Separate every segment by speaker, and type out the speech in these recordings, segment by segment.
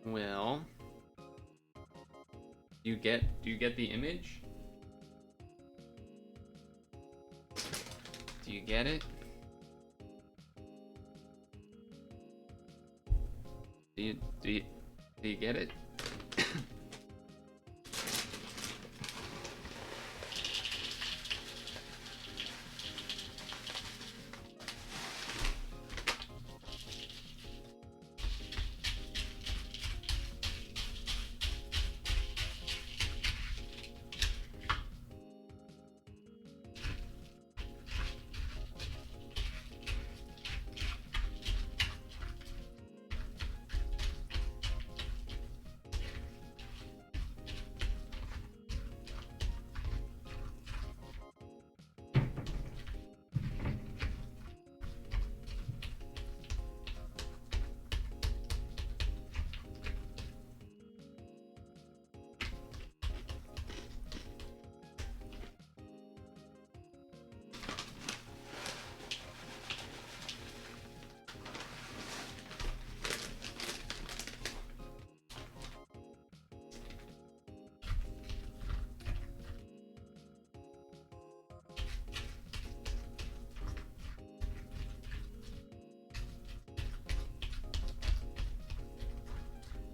Speaker 1: Well, do you get the image? Do you get it? Do you get it?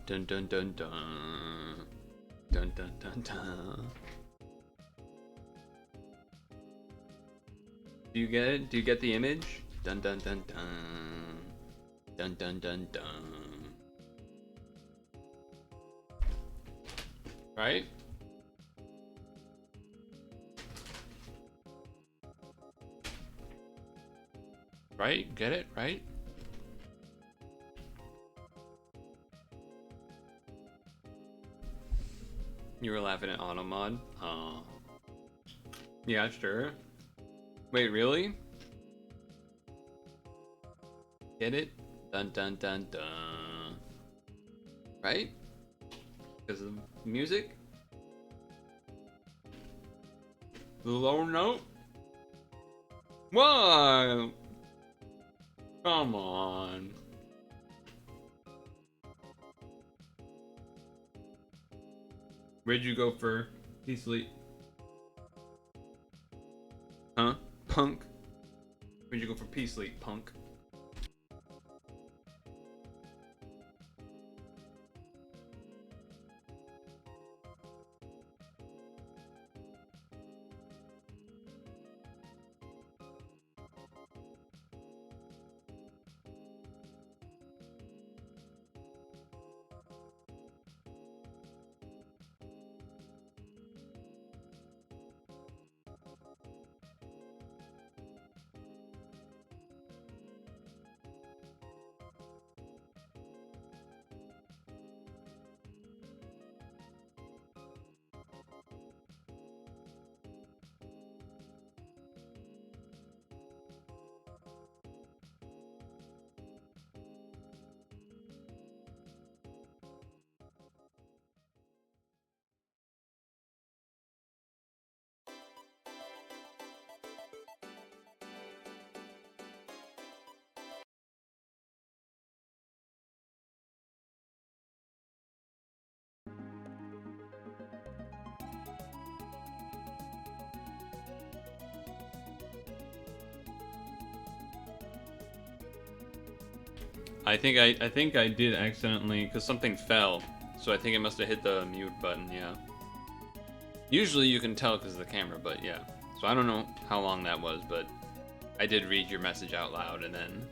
Speaker 1: Dun dun dun dun. Dun dun dun dun. Do you get it? Do you get the image? Dun dun dun dun. Dun dun dun dun. Right? Right? Get it? Right? You were laughing at Automod? Oh. Yeah, sure. Wait, really? Get it? Dun dun dun dun. Right? Because of the music? The lower note? What? Come on. Where'd you go for Peace Sleep? Huh? Punk? Where'd you go for Peace Sleep, punk? I think I did accidentally, because something fell, so I think it must have hit the mute button. Yeah. Usually you can tell because of the camera, but yeah. So I don't know how long that was, but I did read your message out loud, and then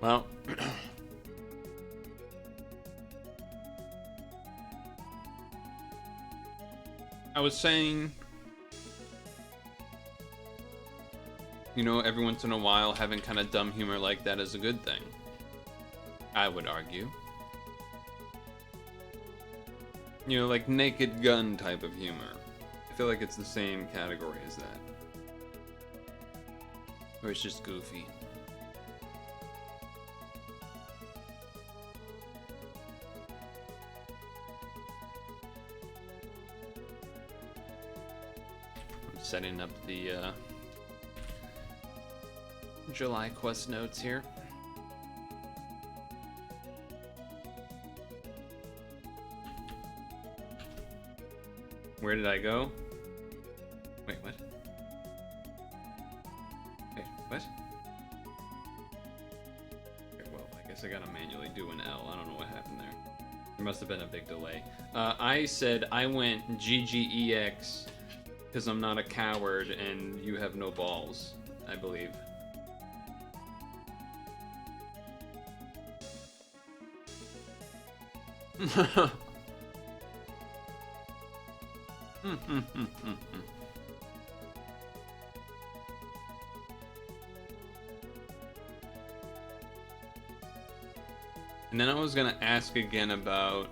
Speaker 1: well. I was saying, you know, every once in a while having kind of dumb humor like that is a good thing. I would argue. You know, like Naked Gun type of humor. I feel like it's the same category as that. Or it's just goofy. I'm setting up the July quest notes here. Where did I go? Wait, what? Wait, what? Okay, well, I guess I gotta manually do an L. I don't know what happened there. There must have been a big delay. I said I went GGEX because I'm not a coward and you have no balls, I believe. And then I was gonna ask again about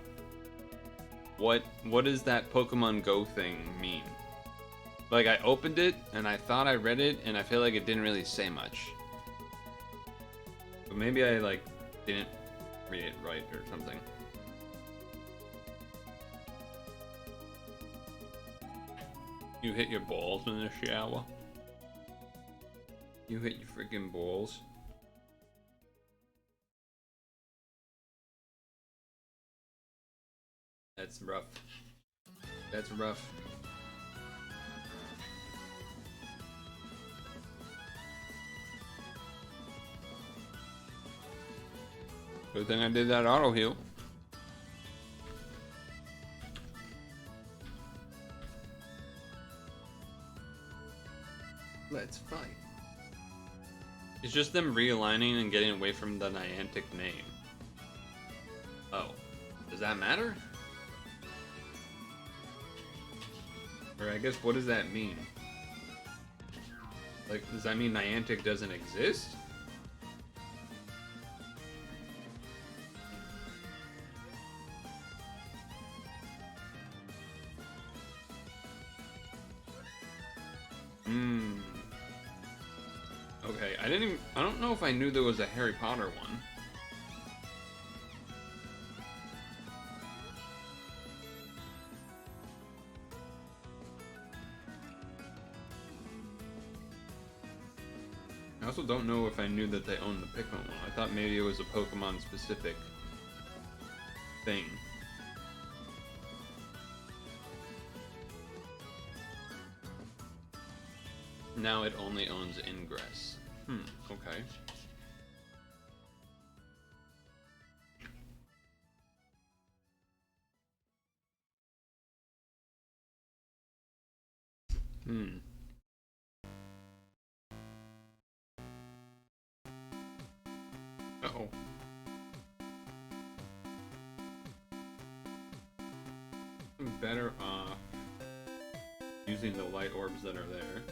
Speaker 1: what does that Pokemon Go thing mean? Like, I opened it and I thought I read it and I feel like it didn't really say much. But maybe I like didn't read it right or something. You hit your balls in the shower. You hit your freaking balls. That's rough. That's rough. Good thing I did that auto heal. Let's fight. It's just them realigning and getting away from the Niantic name. Oh. Does that matter? Or I guess, what does that mean? Like, does that mean Niantic doesn't exist? Okay, I don't know if I knew there was a Harry Potter one. I also don't know if I knew that they owned the Pikmin one. I thought maybe it was a Pokemon specific thing. Now it only owns Ingress. Okay. Uh-oh. I'm better off using the light orbs that are there.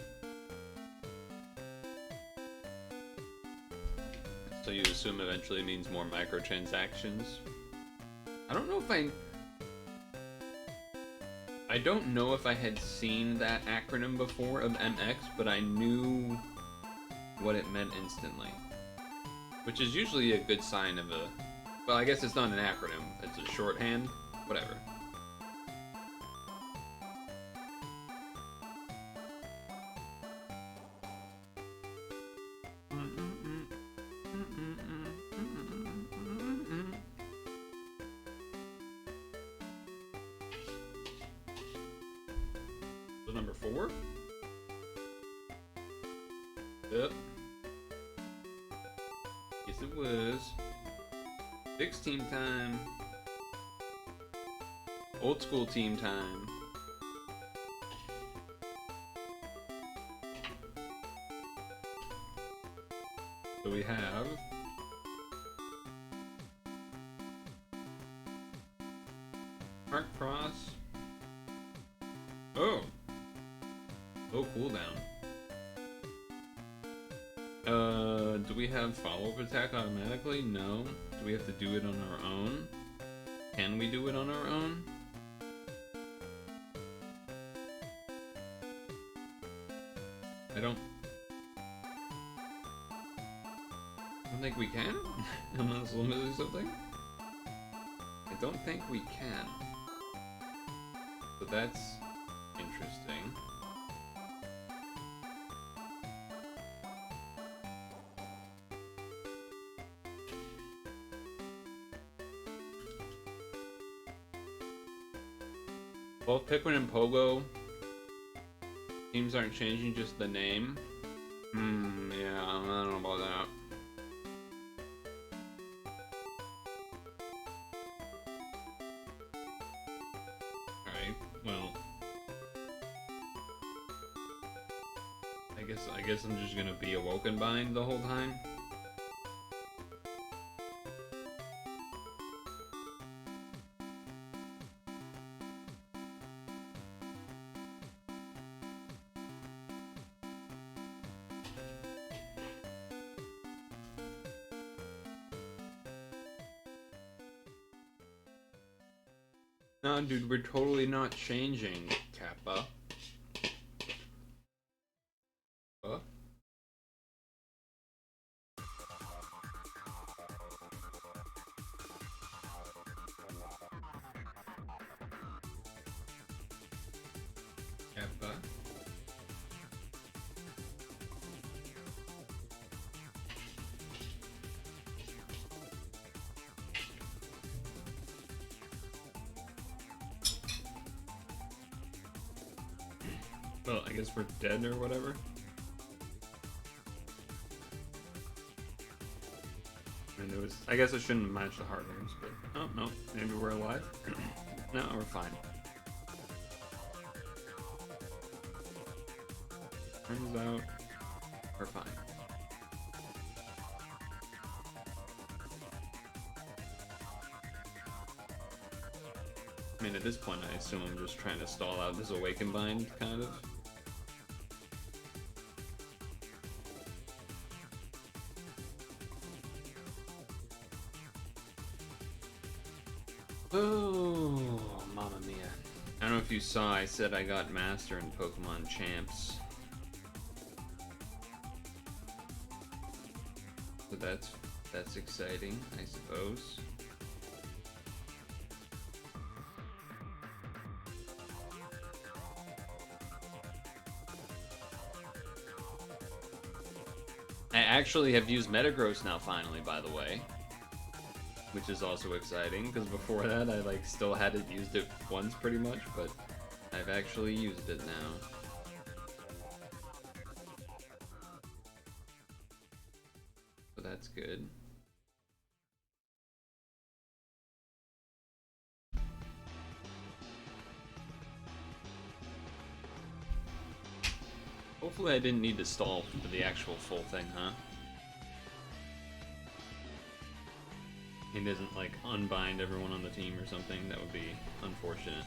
Speaker 1: So you assume eventually means more microtransactions? I don't know if I don't know if I had seen that acronym before of MX, but I knew what it meant instantly. Which is usually a good sign of a... Well, I guess it's not an acronym. It's a shorthand. Whatever. Was number 4? Yep. Yes, it was. 6 team time. Old school team time. So we have Mark Cross. Oh. Oh, cooldown. Do we have follow-up attack automatically? No. Do we have to do it on our own? Can we do it on our own? I don't think we can? Unless limited something? I don't think we can. So that's interesting. Both Pikmin and Pogo teams aren't changing, just the name. Yeah, I don't know about that. Alright, well. I guess I'm just gonna be Awoken Bind the whole time. No, dude, we're totally not changing, Kappa. Huh? Kappa. Well, I guess we're dead or whatever. I guess it shouldn't match the heart names, but oh no, maybe we're alive. No, we're fine. Turns out we're fine. I mean, at this point, I assume I'm just trying to stall out this Awaken Bind, kind of. Oh, mamma mia. I don't know if you saw, I said I got Master in Pokemon Champs. So that's exciting, I suppose. I actually have used Metagross now finally, by the way. Which is also exciting, because before that I like still hadn't used it once pretty much, but I've actually used it now. So that's good. Hopefully I didn't need to stall for the actual full thing, huh? He doesn't like unbind everyone on the team or something. That would be unfortunate.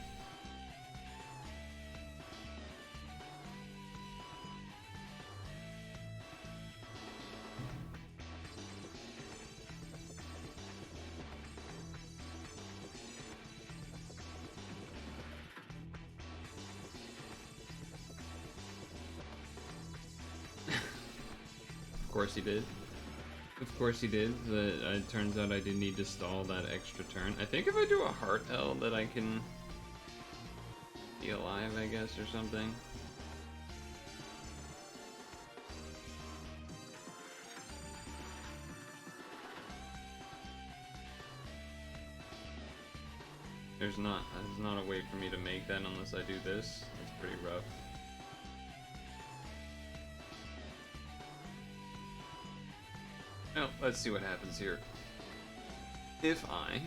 Speaker 1: Of course he did. Of course he did. It turns out I didn't need to stall that extra turn. I think if I do a Heart L that I can be alive, I guess, or something. There's not a way for me to make that unless I do this. It's pretty rough. Well, let's see what happens here. If I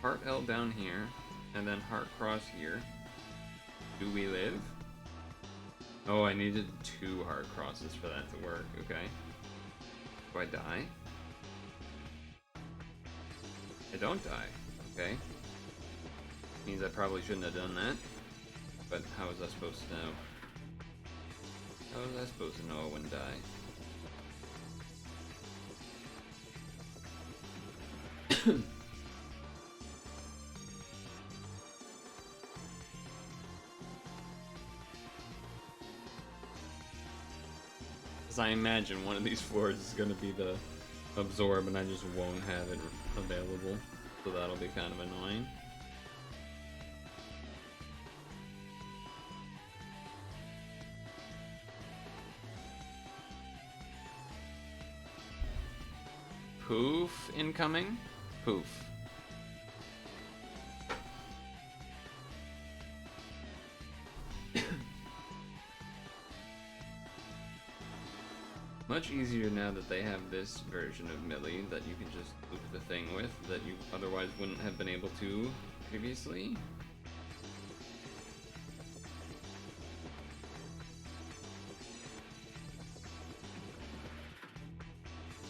Speaker 1: Heart L down here, and then Heart Cross here, do we live? Oh, I needed 2 Heart Crosses for that to work, okay. Do I die? I don't die, okay. Means I probably shouldn't have done that, but how was I supposed to know? How was I supposed to know I wouldn't die? Because I imagine one of these floors is going to be the Absorb and I just won't have it available, so that'll be kind of annoying. Poof incoming? Poof. Much easier now that they have this version of Millie that you can just loop the thing with that you otherwise wouldn't have been able to previously.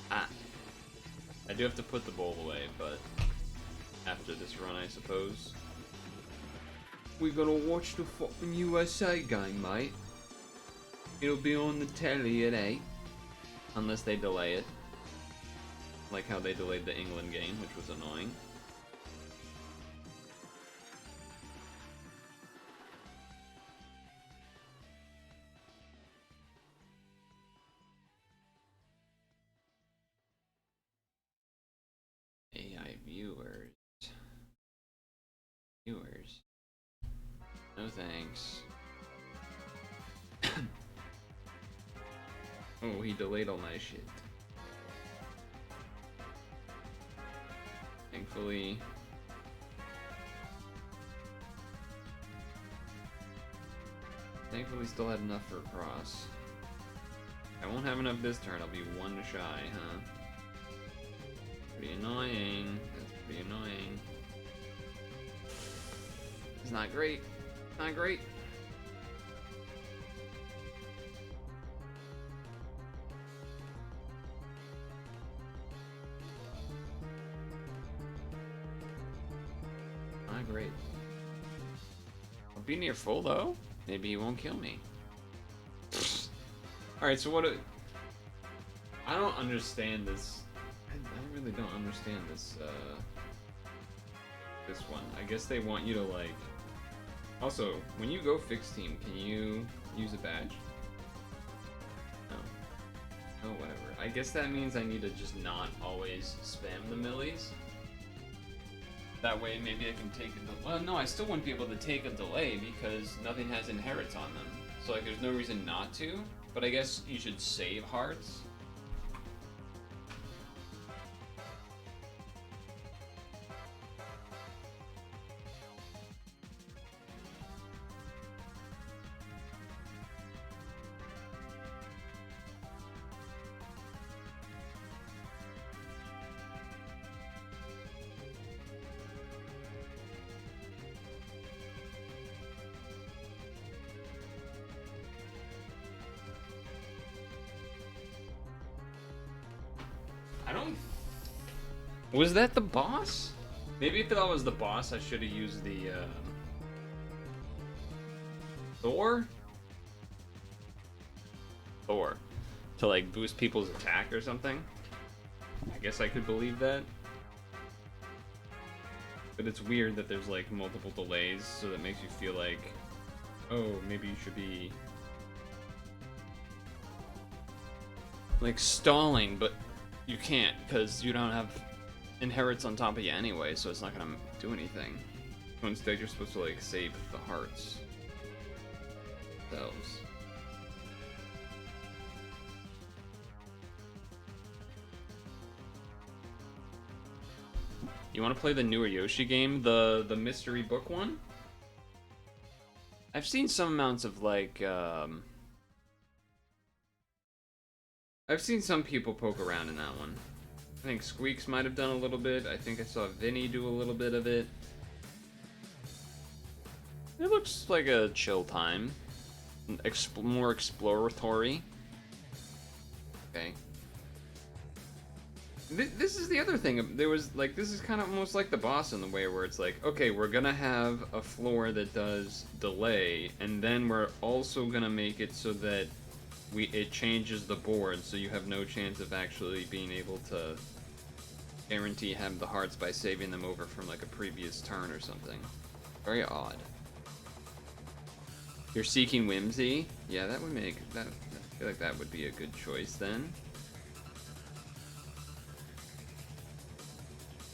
Speaker 1: Ah. I do have to put the bowl away, but after this run, I suppose. We're gonna watch the fucking USA game, mate. It'll be on the telly at 8. Unless they delay it. Like how they delayed the England game, which was annoying. AI viewers. Viewers. No thanks. Oh, he delayed all my shit. Thankfully. Thankfully still had enough for a cross. I won't have enough this turn, I'll be 1 shy, huh? Pretty annoying. That's pretty annoying. It's not great. Not great. Not great. I'll be near full though. Maybe he won't kill me. Alright, so what? I don't understand this. I really don't understand this. This one. I guess they want you to like. Also, when you go fixed team, can you use a badge? No. Oh, whatever. I guess that means I need to just not always spam the millies. That way, maybe I can take a well, no, I still wouldn't be able to take a delay because nothing has inherits on them. So, like, there's no reason not to. But I guess you should save hearts. I don't... Was that the boss? Maybe if that was the boss, I should have used the, Thor? Thor. To, like, boost people's attack or something? I guess I could believe that. But it's weird that there's, like, multiple delays, so that makes you feel like, oh, maybe you should be... like, stalling, but... you can't, because you don't have inherits on top of you anyway, so it's not gonna do anything. So instead, you're supposed to, like, save the hearts themselves. You want to play the newer Yoshi game, the mystery book one? I've seen some amounts of, like, I've seen some people poke around in that one. I think Squeaks might have done a little bit. I think I saw Vinny do a little bit of it. It looks like a chill time. More exploratory. Okay. This is the other thing. There was, like, this is kind of almost like the boss in the way where it's like, okay, we're gonna have a floor that does delay, and then we're also gonna make it so that it changes the board, so you have no chance of actually being able to guarantee have the hearts by saving them over from like a previous turn or something. Very odd. You're seeking whimsy? Yeah, that would make that. I feel like that would be a good choice then.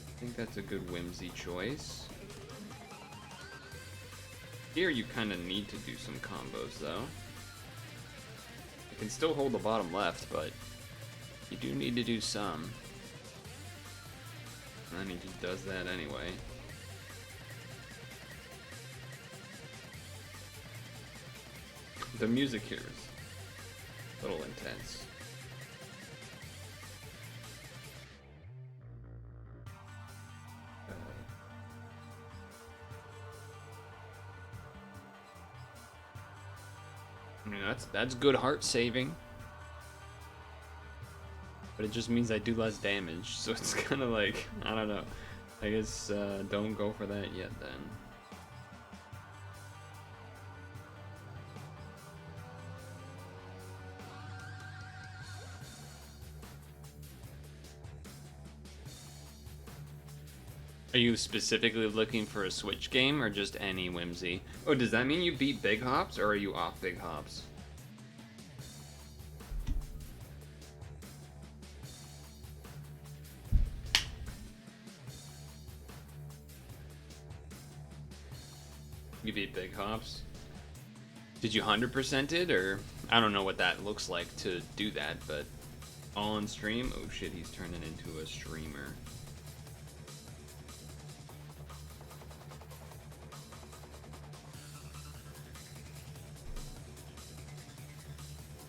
Speaker 1: I think that's a good whimsy choice. Here you kind of need to do some combos though. You can still hold the bottom left, but you do need to do some. And he just does that anyway. The music here is a little intense. I mean, that's good heart saving. But it just means I do less damage, so it's kind of like, I don't know. I guess don't go for that yet then. Are you specifically looking for a Switch game or just any whimsy? Oh, does that mean you beat Big Hops or are you off Big Hops? You beat Big Hops? Did you 100% it, or I don't know what that looks like to do that, but all on stream? Oh shit, he's turning into a streamer.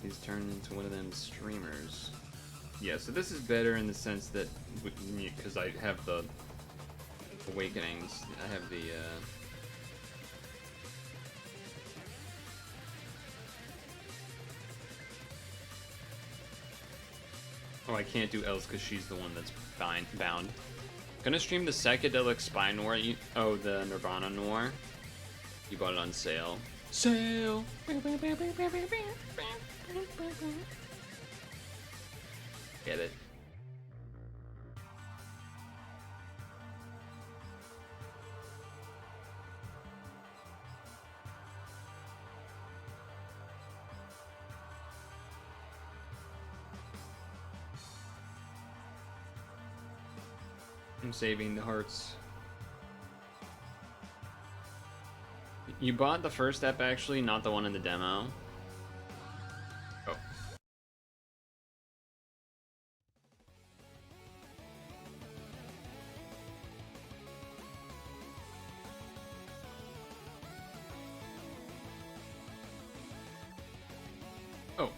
Speaker 1: He's turned into one of them streamers. Yeah, so this is better in the sense that, because I have the Awakenings, I have the, Oh, I can't do Else because she's the one that's bound. Gonna stream the Psychedelic Spy Noir. Oh, the Nirvana Noir. You bought it on sale. Sale! Get it. I'm saving the hearts. You bought the first step actually, not the one in the demo. Oh. Oh.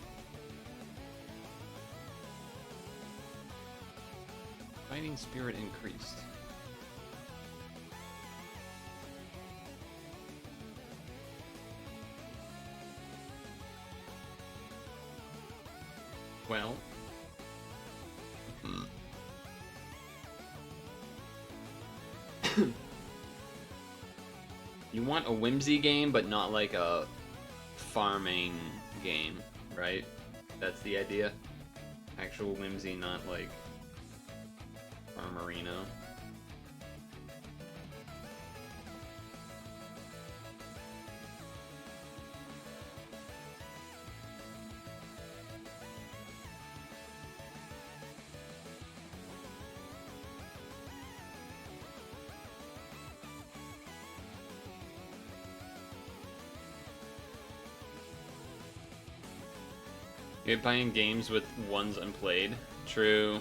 Speaker 1: Fighting spirit increased. Well. You want a whimsy game, but not like a farming game, right? That's the idea. Actual whimsy, not like Farmerino. You're buying games with ones unplayed. True.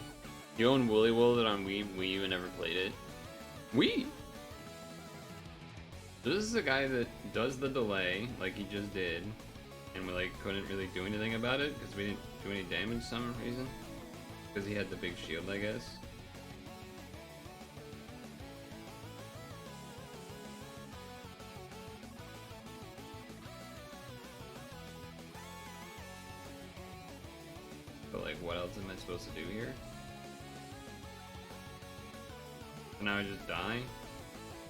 Speaker 1: You own Woolly World on Wii U and never played it. Wii? This is a guy that does the delay, like he just did, and we like couldn't really do anything about it because we didn't do any damage for some reason. Because he had the big shield, I guess. But like, what else am I supposed to do here? And now I just die?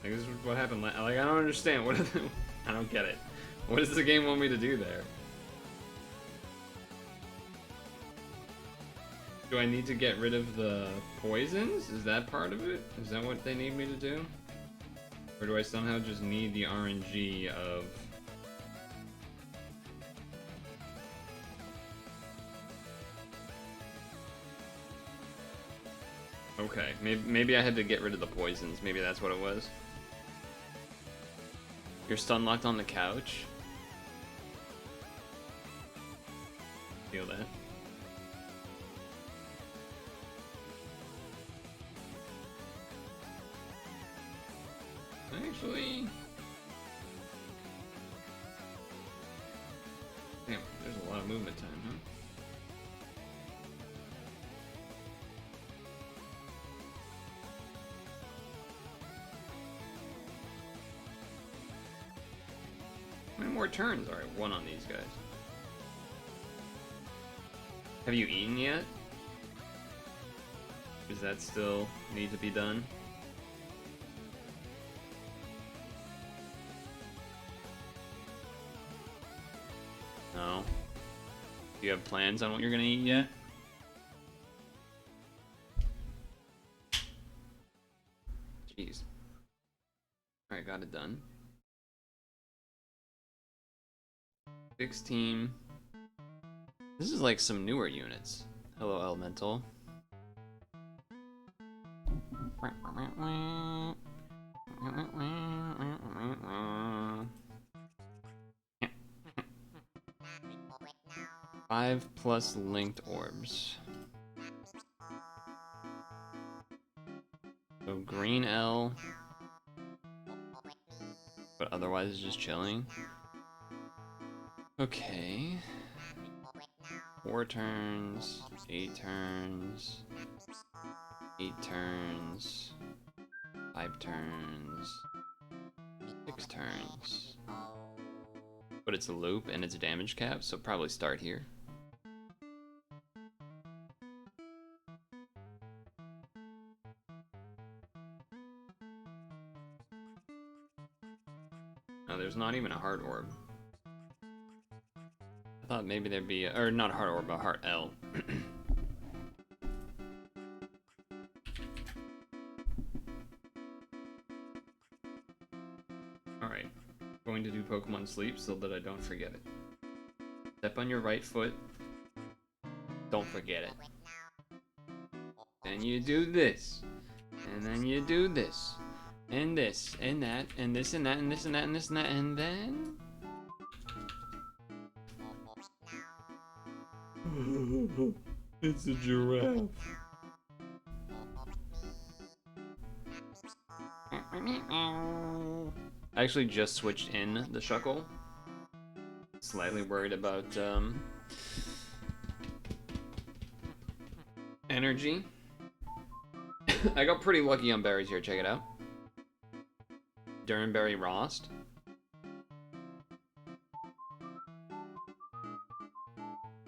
Speaker 1: Like, this is what happened. Like, I don't understand. What is it? I don't get it. What does the game want me to do there? Do I need to get rid of the poisons? Is that part of it? Is that what they need me to do? Or do I somehow just need the RNG of... Okay, maybe I had to get rid of the poisons. Maybe that's what it was. You're stun locked on the couch? Feel that. Actually... Damn, there's a lot of movement time, huh? How many more turns? Alright, one on these guys. Have you eaten yet? Does that still need to be done? No. Do you have plans on what you're gonna eat yet? Jeez. Alright, got it done. Fix team. This is like some newer units. Hello, Elemental. 5+ linked orbs. So green L, but otherwise it's just chilling. Okay. 4 turns, 8 turns, 8 turns, 5 turns, 6 turns. But it's a loop and it's a damage cap, so probably start here. No, there's not even a heart orb. I thought maybe there'd be a, or not a heart orb, but a heart L. Alright, going to do Pokemon Sleep so that I don't forget it. Step on your right foot. Don't forget it. Then you do this. And then you do this. And this, and that, and this, and that, and this, and that, and this, and that, and then... It's a giraffe. I actually just switched in the Shuckle. Slightly worried about energy. I got pretty lucky on berries here, check it out. Durnberry Rost.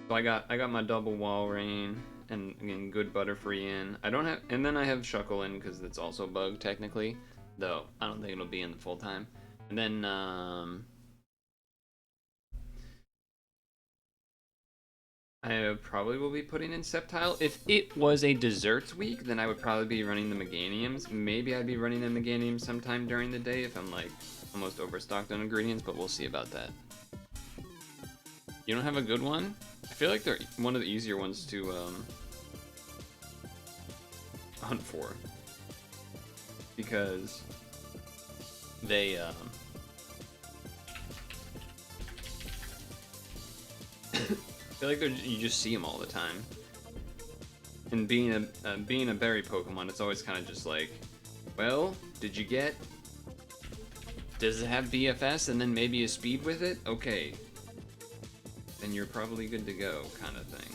Speaker 1: So I got my double Walrein and again good Butterfree in. I don't have, and then I have Shuckle in because it's also bug technically, though I don't think it'll be in the full time. And then I probably will be putting in Sceptile. If it was a desserts week, then I would probably be running the Meganiums. Maybe I'd be running the Meganiums sometime during the day if I'm like almost overstocked on ingredients, but we'll see about that. You don't have a good one? I feel like they're one of the easier ones to hunt for. Because they I feel like you just see them all the time. And being a berry Pokemon, it's always kind of just like, well, did you get? Does it have BFS and then maybe a speed with it? Okay, then you're probably good to go, kind of thing.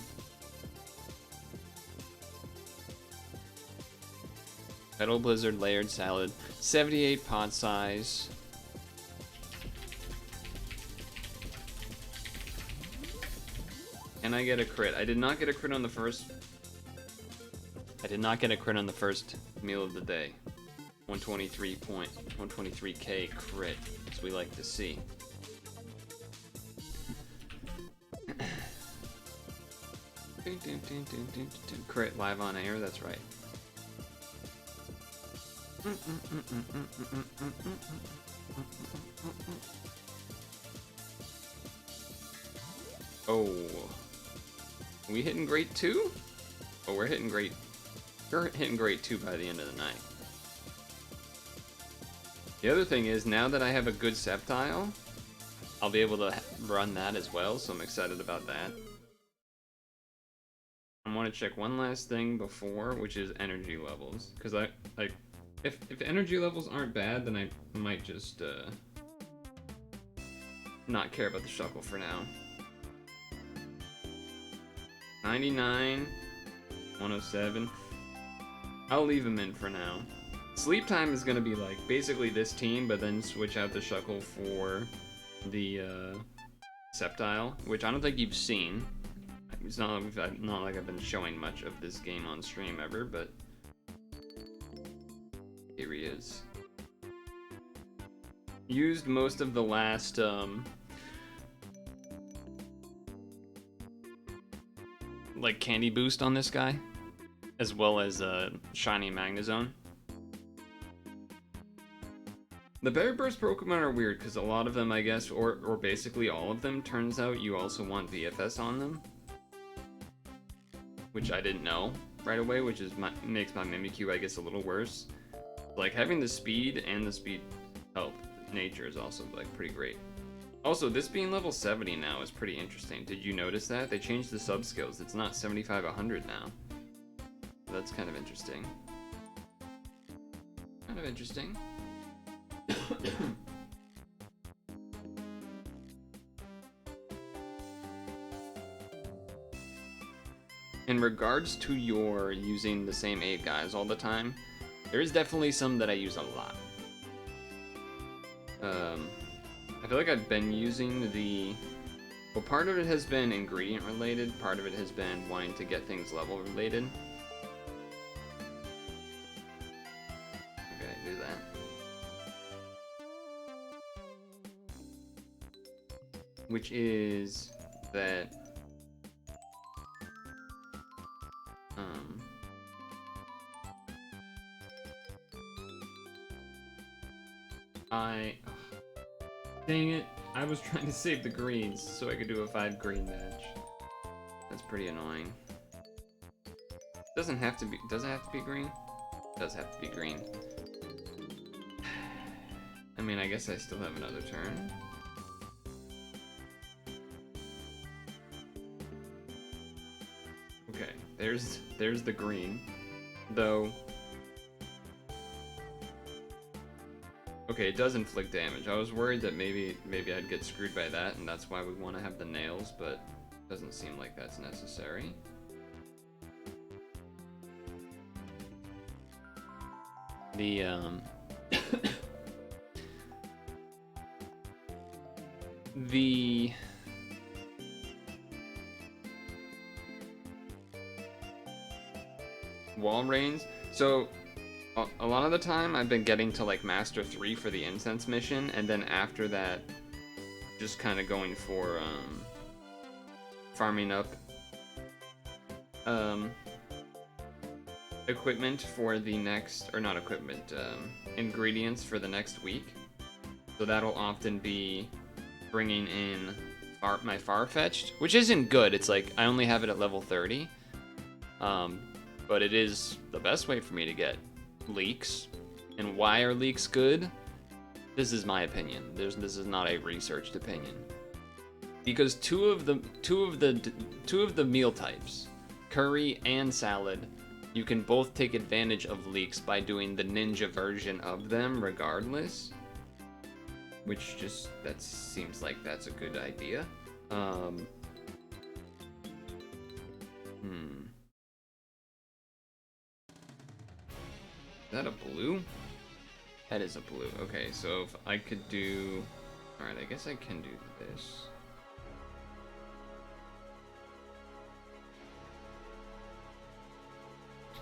Speaker 1: Petal Blizzard, Layered Salad, 78 pot size. Can I get a crit? I did not get a crit on the first. I did not get a crit on the first meal of the day. 123K crit, as we like to see. Crit live on air, that's right. Oh. Are we hitting great 2? Oh, we're hitting great. We're hitting great 2 by the end of the night. The other thing is, now that I have a good Sceptile, I'll be able to run that as well, so I'm excited about that. I want to check one last thing before, which is energy levels. Because if energy levels aren't bad, then I might just not care about the Shuckle for now. 99, 107. I'll leave him in for now. Sleep time is gonna be like basically this team, but then switch out the Shuckle for the Sceptile, which I don't think you've seen. It's not like I've been showing much of this game on stream ever, but here he is. Used most of the last like candy boost on this guy, as well as shiny Magnezone. The Berry Burst Pokemon are weird because a lot of them, I guess, or basically all of them, turns out you also want VFS on them, which I didn't know right away, which is makes my Mimikyu, I guess, a little worse. Like having the speed and the speed help nature is also like pretty great. Also, this being level 70 now is pretty interesting. Did you notice that? They changed the sub skills. It's not 75-100 now. That's kind of interesting. Kind of interesting. In regards to your using the same 8 guys all the time, there is definitely some that I use a lot. I feel like I've been using the... Well, part of it has been ingredient related, part of it has been wanting to get things level related. Okay, do that. Which is that... Dang it, I was trying to save the greens so I could do a 5 green match. That's pretty annoying. Doesn't have to be, does it have to be green? It does have to be green. I mean, I guess I still have another turn. Okay, there's the green. Though... Okay, it does inflict damage. I was worried that maybe I'd get screwed by that, and that's why we want to have the nails, but it doesn't seem like that's necessary. The, the... wall reigns. So... a lot of the time, I've been getting to like Master 3 for the Incense mission, and then after that, just kind of going for farming up equipment for the next, or not equipment, ingredients for the next week. So that'll often be bringing in my Farfetch'd, which isn't good. It's like I only have it at level 30, but it is the best way for me to get leaks. And why are leaks good? This is my opinion. This is not a researched opinion. Because two of the meal types, curry and salad, you can both take advantage of leaks by doing the ninja version of them regardless. Which just, that seems like that's a good idea. Is that a blue? That is a blue. Okay, so if I could do... Alright, I guess I can do this.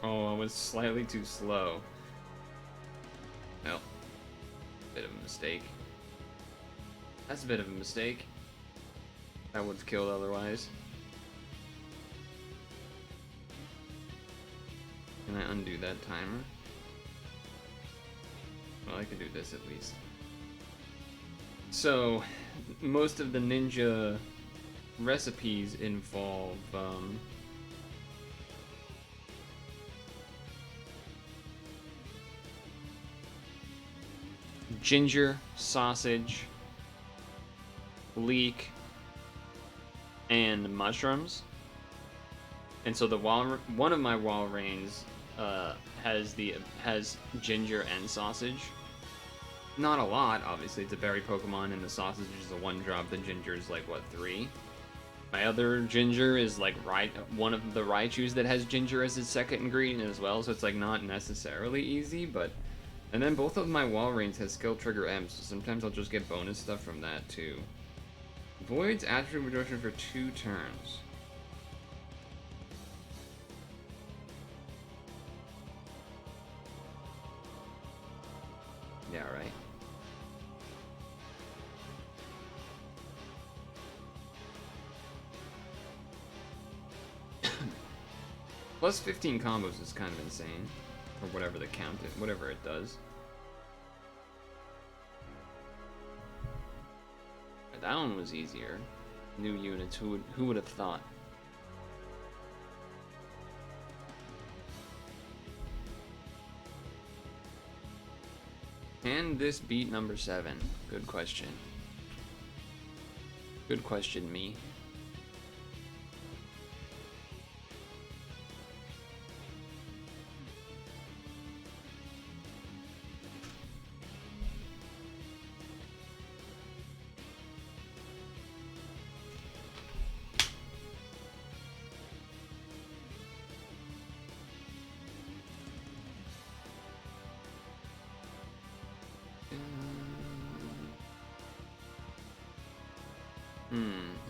Speaker 1: Oh, I was slightly too slow. Well, bit of a mistake. That's a bit of a mistake. I would have killed otherwise. Can I undo that timer? Well, I can do this at least. So, most of the ninja recipes involve ginger, sausage, leek, and mushrooms. And so the one of my wall reigns has ginger and sausage. Not a lot, obviously. It's a berry Pokemon, and the sausage is a 1-drop. The ginger is like what, 3? My other ginger is like one of the Raichus that has ginger as its second ingredient as well. So it's like not necessarily easy, but. And then both of my wall reigns has skill trigger M, so sometimes I'll just get bonus stuff from that too. Voids attribute reduction for 2 turns. Plus 15 combos is kind of insane. Or whatever the count is, whatever it does. But that one was easier. New units, who would have thought? Can this beat number 7? Good question. Good question, me.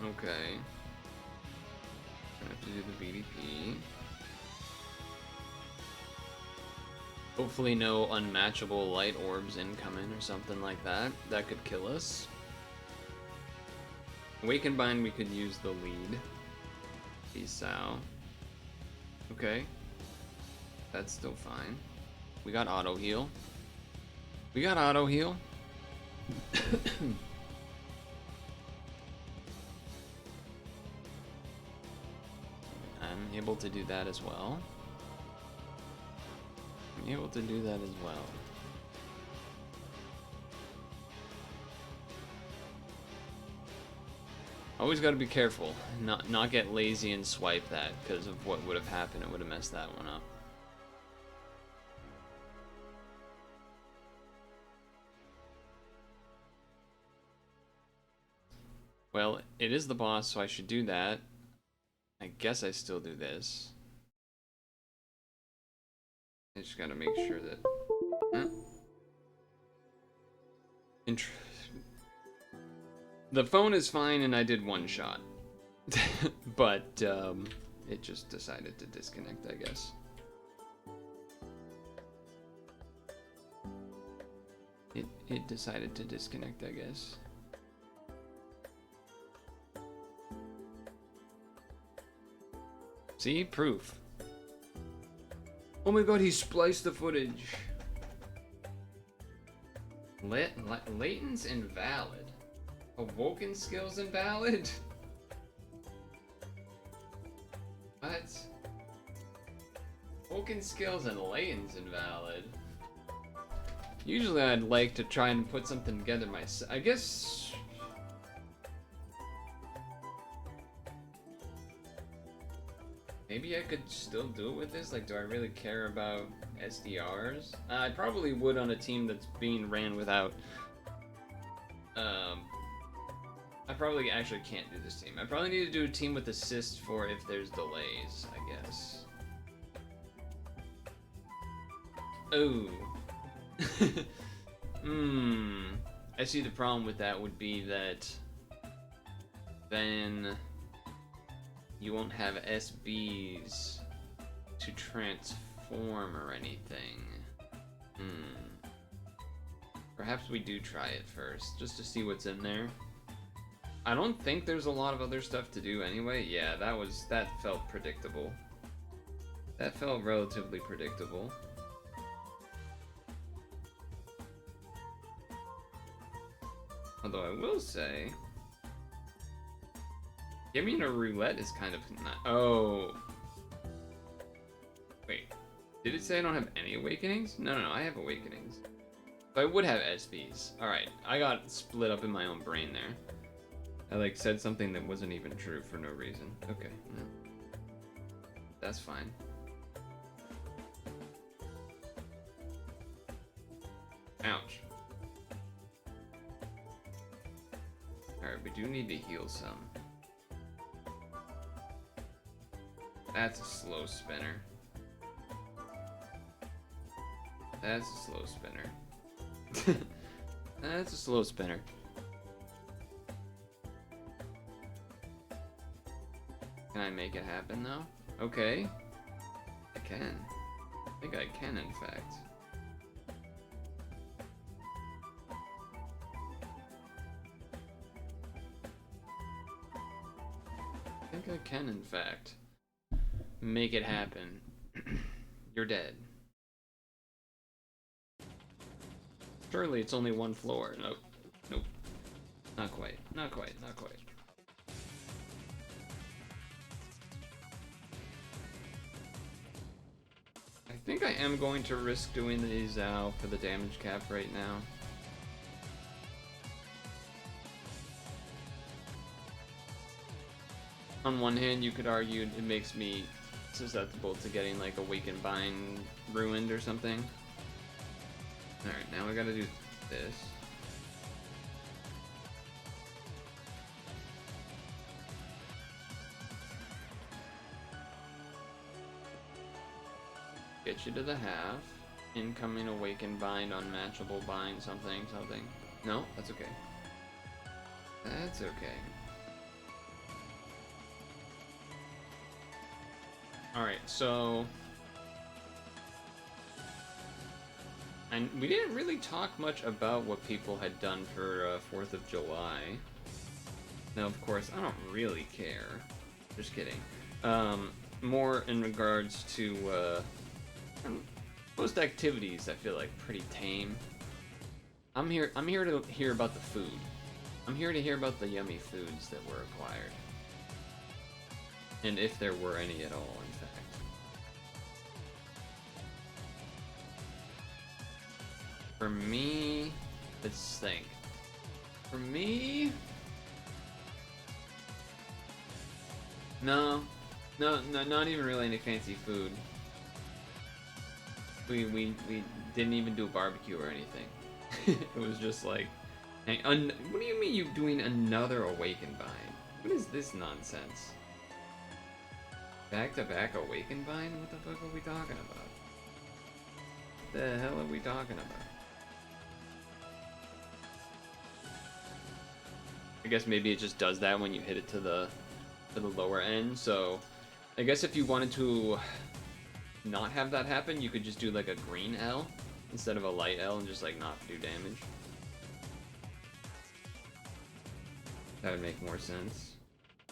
Speaker 1: Okay. I have to do the BDP. Hopefully no unmatchable light orbs incoming or something like that. That could kill us. Awakened Bind, we could use the lead. Peace out. Okay. That's still fine. We got auto heal. We got auto heal. I'm able to do that as well. I'm able to do that as well. Always got to be careful, not get lazy and swipe that, because of what would have happened. It would have messed that one up. Well, it is the boss, so I should do that. I guess I still do this. I just gotta make sure that... The phone is fine and I did one shot. But, it just decided to disconnect, I guess. It decided to disconnect, I guess. See? Proof. Oh my god, he spliced the footage. Latent's invalid. Awoken skills invalid? What? Awoken skills and latent's invalid. Usually I'd like to try and put something together myself. I guess... Maybe I could still do it with this? Like, do I really care about SDRs? I probably would on a team that's being ran without... I probably actually can't do this team. I probably need to do a team with assist for if there's delays, I guess. Oh. I see the problem with that would be that then you won't have SBs to transform or anything. Perhaps we do try it first, just to see what's in there. I don't think there's a lot of other stuff to do anyway. Yeah, that felt predictable. That felt relatively predictable. Although I will say, giving a roulette is kind of not. Oh. Wait. Did it say I don't have any awakenings? No, I have awakenings. So I would have SBs. Alright, I got split up in my own brain there. I like said something that wasn't even true for no reason. Okay. No. That's fine. Ouch. Alright, we do need to heal some. That's a slow spinner. That's a slow spinner. That's a slow spinner. Can I make it happen though? Okay. I can. I think I can, in fact. I think I can, in fact. Make it happen. You're dead. Surely it's only one floor. Nope. Nope. Not quite. Not quite. Not quite. I think I am going to risk doing the Zao for the damage cap right now. On one hand, you could argue it makes me susceptible to getting like Awakened Bind ruined or something. Alright, now we gotta do this. Get you to the half. Incoming Awakened Bind, Unmatchable Bind, something. No, that's okay. That's okay. Alright, so... And we didn't really talk much about what people had done for 4th of July. Now, of course, I don't really care. Just kidding. More in regards to most activities, I feel like pretty tame. I'm here to hear about the food. I'm here to hear about the yummy foods that were acquired. And if there were any at all, in fact. For me, let's think. For me, no, not even really any fancy food. We didn't even do a barbecue or anything. It was just like, hey, what do you mean you doing another Awakened Bind? What is this nonsense? Back-to-back Awakened Bind? What the fuck are we talking about? What the hell are we talking about? I guess maybe it just does that when you hit it to the lower end, so I guess if you wanted to not have that happen, you could just do like a green L instead of a light L and just like not do damage. That would make more sense.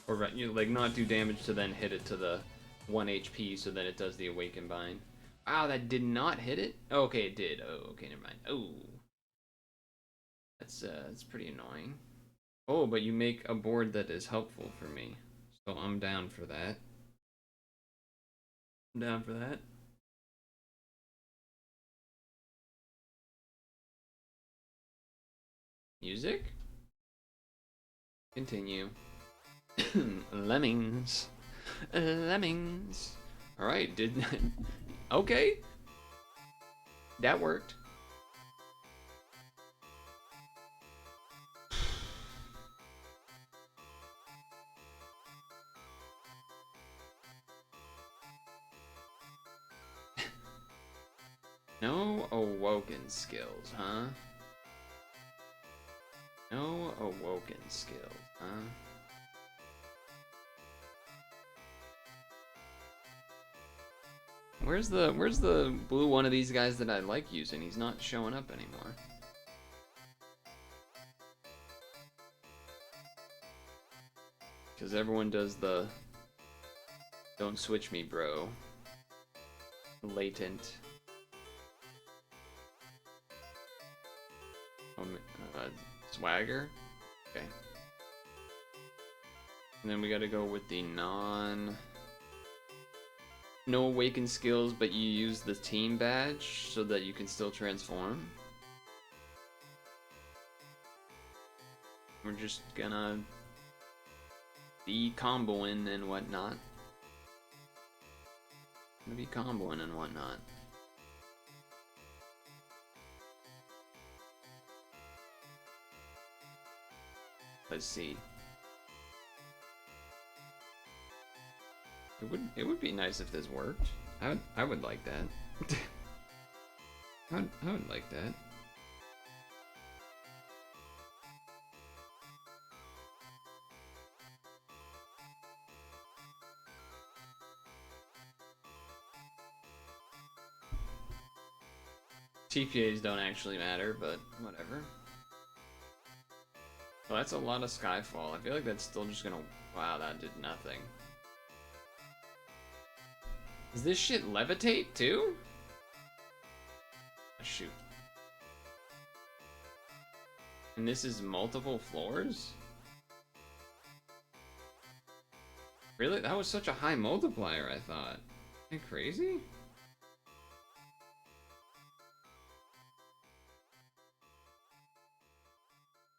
Speaker 1: Or you know, like not do damage to then hit it to the 1 HP so then it does the Awakened Bind. Wow, that did not hit it? Oh, okay, it did. Oh, okay, never mind. Oh. That's pretty annoying. Oh, but you make a board that is helpful for me. So I'm down for that. I'm down for that. Music? Continue. Lemmings. Lemmings. Alright, did... Okay. That worked. No awoken skills, huh? No awoken skills, huh? Where's the blue one of these guys that I like using? He's not showing up anymore. Because everyone does the don't switch me, bro. Latent. Swagger? Okay. And then we gotta go with the no awakened skills, but you use the team badge so that you can still transform. We're just gonna be comboing and whatnot. Gonna be comboing and whatnot. Let's see. It would be nice if this worked. I would like that. I would like that. TPAs don't actually matter, but whatever. Well, that's a lot of Skyfall. I feel like that's still just gonna... Wow, that did nothing. Does this shit levitate too? Oh, shoot. And this is multiple floors? Really? That was such a high multiplier, I thought. Isn't that crazy?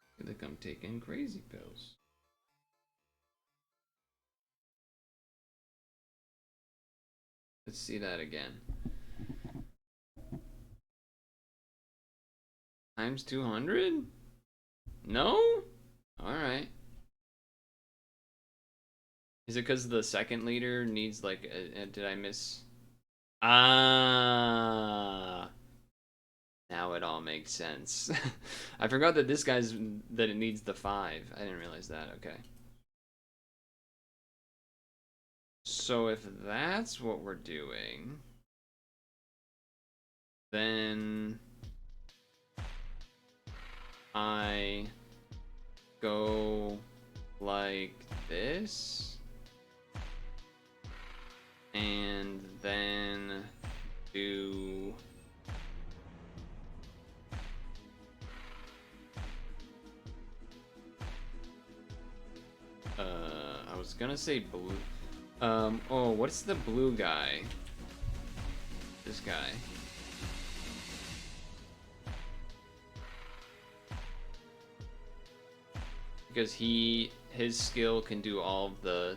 Speaker 1: I feel like I'm taking crazy pills. Let's see that again. Times 200? No? Alright. Is it because the second leader needs like did I miss? Ah, now it all makes sense. I forgot that this guy's that it needs the 5. I didn't realize that. Okay. So if that's what we're doing, then I go like this. And then do I was gonna say blue. Oh, what's the blue guy? This guy. Because his skill can do all of the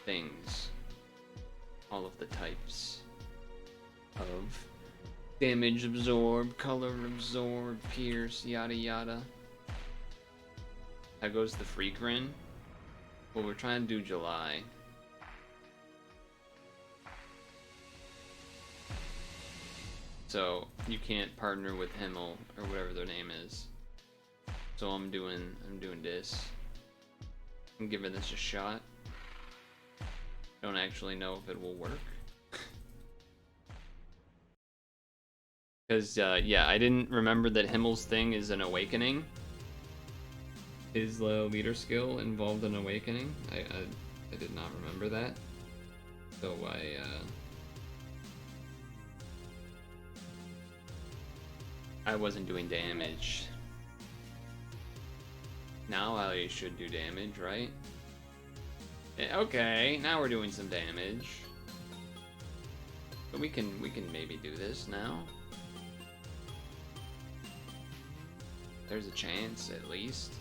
Speaker 1: things. All of the types of damage absorb, color absorb, pierce, yada yada. That goes the freak rin. Well, we're trying to do July. So you can't partner with Himmel or whatever their name is. So I'm doing this. I'm giving this a shot. Don't actually know if it will work. Because, yeah, I didn't remember that Himmel's thing is an awakening. Is the leader skill involved in awakening? I did not remember that. So I wasn't doing damage. Now I should do damage, right? Okay, now we're doing some damage. But we can maybe do this now. There's a chance, at least.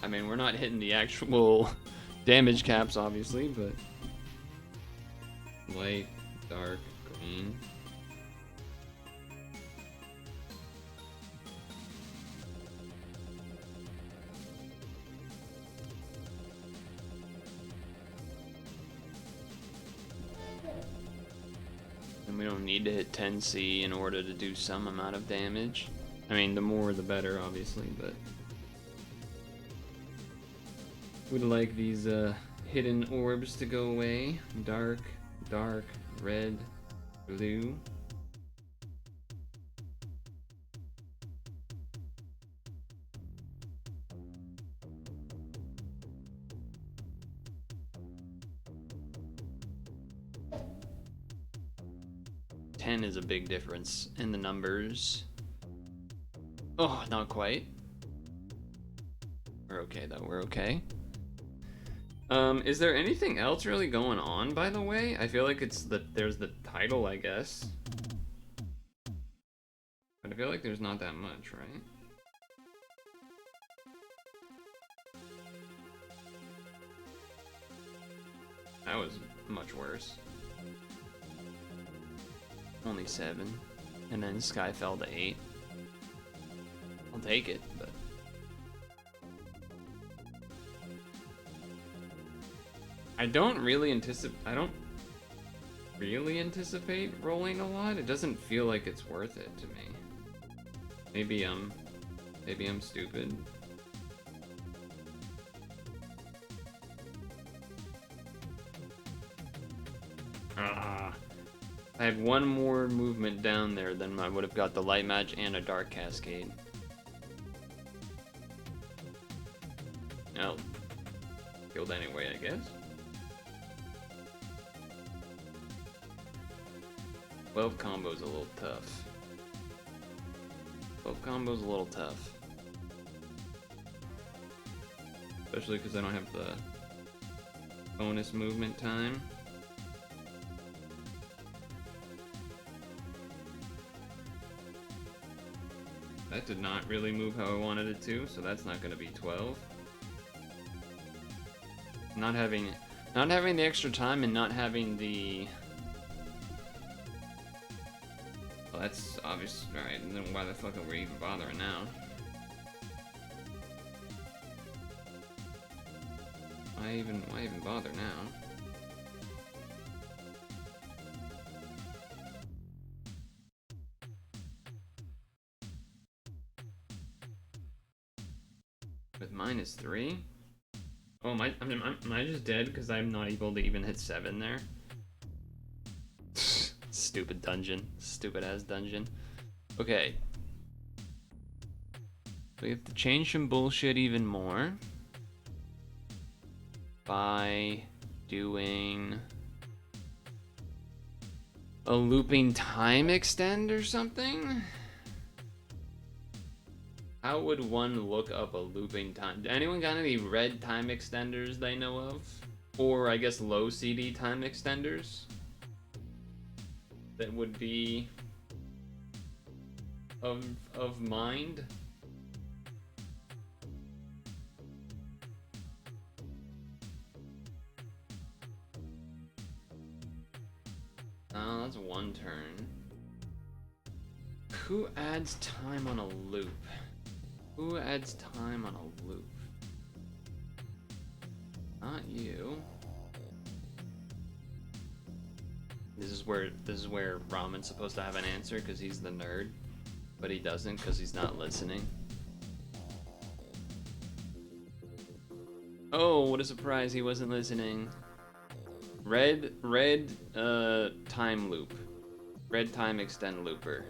Speaker 1: I mean, we're not hitting the actual damage caps, obviously, but light, dark, green. And we don't need to hit 10C in order to do some amount of damage. I mean, the more the better, obviously, but would like these hidden orbs to go away. Dark, dark, red, blue. Is a big difference in the numbers. Oh, not quite. We're okay though, we're okay. Is there anything else really going on, by the way? I feel like there's the title, I guess. But I feel like there's not that much, right? That was much worse. Only 7. And then Sky fell to 8. I'll take it, but I don't really anticipate rolling a lot. It doesn't feel like it's worth it to me. Maybe I'm stupid. I had one more movement down there, then I would have got the light match and a dark cascade. Oh. Killed anyway, I guess. 12 combo's a little tough. 12 combo's a little tough. Especially because I don't have the bonus movement time. That did not really move how I wanted it to, so that's not going to be 12. Not having the extra time and not having the... Well, that's obvious, right? And then why the fuck are we even bothering now? Why even bother now? With -3? Oh, am I just dead because I'm not able to even hit 7 there? Stupid dungeon. Stupid ass dungeon. Okay. We have to change some bullshit even more by doing a looping time extend or something? How would one look up a looping time? Anyone got any red time extenders they know of? Or I guess low CD time extenders? That would be of mind? Oh, that's one turn. Who adds time on a loop? Who adds time on a loop? Not you. This is where Ramen's supposed to have an answer because he's the nerd, but he doesn't because he's not listening. Oh, what a surprise! He wasn't listening. Red time loop. Red time extend looper.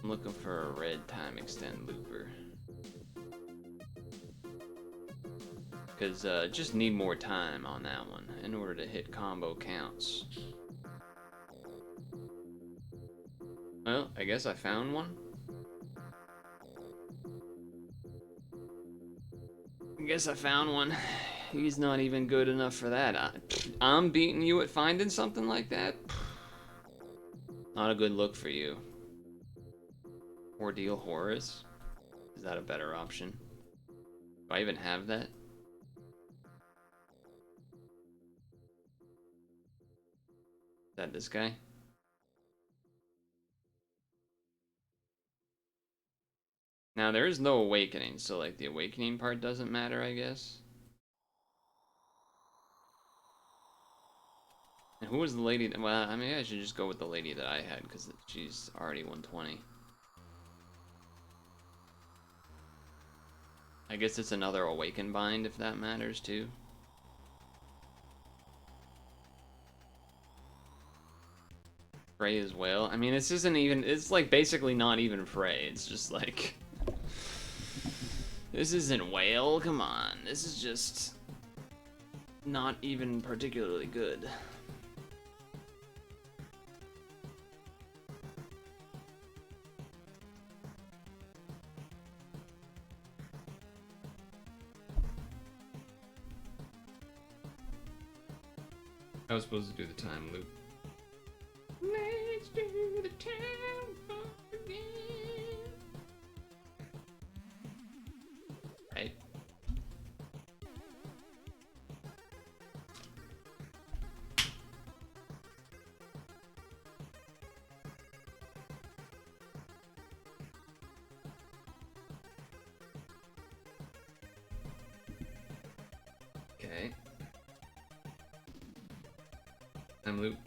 Speaker 1: I'm looking for a red time extend looper. Because just need more time on that one in order to hit combo counts. Well, I guess I found one. He's not even good enough for that. I'm beating you at finding something like that? Not a good look for you. Ordeal Horus? Is that a better option? Do I even have that? Is that this guy? Now there is no awakening, so like the awakening part doesn't matter, I guess. And who was the lady that, well, I mean, I should just go with the lady that I had because she's already 120. I guess it's another awaken bind if that matters too. Frey as well. I mean, this isn't even, it's like basically not even Frey. It's just like, this isn't whale, come on. This is just not even particularly good. I was supposed to do the time loop. Let's do the time loop again. Right. Okay. Time loop.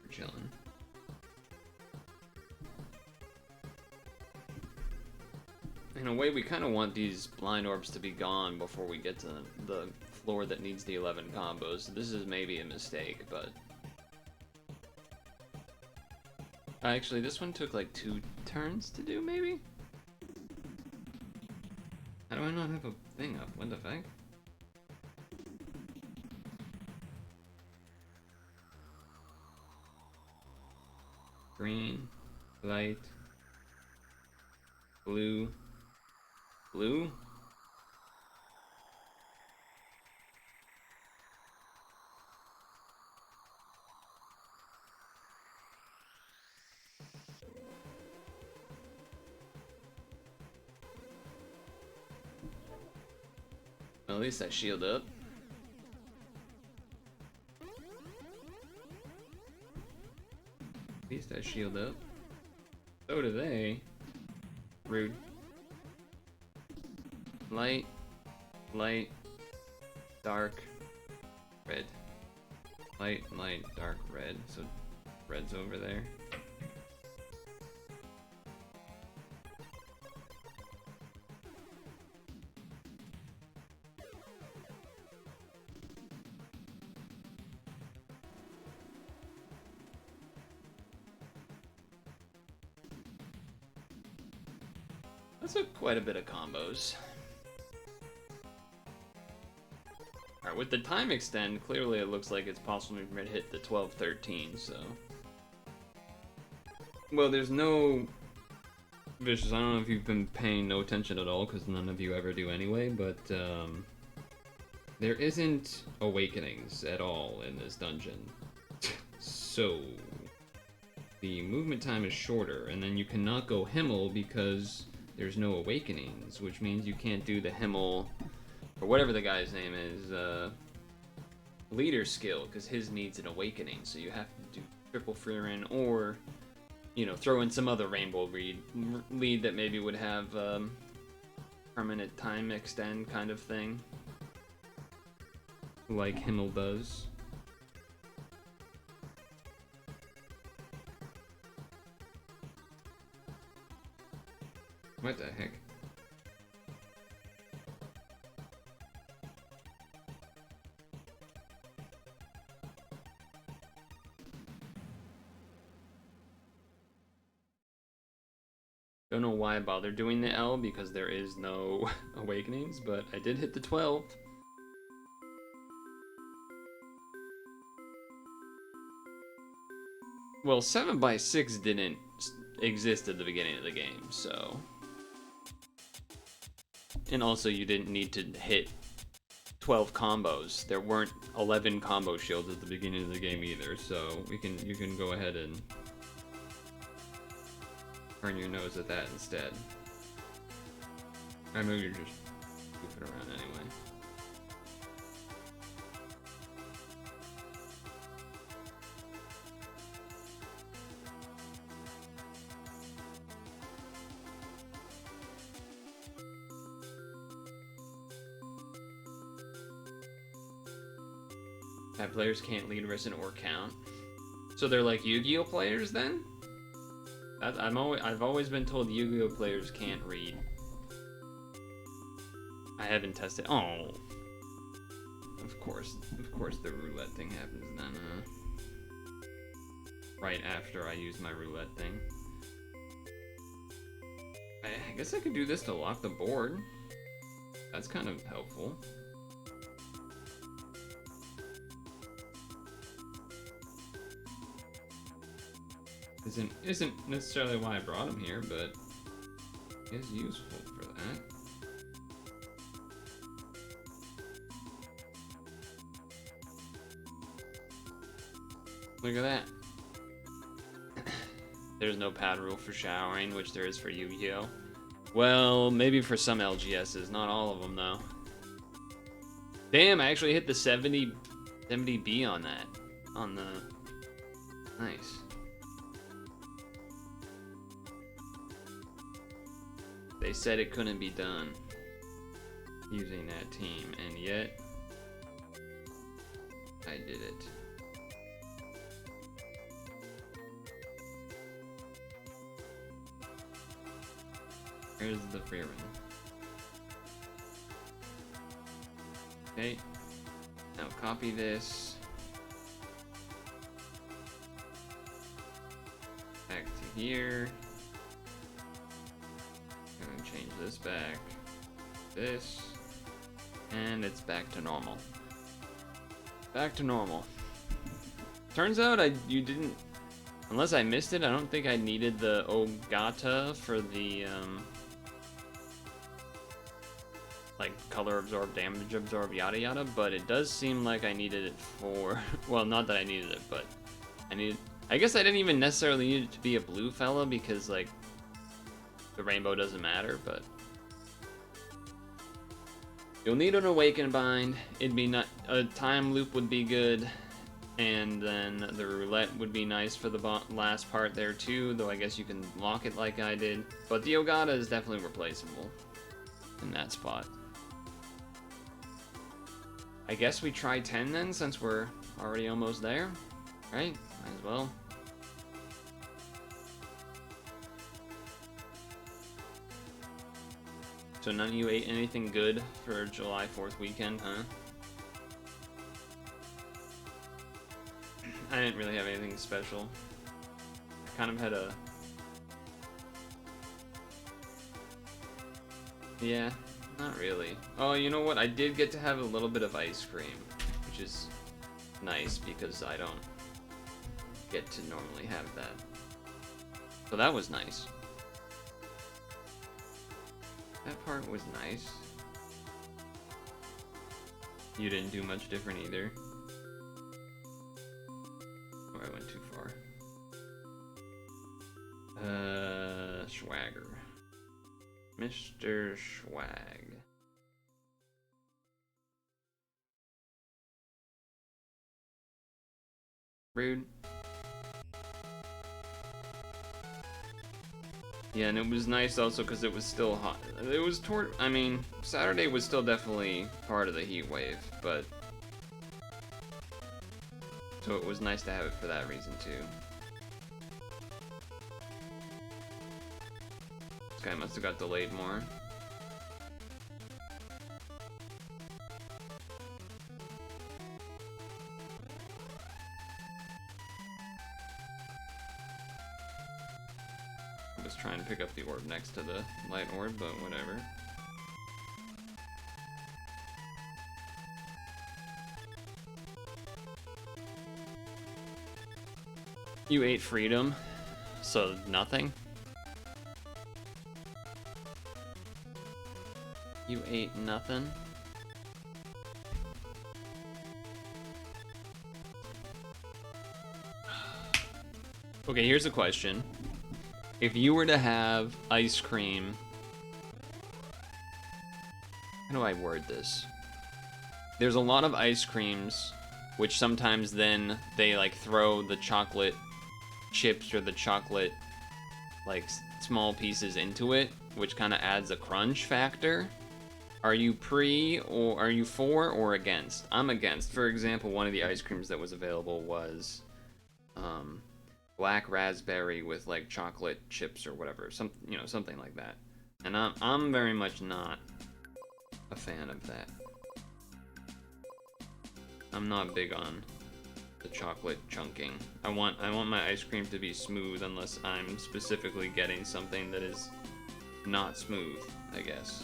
Speaker 1: We're chilling. in a way, we kind of want these blind orbs to be gone before we get to the floor that needs the 11 combos. So this is maybe a mistake, but... Actually, this one took like 2 turns to do, maybe? How do I not have a thing up? What the fuck? Green, light, blue, blue? Well, at least I shield up. At least I shield up. So do they. Rude. Light, light, dark, red. Light, light, dark, red. So red's over there. That's quite a bit of combos. Alright, with the time extend, clearly it looks like it's possible to hit the 12-13, so... Well, there's no... Vicious, I don't know if you've been paying no attention at all, because none of you ever do anyway, but, there isn't awakenings at all in this dungeon. So... The movement time is shorter, and then you cannot go Himmel because there's no awakenings, which means you can't do the Himmel, or whatever the guy's name is, leader skill, because his needs an awakening, so you have to do triple Freerin, or, you know, throw in some other rainbow lead that maybe would have permanent time extend kind of thing, like Himmel does. What the heck? Don't know why I bothered doing the L, because there is no awakenings, but I did hit the 12. Well, 7x6 didn't exist at the beginning of the game, so... And also, you didn't need to hit 12 combos. There weren't 11 combo shields at the beginning of the game either, so you can go ahead and turn your nose at that instead. I know you're just goofing around anyway. Players can't lead, listen, or count. So they're like Yu-Gi-Oh players then? I've always been told Yu-Gi-Oh players can't read. I haven't tested. Oh, of course the roulette thing happens then. Right after I use my roulette thing. I guess I could do this to lock the board. That's kind of helpful. Isn't necessarily why I brought him here, but is useful for that. Look at that. There's no pad rule for showering, which there is for Yu-Gi-Oh! Well, maybe for some LGSs, not all of them though. Damn, I actually hit the 70B on that. On the... Nice. They said it couldn't be done using that team, and yet I did it. Where's the free run? Okay. Now copy this. Back to here. Gonna change this back. This. And it's back to normal. Back to normal. Turns out you didn't, unless I missed it, I don't think I needed the Ogata for the, like, color absorb, damage absorb, yada yada, but it does seem like I needed it for, well, not that I needed it, but I guess I didn't even necessarily need it to be a blue fella, because, like, the rainbow doesn't matter, but you'll need an awaken bind. It'd be not, a time loop would be good. And then the roulette would be nice for the last part there too, though I guess you can lock it like I did. But the Ogata is definitely replaceable in that spot. I guess we try 10 then, since we're already almost there, right? Might as well. So none of you ate anything good for July 4th weekend, huh? I didn't really have anything special. I kind of had a... Yeah, not really. Oh, you know what? I did get to have a little bit of ice cream, which is nice because I don't get to normally have that. So that was nice. That part was nice. You didn't do much different either. I went too far. Swagger. Mr. Swag. Rude. Yeah, and it was nice also because it was still hot. It was I mean, Saturday was still definitely part of the heat wave, but so it was nice to have it for that reason too. This guy must have got delayed more. I was trying to pick up the orb next to the light orb, but whatever. You ate freedom, so nothing? You ate nothing? Okay, here's a question. If you were to have ice cream... How do I word this? There's a lot of ice creams, which sometimes then they like throw the chocolate chips or the chocolate like small pieces into it, which kind of adds a crunch factor. Are you or are you for or against? I'm against. For example, one of the ice creams that was available was black raspberry with like chocolate chips or whatever, something like that. And I'm very much not a fan of that. I'm not big on the chocolate chunking. I want my ice cream to be smooth unless I'm specifically getting something that is not smooth, I guess.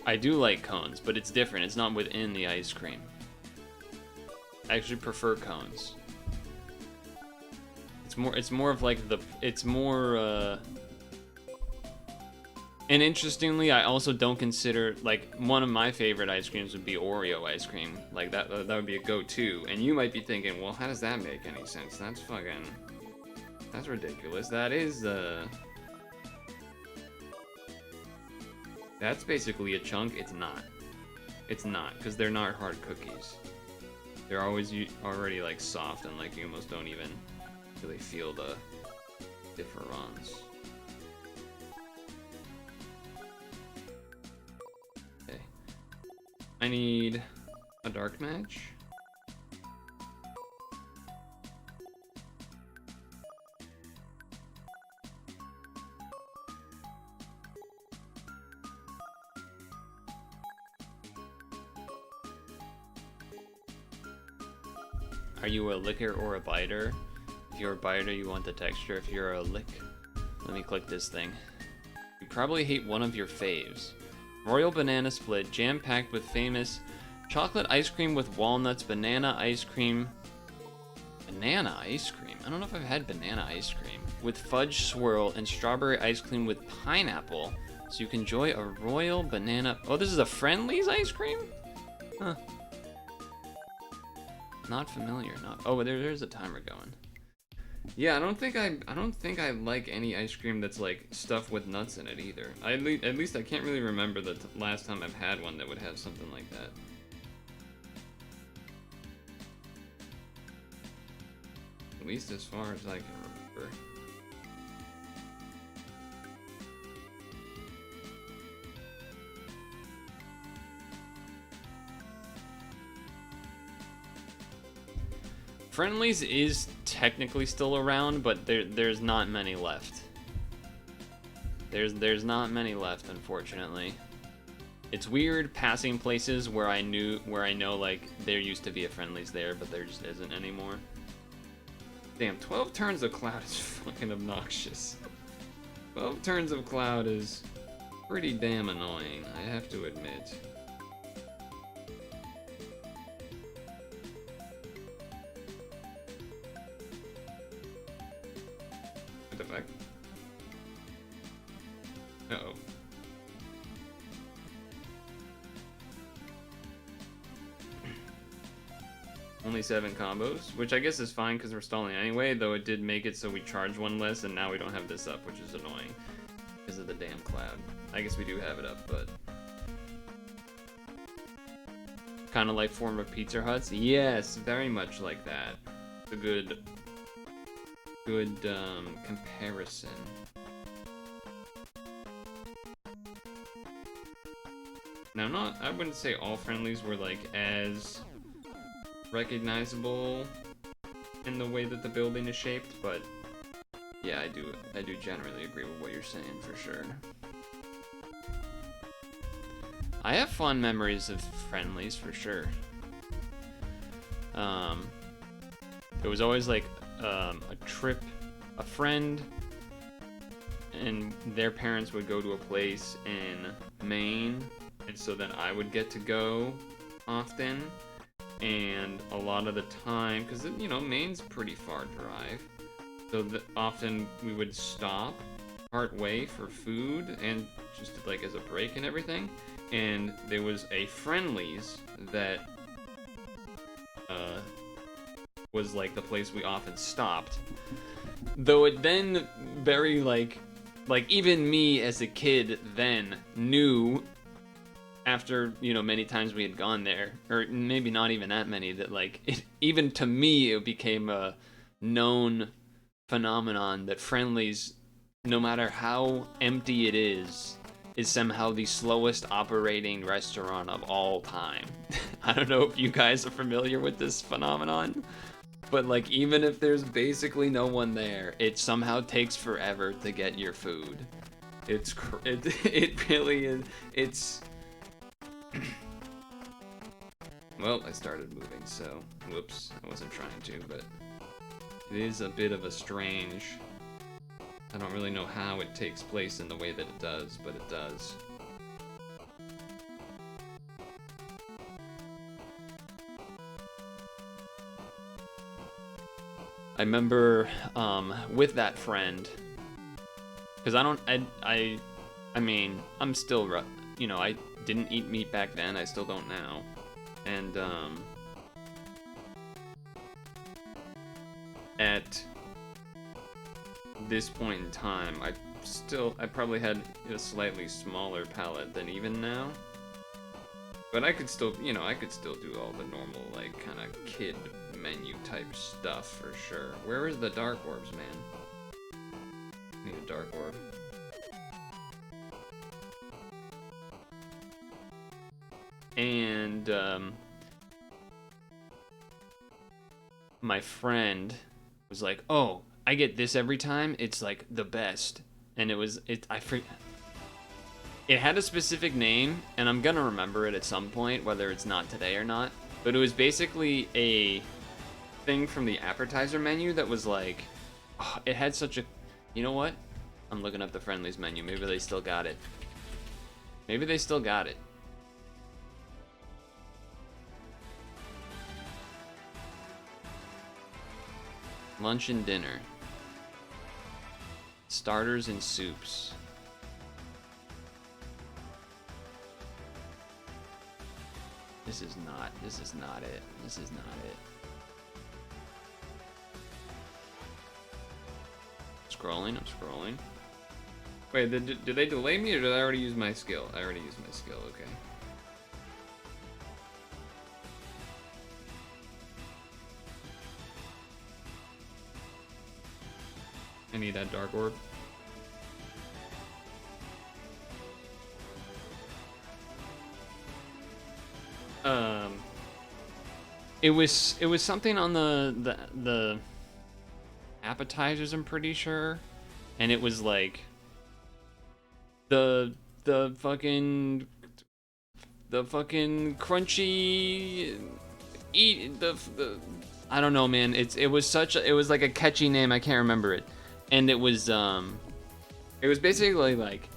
Speaker 1: I do like cones, but it's different. It's not within the ice cream. I actually prefer cones. It's more of like and interestingly, I also don't consider, like, one of my favorite ice creams would be Oreo ice cream. Like, that would be a go-to. And you might be thinking, well, how does that make any sense? That's ridiculous. That's basically a chunk. It's not, because they're not hard cookies. They're always already, like, soft, and, like, you almost don't even really feel the difference. I need a dark match. Are you a licker or a biter? If you're a biter, you want the texture. If you're a lick, let me click this thing. You probably hate one of your faves. Royal banana split, jam-packed with famous chocolate ice cream with walnuts, banana ice cream. Banana ice cream? I don't know if I've had banana ice cream. With fudge swirl and strawberry ice cream with pineapple. So you can enjoy a royal banana... Oh, this is a Friendly's ice cream? Huh. Not familiar. Not... Oh, there's a timer going. Yeah, I don't think I like any ice cream that's like stuffed with nuts in it either. At least I can't really remember the last time I've had one that would have something like that. At least as far as I can remember. Friendly's is technically still around, but there's not many left. There's not many left, unfortunately. It's weird passing places where I know like there used to be a Friendly's there, but there just isn't anymore. Damn, 12 turns of cloud is fucking obnoxious. 12 turns of cloud is pretty damn annoying, I have to admit. What the fuck? Uh-oh. Only 7 combos, which I guess is fine because we're stalling anyway, though it did make it so we charge one less, and now we don't have this up, which is annoying because of the damn cloud. I guess we do have it up, but... Kind of like former Pizza Huts? Yes, very much like that. It's a good comparison. Now, I wouldn't say all Friendlies were like as recognizable in the way that the building is shaped, but yeah, I do generally agree with what you're saying for sure. I have fond memories of Friendlies for sure. It was always like a trip, a friend and their parents would go to a place in Maine, and so then I would get to go often. And a lot of the time, because, you know, Maine's a pretty far drive, so often we would stop part way for food and just like as a break and everything. And there was a Friendly's that was like the place we often stopped. Though it then very like even me as a kid then knew, after, you know, many times we had gone there, or maybe not even that many, that like even to me it became a known phenomenon that Friendly's, no matter how empty it is somehow the slowest operating restaurant of all time. I don't know if you guys are familiar with this phenomenon, but like even if there's basically no one there, it somehow takes forever to get your food. It really is. It's well, I started moving, so whoops, I wasn't trying to, but it is a bit of a strange... I don't really know how it takes place in the way that it does, but it does. I remember with that friend, because I mean, I'm still, you know, I didn't eat meat back then, I still don't now, and at this point in time, I probably had a slightly smaller palate than even now, but I could still, you know, I could still do all the normal, like, kind of kid menu type stuff for sure. Where is the dark orbs, man? Need a dark orb. And my friend was like, "Oh, I get this every time. It's like the best." And it had a specific name, and I'm gonna remember it at some point, whether it's not today or not. But it was basically thing from the appetizer menu that was like, oh, it had such a, you know what? I'm looking up the friendlies menu. Maybe they still got it. Maybe they still got it. Lunch and dinner. Starters and soups. This is not it. This is not it. I'm scrolling. Wait, did they delay me or did I already use my skill? I already used my skill, okay. I need that dark orb. It was something on the appetizers, I'm pretty sure, and it was like the fucking crunchy the I don't know, man. It was like a catchy name. I can't remember it, and it was basically like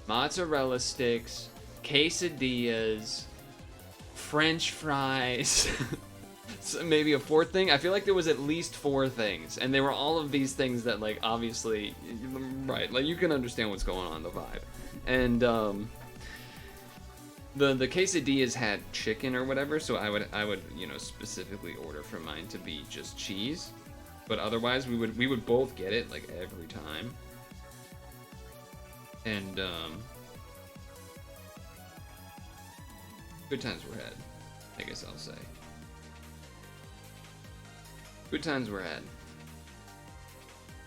Speaker 1: mozzarella sticks, quesadillas, French fries. So maybe a fourth thing. I feel like there was at least 4 things, and they were all of these things that, like, obviously, right? Like, you can understand what's going on in the vibe. And the quesadillas had chicken or whatever, so I would specifically order for mine to be just cheese, but otherwise we would both get it like every time. And good times were had, I guess I'll say. Good times were had.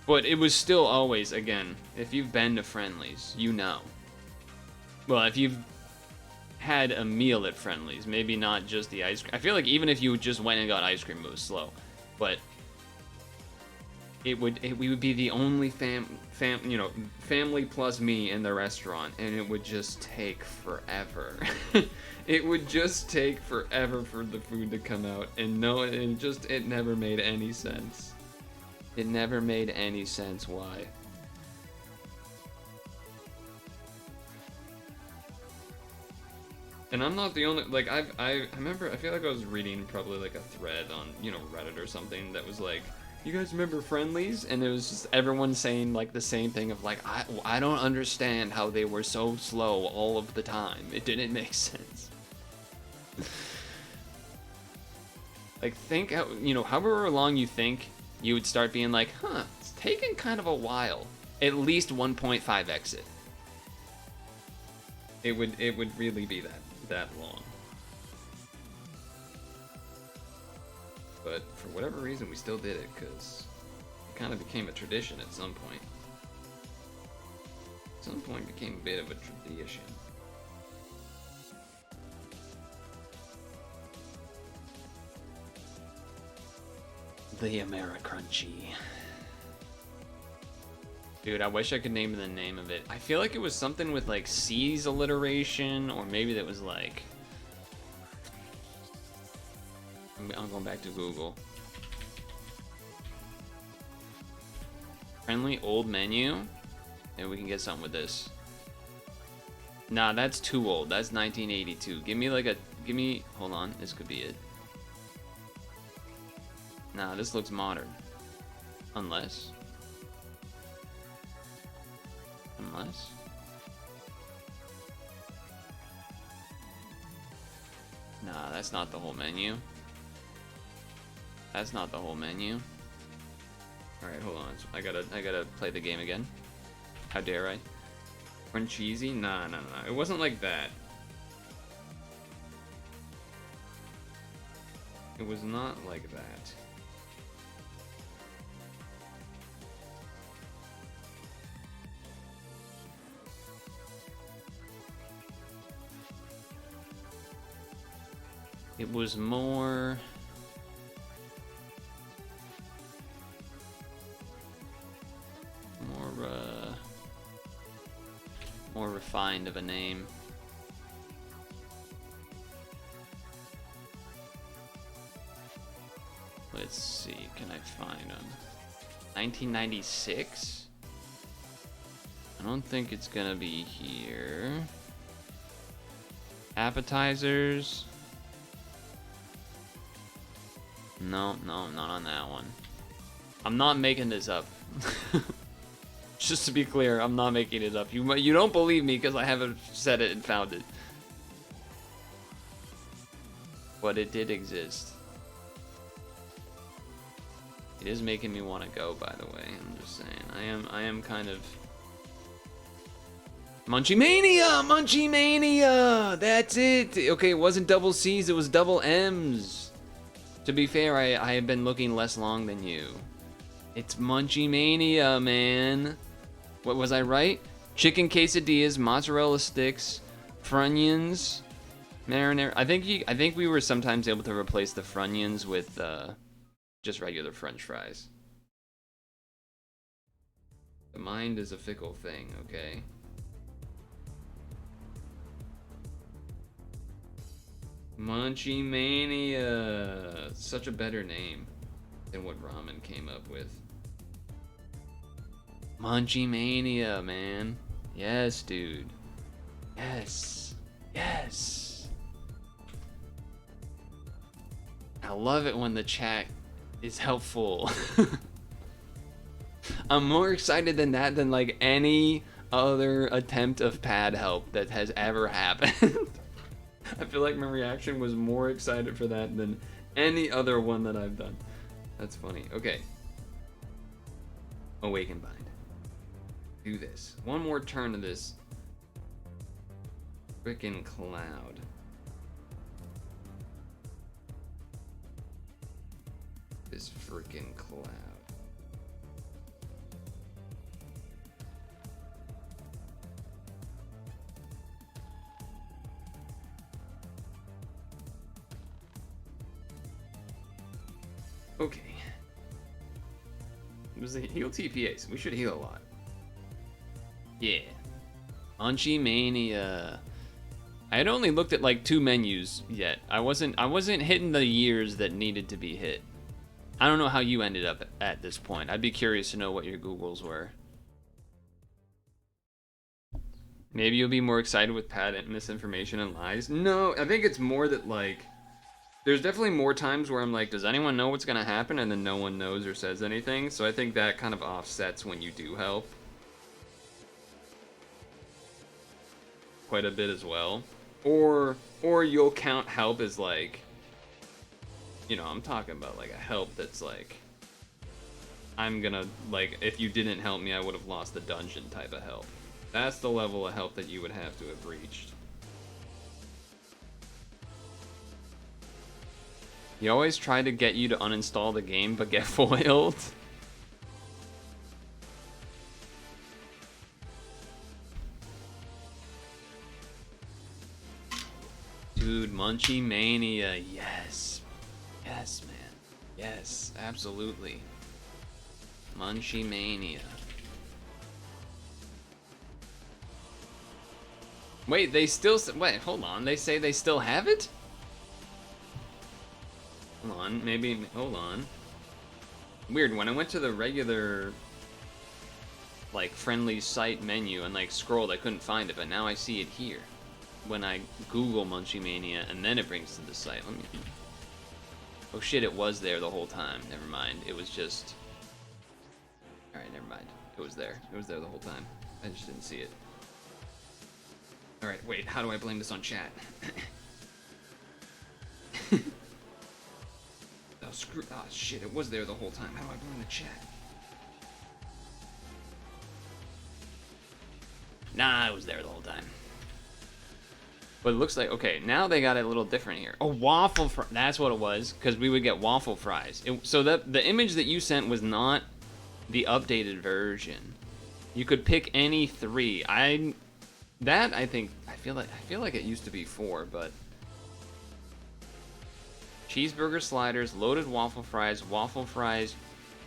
Speaker 1: But it was still always, again, if you've been to Friendly's, you know. Well, if you've had a meal at Friendly's, maybe not just the ice cream. I feel like even if you just went and got ice cream, it was slow. But we would be the only family plus me in the restaurant, and it would just take forever. It would just take forever for the food to come out, and it never made any sense. It never made any sense why. And I'm not the only, like, I remember, I feel like I was reading probably like a thread on, Reddit or something that was like, you guys remember Friendlies? And it was just everyone saying like the same thing of like, I don't understand how they were so slow all of the time. It didn't make sense. Like, think how, however long you think you would start being like, it's taking kind of a while. At least 1.5x it. It would really be that long. But for whatever reason, we still did it because it kind of became a tradition at some point. At some point, it became a bit of a tradition. The Americrunchy. Dude, I wish I could name the name of it. I feel like it was something with like C's alliteration, or maybe that was like... I'm going back to Google. Friendly old menu? And we can get something with this. Nah, that's too old. That's 1982. Give me, hold on, this could be it. Nah, this looks modern. Unless. Nah, that's not the whole menu. That's not the whole menu. Alright, hold on. I gotta play the game again. How dare I? Run cheesy? Nah. It wasn't like that. It was not like that. It was more refined of a name. Let's see, can I find them? 1996? I don't think it's gonna be here. Appetizers? No, not on that one. I'm not making this up. Just to be clear, I'm not making it up. You don't believe me because I haven't said it and found it. But it did exist. It is making me want to go, by the way. I'm just saying. I am kind of... Munchie Mania! Munchie Mania! That's it! Okay, it wasn't double C's, it was double M's. To be fair, I have been looking less long than you. It's Munchie Mania, man. What was I right? Chicken quesadillas, mozzarella sticks, Funyuns, marinara. I think we were sometimes able to replace the Funyuns with just regular French fries. The mind is a fickle thing, okay? Munchie Mania. Such a better name than what ramen came up with. Munchie Mania, man. Yes, dude. Yes. Yes. I love it when the chat is helpful. I'm more excited than that than like any other attempt of pad help that has ever happened. I feel like my reaction was more excited for that than any other one that I've done. That's funny. Okay. Awaken Bind. Do this. One more turn of this frickin' cloud. This frickin' cloud. Okay. It was a heal TPAs. We should heal a lot. Yeah. Munchie Mania. I had only looked at like 2 menus yet. I wasn't hitting the years that needed to be hit. I don't know how you ended up at this point. I'd be curious to know what your Googles were. Maybe you'll be more excited with pad misinformation and lies. No, I think it's more that like there's definitely more times where I'm like, does anyone know what's gonna happen? And then no one knows or says anything. So I think that kind of offsets when you do help quite a bit as well. Or you'll count help as like, you know, I'm talking about like a help that's like, I'm gonna, like, if you didn't help me, I would have lost the dungeon type of help. That's the level of help that you would have to have reached. He always tried to get you to uninstall the game, but get foiled. Dude, Munchie Mania, yes. Yes, man. Yes, absolutely. Munchie Mania. Wait, they still... Wait, hold on. They say they still have it? Hold on, maybe... Hold on. Weird, when I went to the regular, like, friendly site menu and, like, scrolled, I couldn't find it, but now I see it here. When I Google Munchie Mania, and then it brings to the site. Let me... Oh shit, it was there the whole time. Never mind. It was just... Alright, never mind. It was there. It was there the whole time. I just didn't see it. Alright, wait. How do I blame this on chat? Oh, screw... Oh, shit. It was there the whole time. How do I blame the chat? Nah, it was there the whole time. But it looks like, okay, now they got it a little different here. Oh, waffle fries. That's what it was, because we would get waffle fries. So the image that you sent was not the updated version. You could pick any 3. I feel like it used to be 4, but cheeseburger sliders, loaded waffle fries.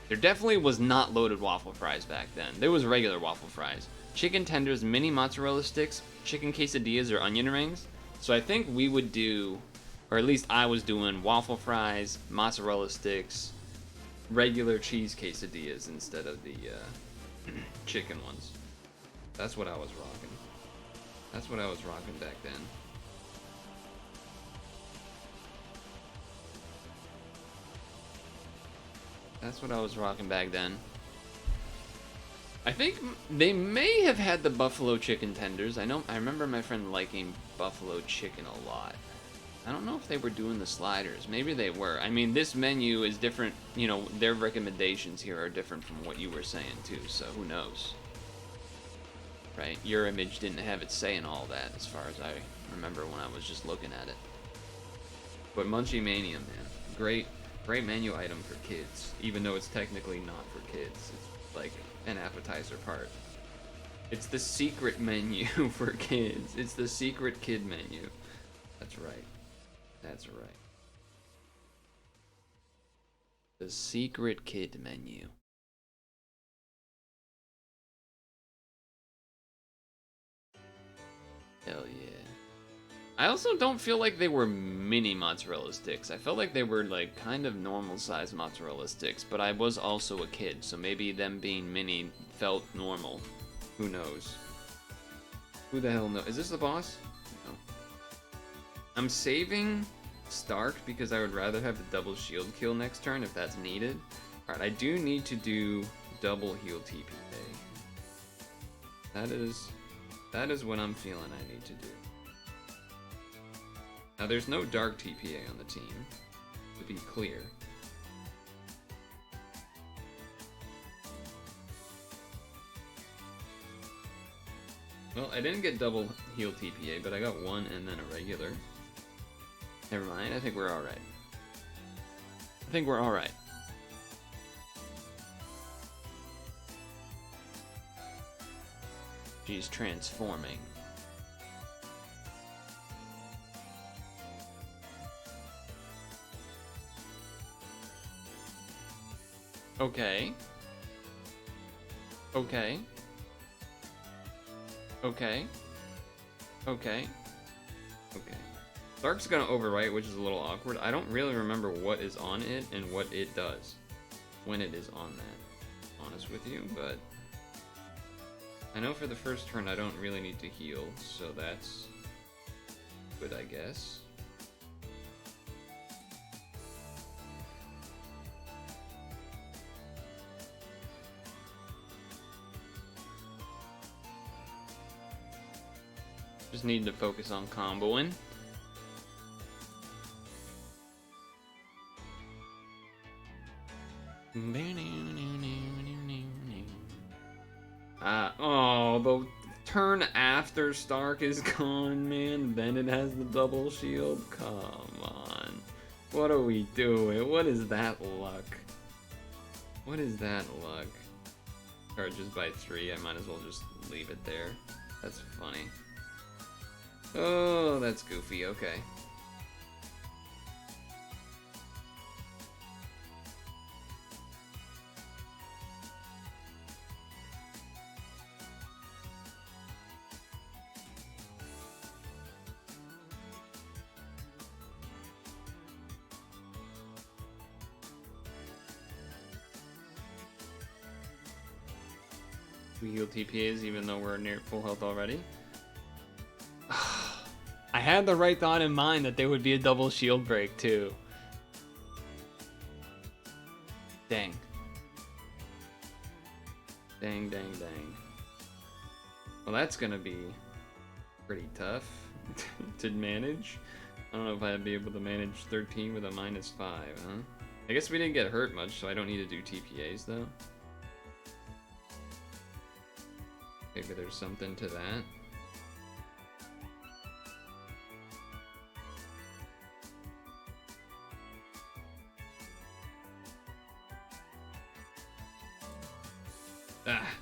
Speaker 1: There definitely was not loaded waffle fries back then. There was regular waffle fries. Chicken tenders, mini mozzarella sticks, chicken quesadillas, or onion rings. So I think we would do, or at least I was doing, waffle fries, mozzarella sticks, regular cheese quesadillas instead of the chicken ones. That's what I was rocking. That's what I was rocking back then. That's what I was rocking back then. I think they may have had the buffalo chicken tenders. I remember my friend liking buffalo chicken a lot. I don't know if they were doing the sliders. Maybe they were. I mean, this menu is different. You know, their recommendations here are different from what you were saying too. So who knows? Right? Your image didn't have it saying all that, as far as I remember when I was just looking at it. But Munchie Mania, man, great menu item for kids. Even though it's technically not for kids, it's like an appetizer part. It's the secret menu for kids. It's the secret kid menu. That's right. That's right. The secret kid menu. Hell yeah. I also don't feel like they were mini mozzarella sticks. I felt like they were like kind of normal size mozzarella sticks, but I was also a kid, so maybe them being mini felt normal. Who knows? Who the hell knows? Is this the boss? No. I'm saving Stark because I would rather have the double shield kill next turn if that's needed. Alright, I do need to do double heal TPA. That is what I'm feeling I need to do. Now there's no dark TPA on the team, to be clear. Well, I didn't get double heal TPA, but I got one and then a regular. Never mind, I think we're alright. I think we're alright. She's transforming. Okay. Okay. Okay. Okay. Okay. Dark's gonna overwrite, which is a little awkward. I don't really remember what is on it and what it does when it is on that, honest with you, but I know for the first turn I don't really need to heal, so that's good, I guess. Just need to focus on comboing. Oh, the turn after Stark is gone, man. Then it has the double shield. Come on. What are we doing? What is that luck? What is that luck? Charges by 3. I might as well just leave it there. That's funny. Oh, that's goofy. Okay. We heal TPAs even though we're near full health already. I had the right thought in mind that there would be a double shield break too. Dang. Dang, dang, dang. Well, that's gonna be pretty tough to manage. I don't know if I'd be able to manage 13 with a -5, huh? I guess we didn't get hurt much, so I don't need to do TPAs though. Maybe there's something to that. Ah.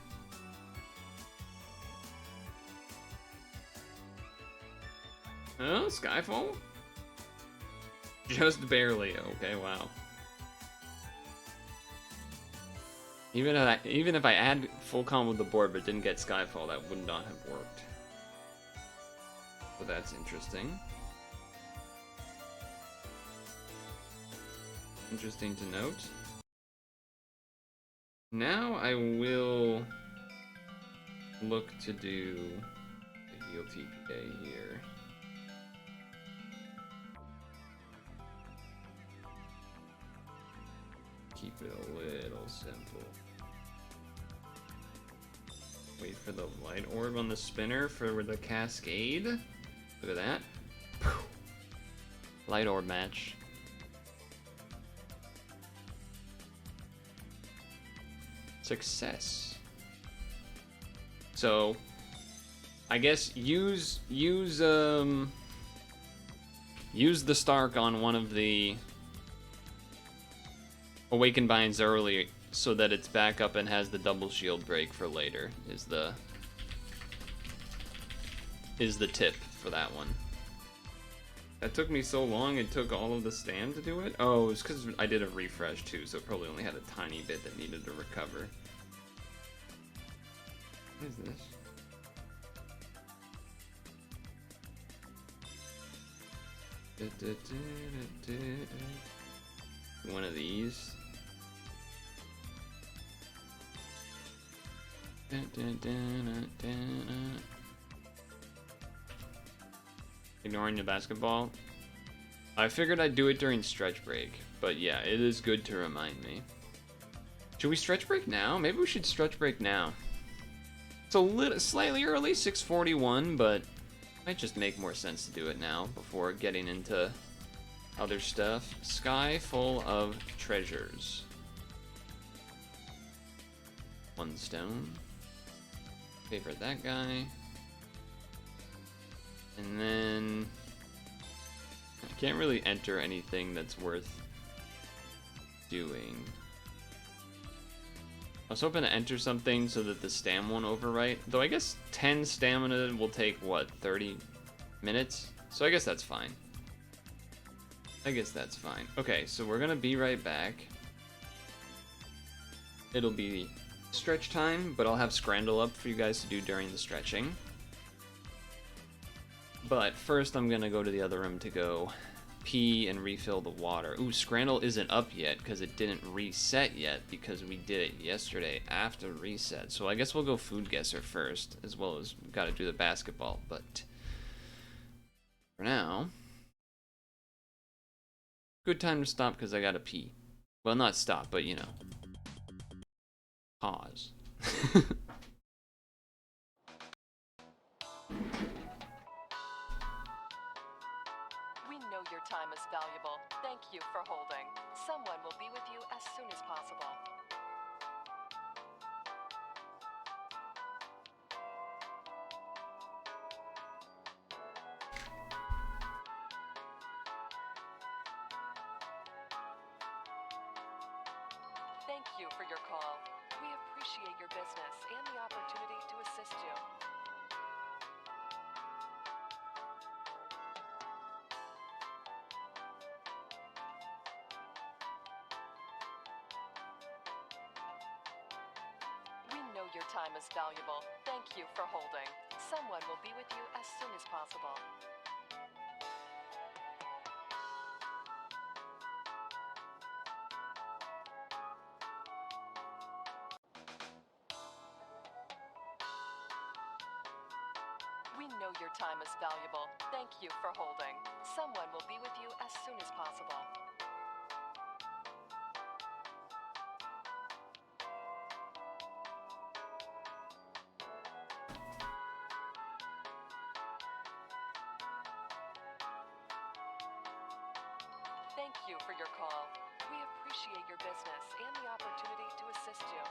Speaker 1: Oh, Skyfall? Just barely. Okay, wow. Even if I add full combo with the board but didn't get Skyfall, that would not have worked. So that's interesting. Interesting to note. Now I will look to do a heal TPA here. Keep it a little simple. Wait for the light orb on the spinner for the cascade. Look at that. Light orb match. Success. So, I guess use the Stark on one of the Awakened Binds early so that it's back up and has the double shield break for later is the tip for that one. That took me so long, it took all of the stand to do it? Oh, it's because I did a refresh too, so it probably only had a tiny bit that needed to recover. What is this? One of these. Ignoring the basketball. I figured I'd do it during stretch break, but yeah, it is good to remind me. Should we stretch break now? Maybe we should stretch break now. It's a little slightly early, 6:41, but it might just make more sense to do it now before getting into other stuff. Sky full of treasures. 1 stone. Favorite that guy. And then I can't really enter anything that's worth doing. I was hoping to enter something so that the stam won't overwrite. Though I guess 10 stamina will take, what, 30 minutes? So I guess that's fine. Okay, so we're gonna be right back. It'll be stretch time, but I'll have Scrandle up for you guys to do during the stretching. But first I'm gonna go to the other room to go pee and refill the water. Ooh, Scrandle isn't up yet because it didn't reset yet because we did it yesterday after reset. So I guess we'll go Food Guesser first, as well as gotta do the basketball. But for now, good time to stop because I gotta pee. Well, not stop, but you know, pause.
Speaker 2: We know your time is valuable. Thank you for holding. Someone will be with you as soon as possible. Thank you for your call. We appreciate your business and the opportunity to assist you. We know your time is valuable. Thank you for holding. Someone will be with you as soon as possible. We know your time is valuable. Thank you for holding. Someone will be with you as soon as possible. Thank you for your call. We appreciate your business and the opportunity to assist you.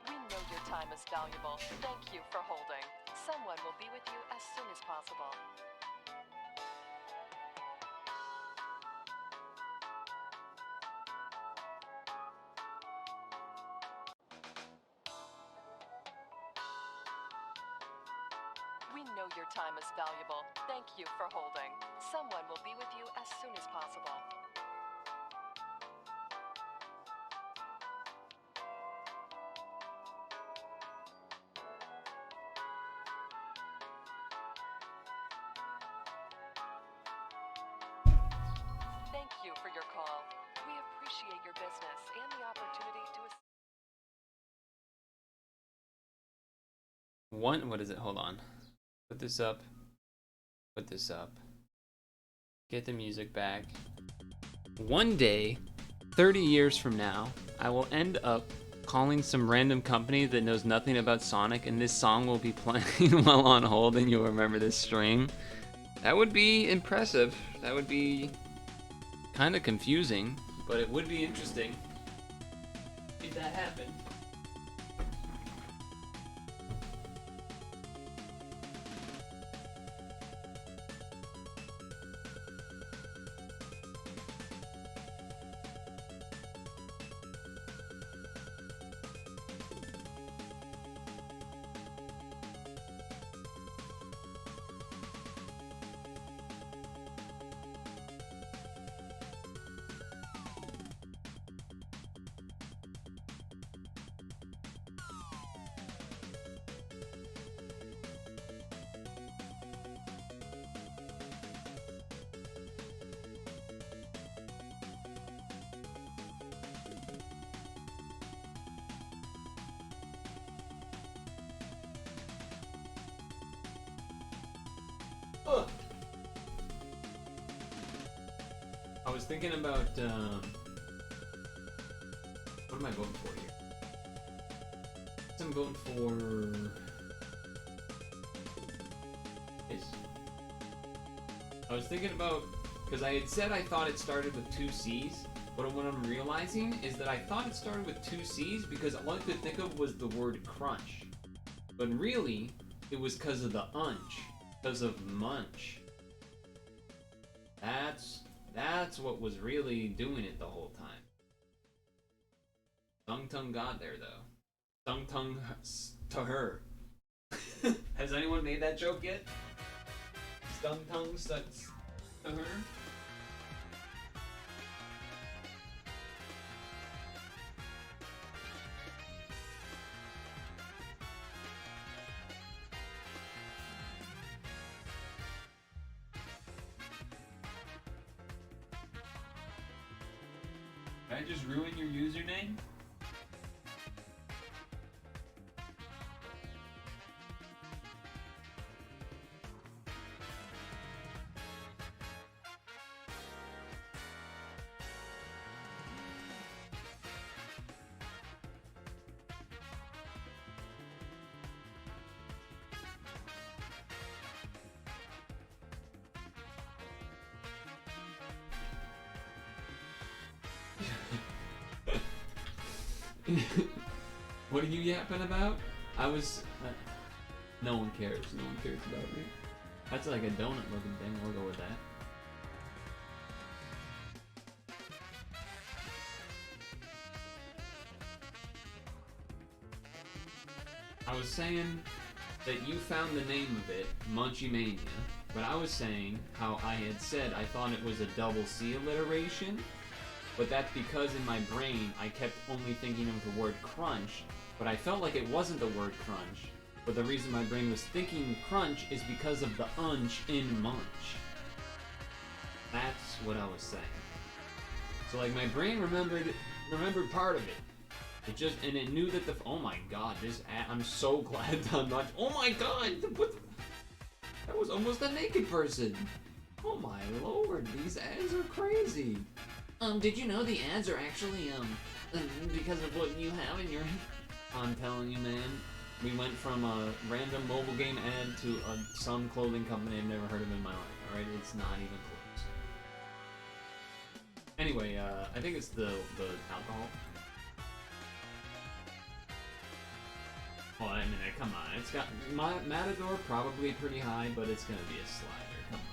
Speaker 2: We know your time is valuable. Thank you for holding. Someone will be with you as soon as possible. We know your time is valuable. Thank you for holding. Someone will be with you as soon as possible. you for your call. We appreciate your business and the opportunity to
Speaker 1: What is it? Hold on. Put this up. Put this up. Get the music back. One day, 30 years from now, I will end up calling some random company that knows nothing about Sonic, and this song will be playing while on hold, and you'll remember this stream. That would be impressive. That would be kind of confusing, but it would be interesting if that happened. I was thinking about, what am I voting for here? I'm voting for this. I was thinking about, because I had said I thought it started with 2 C's, but what I'm realizing is that I thought it started with 2 C's because all I could think of was the word crunch. But really, it was because of the unch, because of munch. That's what was really doing it the whole time. Stung Tongue got there though. Stung Tongue to her. Has anyone made that joke yet? Stung Tongue sucks to her? Did I just ruin your username? What are you yapping about? I was... no one cares. No one cares about me. That's like a donut looking thing. We'll go with that. I was saying that you found the name of it, Munchie Mania, but I was saying how I had said I thought it was a double C alliteration, but that's because in my brain I kept only thinking of the word crunch, but I felt like it wasn't the word crunch, but the reason my brain was thinking crunch is because of the unch in munch. That's what I was saying. So like my brain remembered part of it. It just, and it knew that oh my god, I'm so glad I'm not, oh my god, that was almost a naked person. Oh my lord, these ads are crazy. Did you know the ads are actually, because of what you have in your... I'm telling you, man, we went from a random mobile game ad to some clothing company I've never heard of in my life, alright? It's not even close. Anyway, I think it's the alcohol. Well, I mean, come on, it's got... Matador probably pretty high, but it's gonna be a slider, come on.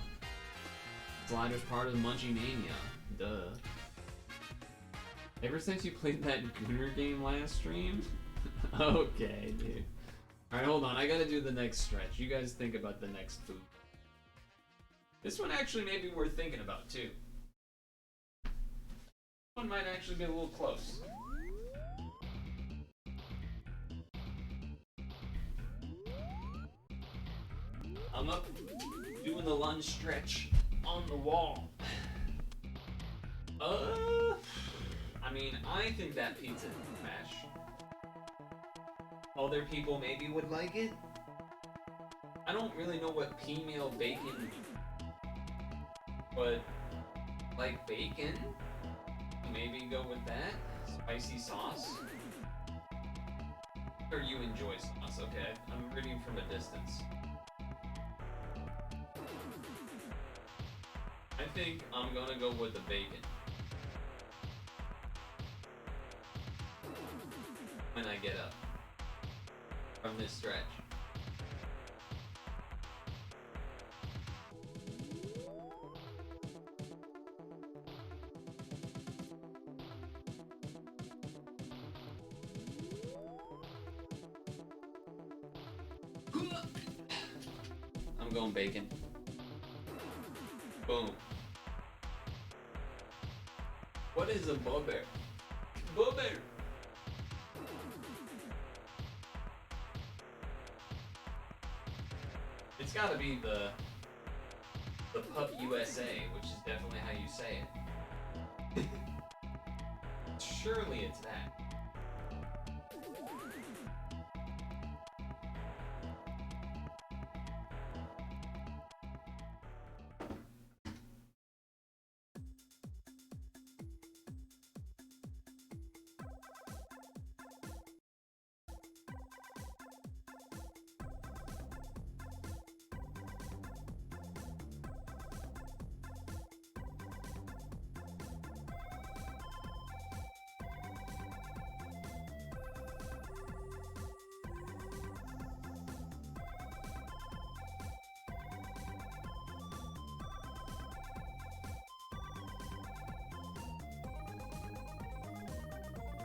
Speaker 1: Slider's part of Munchie Mania, duh. Ever since you played that Gooner game last stream? Okay, dude. Alright, hold on. I gotta do the next stretch. You guys think about the next food. This one actually may be worth thinking about, too. This one might actually be a little close. I'm up doing the lunge stretch on the wall. I mean, I think that pizza is trash. Other people maybe would like it. I don't really know what P-meal bacon, but like bacon, maybe go with that. Spicy sauce. Or you enjoy sauce, okay? I'm reading from a distance. I think I'm gonna go with the bacon. When I get up from this stretch. I'm going bacon. Boom. What is a bobber? Bobber! It's gotta be the Pup USA, which is definitely how you say it. Surely it's that.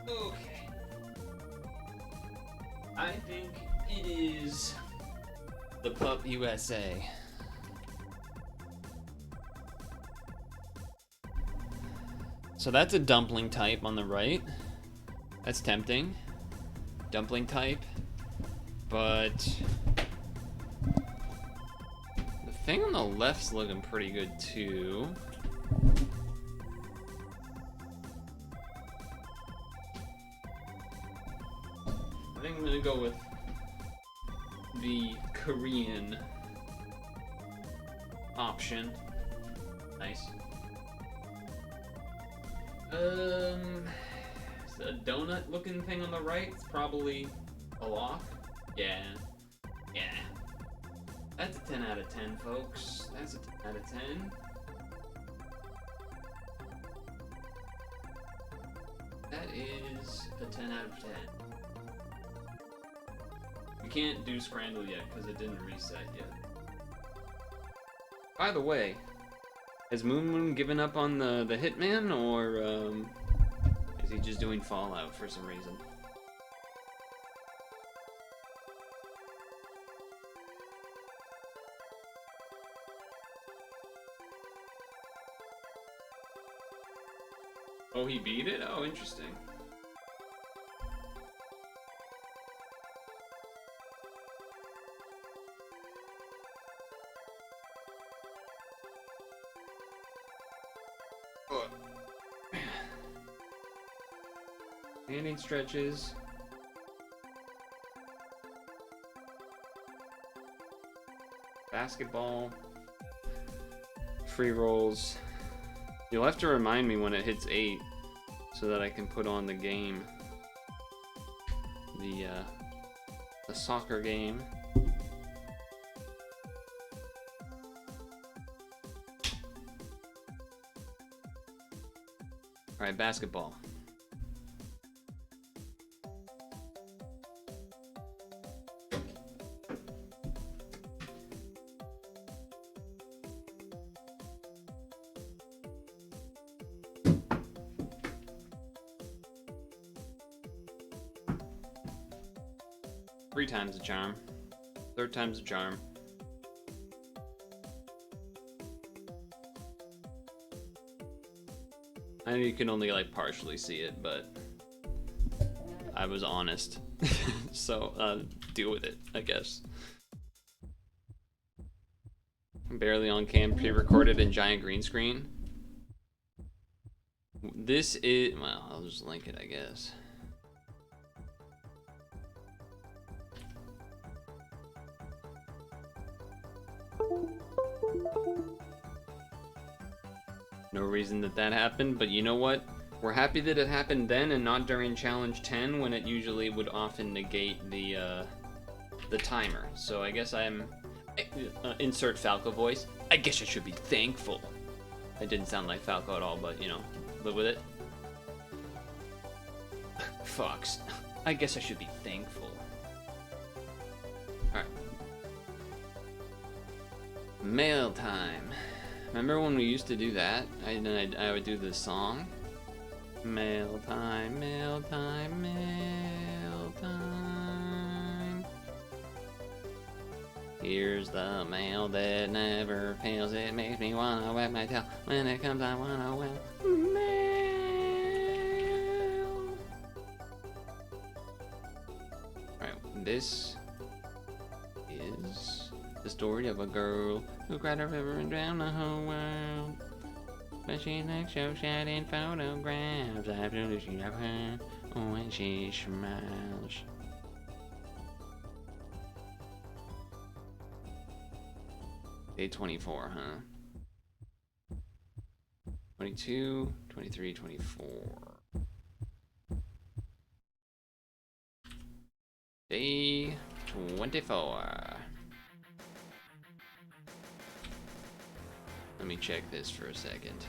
Speaker 1: Okay. I think it is the Pup USA. So that's a dumpling type on the right. That's tempting. Dumpling type. But the thing on the left's looking pretty good too. I think I'm gonna go with the Korean option. Nice. A donut looking thing on the right. It's probably a lock. Yeah. Yeah. That's a 10 out of 10, folks. That's a 10 out of 10. That is a 10 out of 10. We can't do scramble yet because it didn't reset yet. By the way, has Moon Moon given up on the Hitman, or is he just doing Fallout for some reason? Oh, he beat it? Oh, interesting. Standing stretches. Basketball. Free rolls. You'll have to remind me when it hits 8 so that I can put on the game. The soccer game. Alright, basketball. Three times the charm. Third time's the charm. I know you can only like partially see it, but I was honest. So deal with it, I guess. Barely on cam, pre-recorded in giant green screen. This is, well, I'll just link it, I guess. No reason that happened, but you know what? We're happy that it happened then and not during challenge 10 when it usually would often negate the timer. So I guess I'm insert Falco voice. I guess I should be thankful. It didn't sound like Falco at all, but you know, live with it. Fox. I guess I should be thankful. Alright. Mail time. Remember when we used to do that? I would do this song. Mail time, mail time, mail time. Here's the mail that never fails. It makes me wanna wag my tail. When it comes, I wanna well. Mail. Alright, this is the story of a girl who cried a river and drowned the whole world. But she likes show shining photographs after the sheet of her when she smiles. Day 24, huh? 22, 23, 24. Day 24. Let me check this for a second.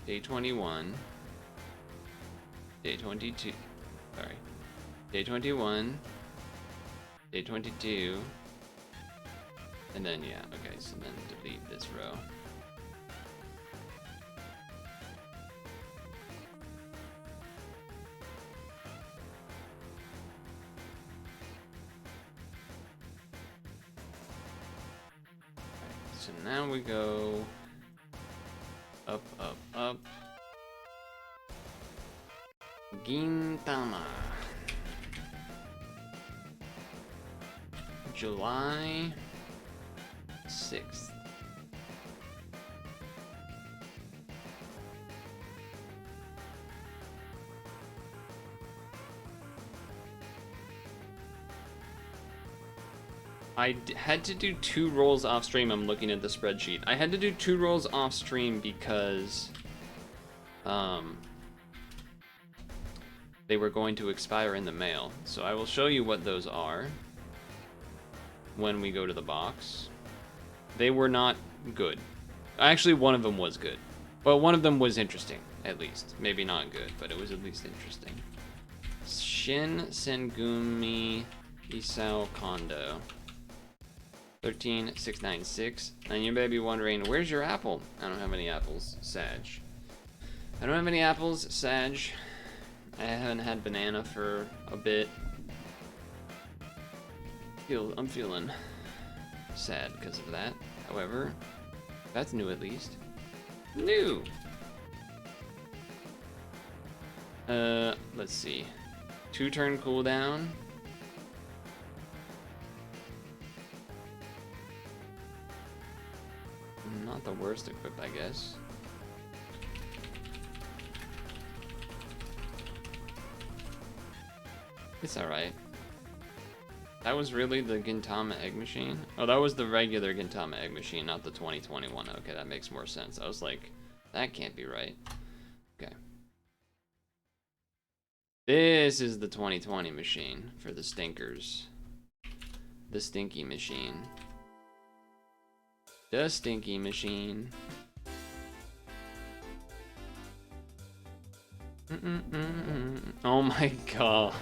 Speaker 1: Day 21. Day 22. Sorry. Day 21. Day 22. And then, yeah, okay, so then delete this row. So now we go up, up, up. Gintama. July 6th. I had to do 2 rolls off stream. I'm looking at the spreadsheet. I had to do 2 rolls off stream because they were going to expire in the mail. So I will show you what those are when we go to the box. They were not good. Actually, one of them was good. Well, one of them was interesting, at least. Maybe not good, but it was at least interesting. Shin Sengumi Isao Kondo. 13696. And you may be wondering, where's your apple? I don't have any apples, Sag. I don't have any apples, Sag. I haven't had banana for a bit. I'm feeling sad because of that. However, that's new at least. New! Let's see. 2-turn cooldown. Not the worst equipped, I guess. It's alright. That was really the Gintama egg machine? Oh, that was the regular Gintama egg machine, not the 2021. Okay, that makes more sense. I was like, that can't be right. Okay. This is the 2020 machine for the stinkers. The stinky machine. The stinky machine. Oh my god.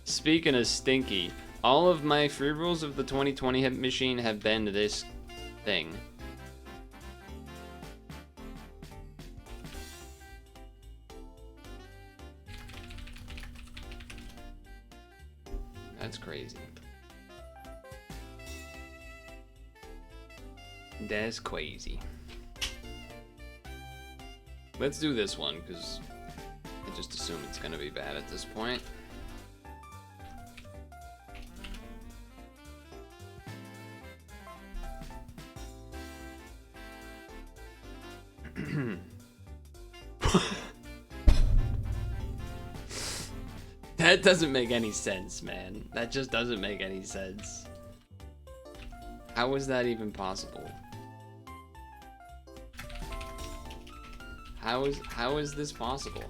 Speaker 1: Speaking of stinky, all of my free rolls of the 2020 machine have been this thing. That's crazy. That's crazy. Let's do this one, because I just assume it's gonna be bad at this point. That doesn't make any sense, man. That just doesn't make any sense. How is that even possible? How is this possible?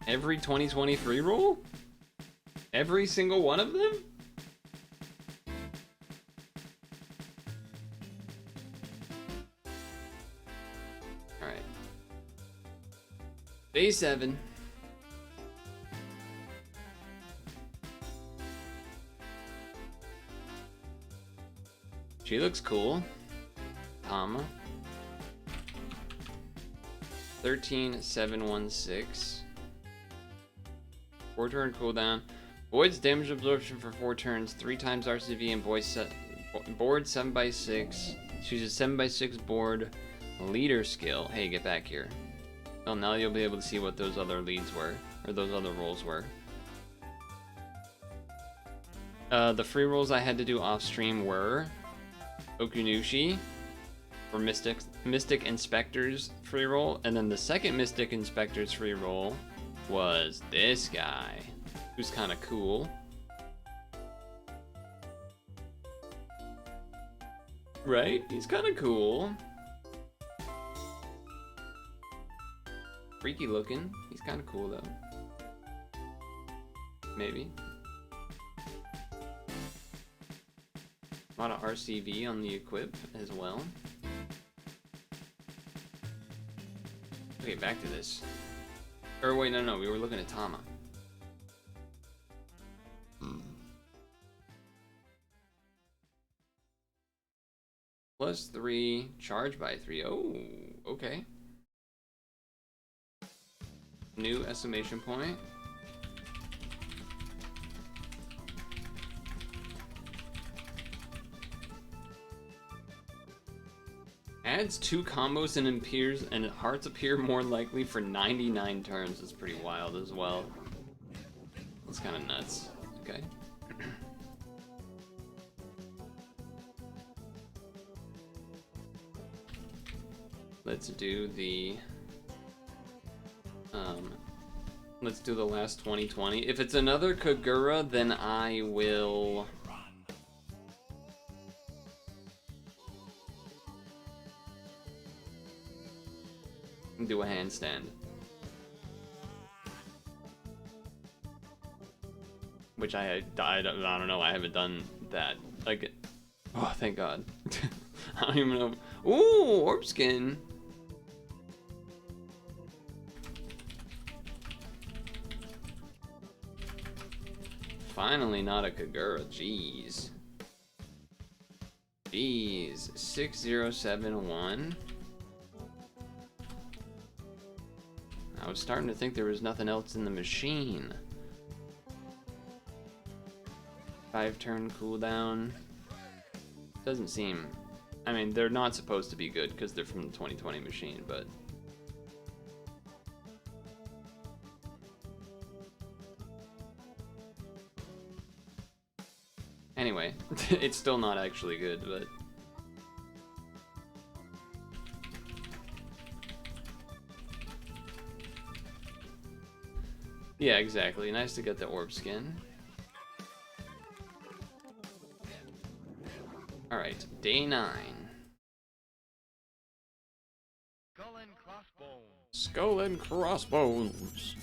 Speaker 1: Every 2020 free roll? Every single one of them? Alright. Day 7. She looks cool. Tama. 13716. 4-turn cooldown. Void's damage absorption for 4 turns, 3 times RCV, and board 7x6. Chooses 7x6 board. Leader skill. Hey, get back here. Oh, now you'll be able to see what those other leads were, or those other rolls were. The free rolls I had to do off stream were Okunushi for Mystic Inspector's free roll, and then the second Mystic Inspector's free roll was this guy, who's kind of cool. Right? He's kind of cool. Freaky looking. He's kind of cool though. Maybe. A lot of RCV on the equip as well. Okay, back to this. Or wait, no, we were looking at Tama. +3, charge by 3. Oh, okay. New estimation point. Adds 2 combos and appears, and hearts appear more likely for 99 turns. That's pretty wild as well. That's kind of nuts. Okay. Let's do the last 2020. If it's another Kagura, then I will do a handstand. Which I don't know, I haven't done that. Like, oh, thank God. I don't even know. Ooh, orb skin. Finally, not a Kagura. Jeez. 6071. I was starting to think there was nothing else in the machine. 5-turn cooldown. Doesn't seem... I mean, they're not supposed to be good because they're from the 2020 machine, but... Anyway, it's still not actually good, but... Yeah, exactly. Nice to get the orb skin. Alright, day 9.
Speaker 3: Skull and crossbones.
Speaker 1: Skull and crossbones.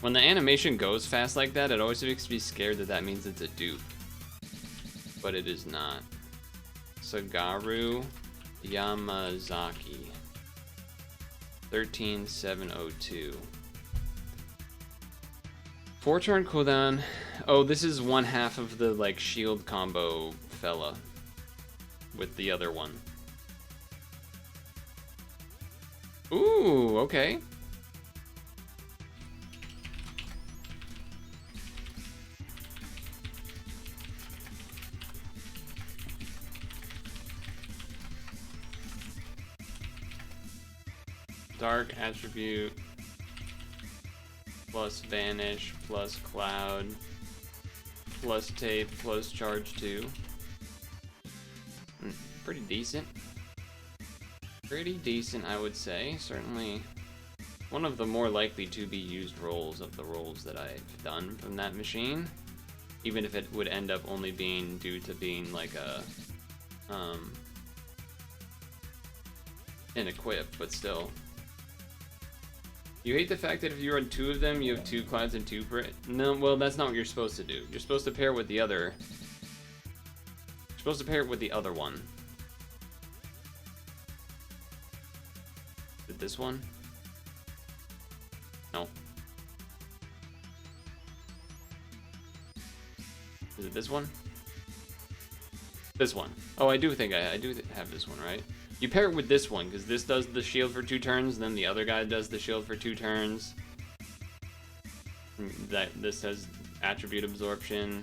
Speaker 1: When the animation goes fast like that, it always makes me scared that that means it's a dupe. But it is not. Sagaru Yamazaki. 13702. 4-turn cooldown. Oh, this is one half of the like shield combo fella with the other one. Ooh, okay. Dark attribute plus vanish plus cloud plus tape plus charge 2. Pretty decent. Pretty decent, I would say. Certainly one of the more likely to be used rolls of the rolls that I've done from that machine. Even if it would end up only being due to being like a an equip, but still. You hate the fact that if you run two of them, you have two clouds and two no, well, that's not what you're supposed to do. You're supposed to pair with the other. You're supposed to pair it with the other one. Is it this one? No. Is it this one? This one. Oh, I do think I do have this one, right? You pair it with this one, because this does the shield for 2 turns, then the other guy does the shield for 2 turns. This has attribute absorption.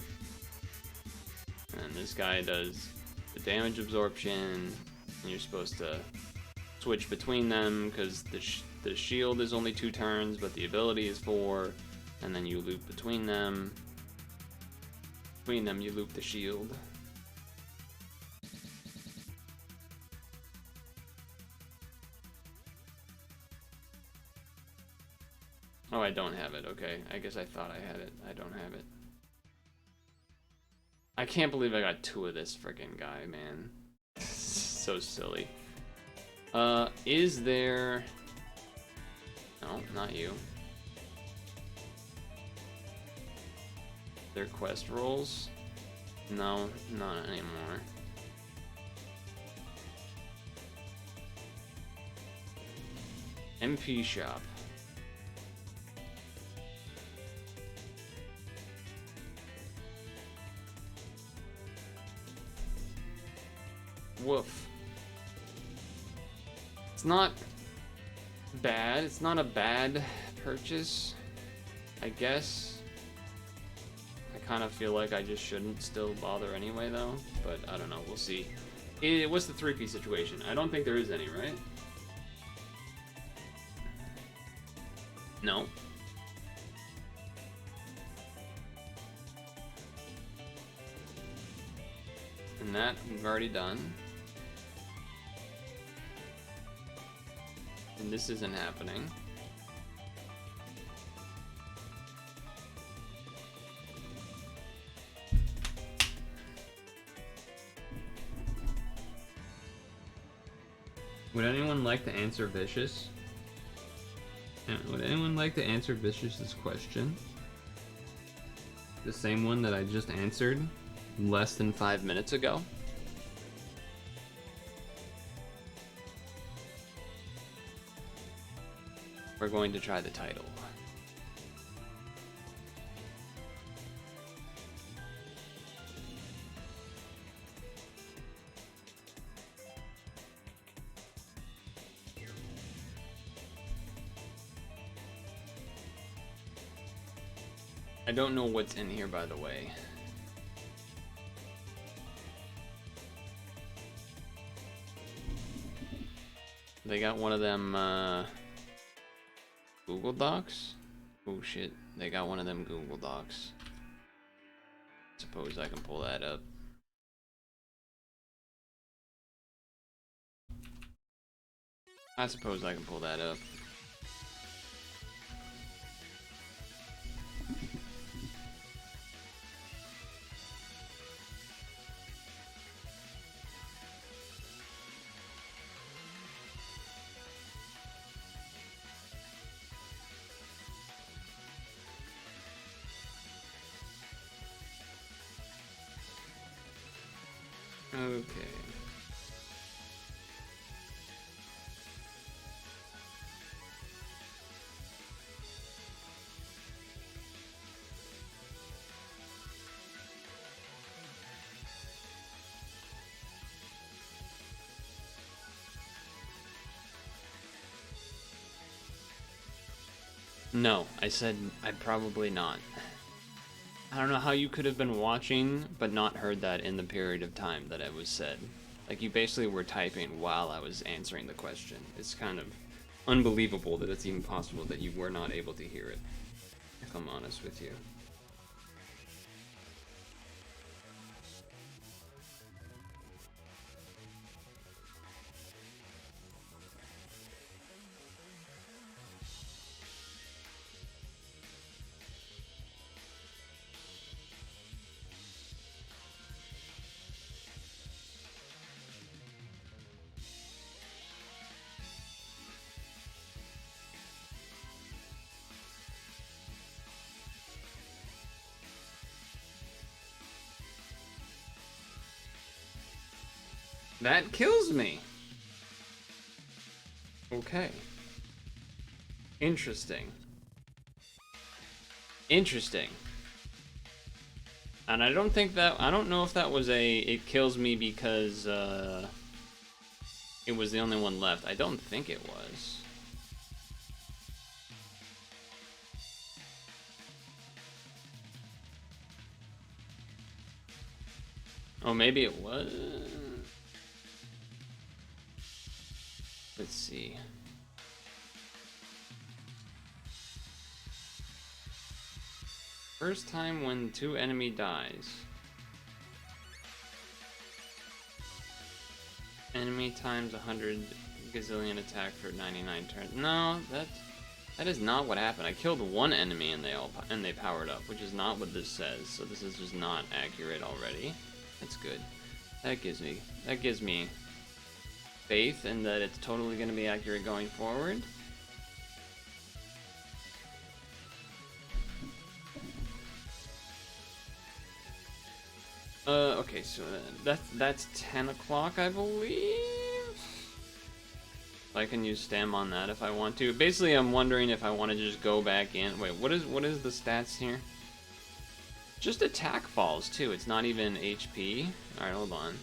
Speaker 1: And this guy does the damage absorption. And you're supposed to switch between them, because the shield is only 2 turns, but the ability is 4. And then you loop between them. Between them, you loop the shield. Oh, I don't have it. Okay, I guess I thought I had it. I don't have it. I can't believe I got 2 of this freaking guy, man. So silly. Is there... No, not you. Their quest rolls? No, not anymore. MP shop. Woof. It's not bad. It's not a bad purchase, I guess. I kind of feel like I just shouldn't still bother anyway, though. But I don't know. We'll see. What's the 3-piece situation? I don't think there is any, right? No. And that we've already done. And this isn't happening. Would anyone like to answer Vicious? Would anyone like to answer Vicious's question? The same one that I just answered less than 5 minutes ago. We're going to try the title. I don't know what's in here, by the way. They got one of them Google Docs? Oh shit, they got one of them Google Docs. Suppose I can pull that up. I suppose I can pull that up. Okay. No, I said I'd probably not. I don't know how you could have been watching but not heard that in the period of time that it was said. Like, you basically were typing while I was answering the question. It's kind of unbelievable that it's even possible that you were not able to hear it, if I'm honest with you. That kills me. Okay. Interesting. Interesting. And I don't think that, I don't know if that was a, it kills me because, it was the only one left. I don't think it was. Oh, maybe it was. Let's see. First time when 2 enemy dies. Enemy times 100 gazillion attack for 99 turns. No, that is not what happened. I killed 1 enemy and they powered up, which is not what this says. So this is just not accurate already. That's good. That gives me faith in that it's totally going to be accurate going forward. Okay, so that's 10 o'clock, I believe. I can use stem on that if I want to. Basically, I'm wondering if I want to just go back in. Wait, what is the stats here? Just attack falls too. It's not even HP. All right, hold on.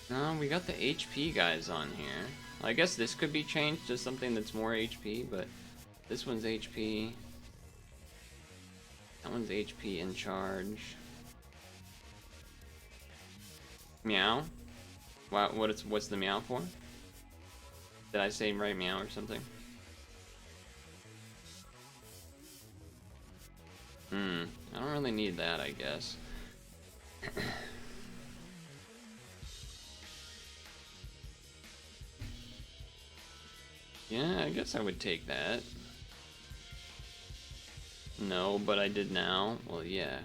Speaker 1: No, we got the HP guys on here. I guess this could be changed to something that's more HP, but this one's HP. That one's HP in charge. Meow? Wow, what's the meow for? Did I say right meow or something? I don't really need that, I guess. Yeah, I guess I would take that. No, but I did now. Well, yeah.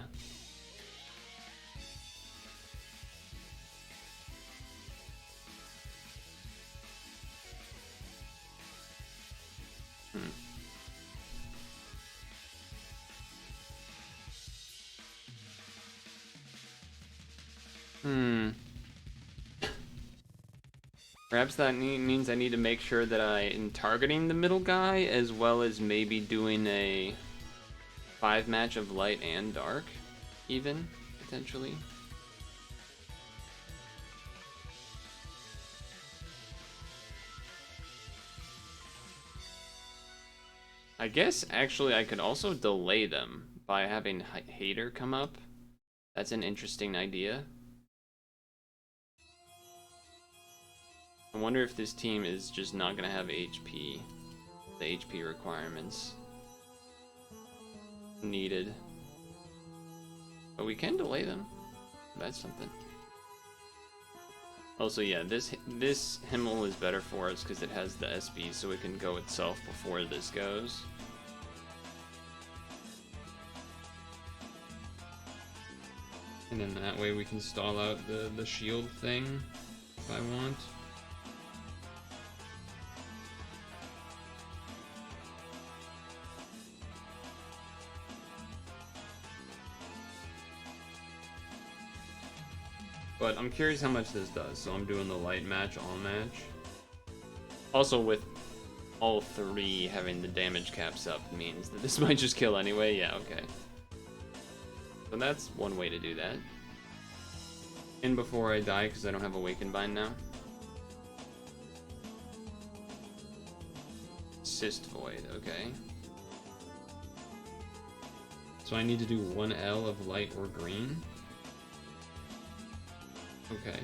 Speaker 1: Perhaps that means I need to make sure that I am targeting the middle guy, as well as maybe doing a 5 match of light and dark, even, potentially. I guess, actually, I could also delay them by having Hater come up. That's an interesting idea. I wonder if this team is just not gonna have HP, the HP requirements needed. But we can delay them. That's something. Also, yeah, this Himmel is better for us because it has the SB, so it can go itself before this goes. And then that way we can stall out the shield thing if I want. But I'm curious how much this does, so I'm doing the light match, all match. Also, with all 3 having the damage caps up means that this might just kill anyway. Yeah, okay. So that's one way to do that. In before I die, because I don't have Awakened Bind now. Cyst Void, okay. So I need to do 1 L of light or green. Okay.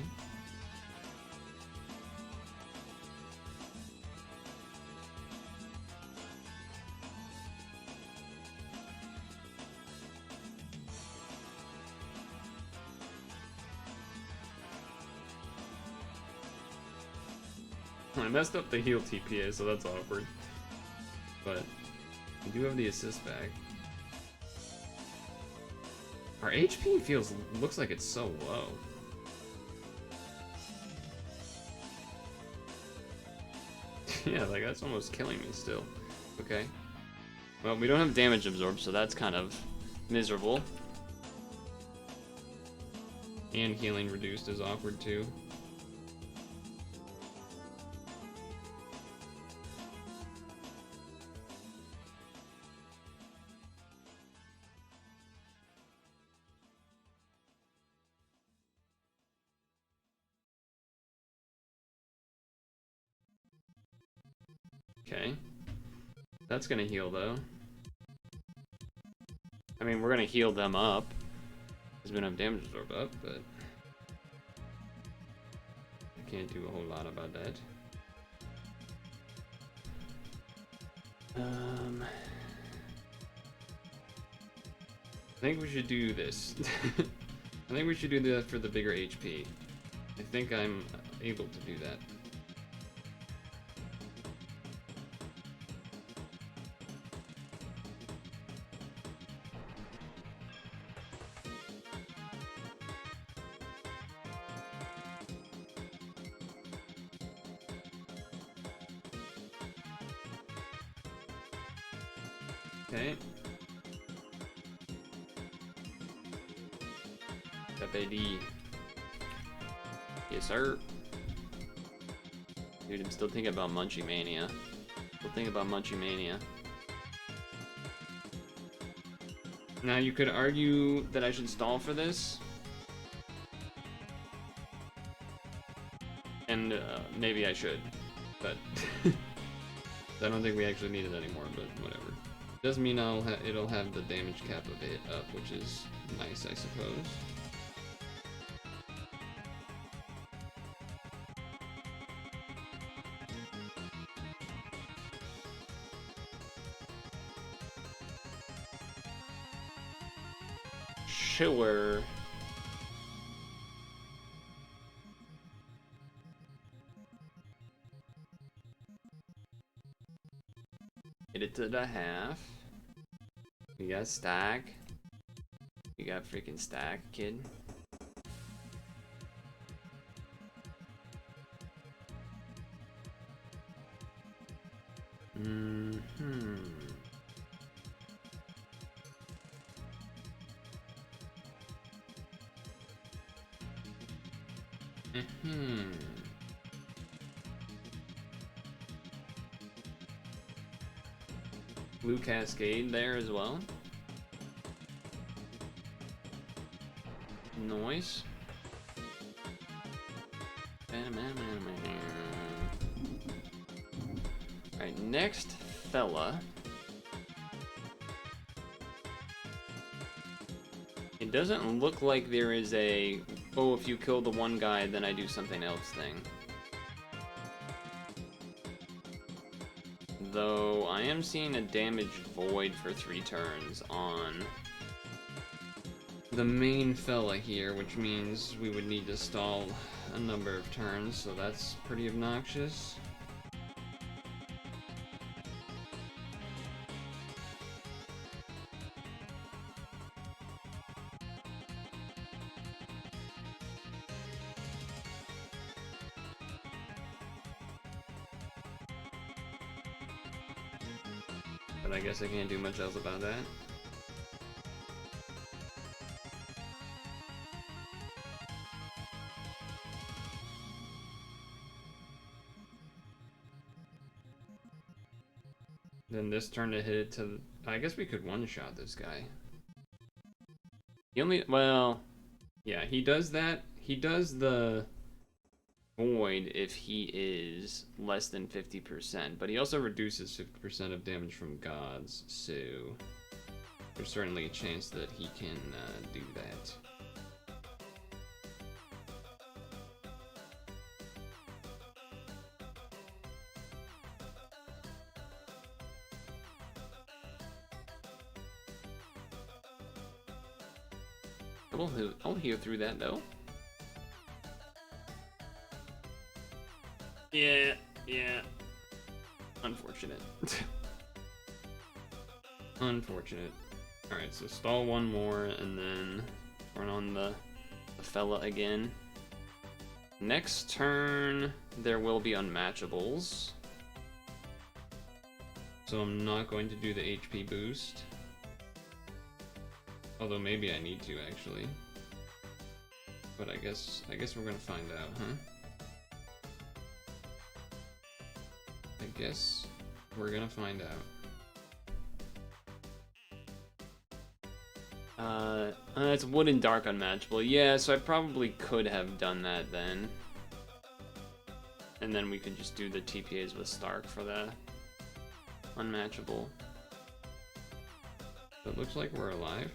Speaker 1: I messed up the heal TPA, so that's awkward. But we do have the assist back. Our HP looks like it's so low. Yeah, like that's almost killing me still. Okay. Well, we don't have damage absorb, so that's kind of miserable. And healing reduced is awkward too. Okay. That's gonna heal, though. I mean, we're gonna heal them up. There's been enough damage absorbed up, but... I can't do a whole lot about that. I think we should do this. I think we should do that for the bigger HP. I think I'm able to do that. Okay. FAD. Yes, sir. Dude, I'm still thinking about Munchie Mania. Still thinking about Munchie Mania. Now, you could argue that I should stall for this. And maybe I should. But I don't think we actually need it anymore, but whatever. Does mean it'll have the damage cap a bit up, which is nice, I suppose. Sure. Get it to the half. We got stack. You got freaking stack, kid. Blue Cascade there as well. Noise. Alright, next fella. It doesn't look like there is a, oh, if you kill the one guy, then I do something else thing. Though I am seeing a damage void for 3 turns on the main fella here, which means we would need to stall a number of turns, so that's pretty obnoxious. But I guess I can't do much else about that. Then this turn to hit it to... I guess we could one-shot this guy. He only... Well... Yeah, he does that. He does the void if he is less than 50%, but he also reduces 50% of damage from gods, so there's certainly a chance that he can do that. I'll heal through that though. Yeah. Unfortunate. Unfortunate. Alright, so stall one more and then turn on the fella again. Next turn, there will be unmatchables. So I'm not going to do the HP boost. Although maybe I need to actually. But I guess we're gonna find out, huh? I guess we're gonna find out. It's wood and dark unmatchable. Yeah, so I probably could have done that then. And then we could just do the TPAs with Stark for the unmatchable. So it looks like we're alive.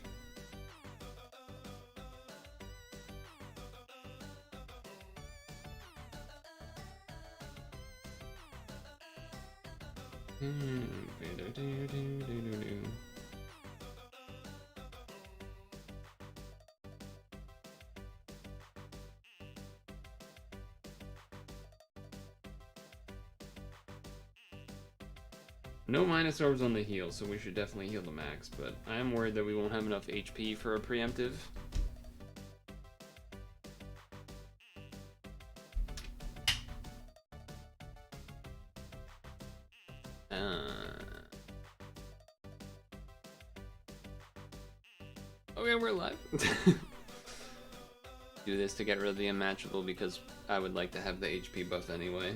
Speaker 1: No minus orbs on the heal, so we should definitely heal the max, but I am worried that we won't have enough HP for a preemptive. Okay, we're alive. Do this to get rid of the unmatchable because I would like to have the HP buff anyway.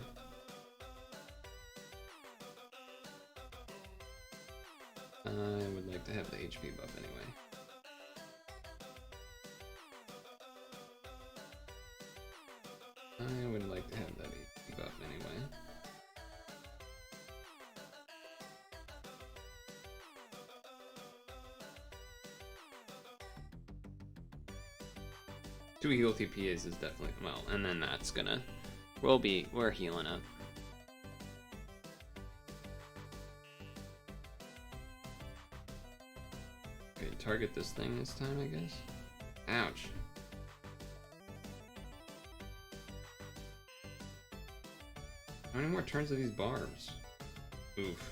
Speaker 1: I would like to have the HP buff anyway. I would like to have that HP buff anyway. Two heal TPAs is definitely, well, and then that's gonna, we're healing up. Okay, target this thing this time, I guess. Ouch. How many more turns of these barbs? Oof.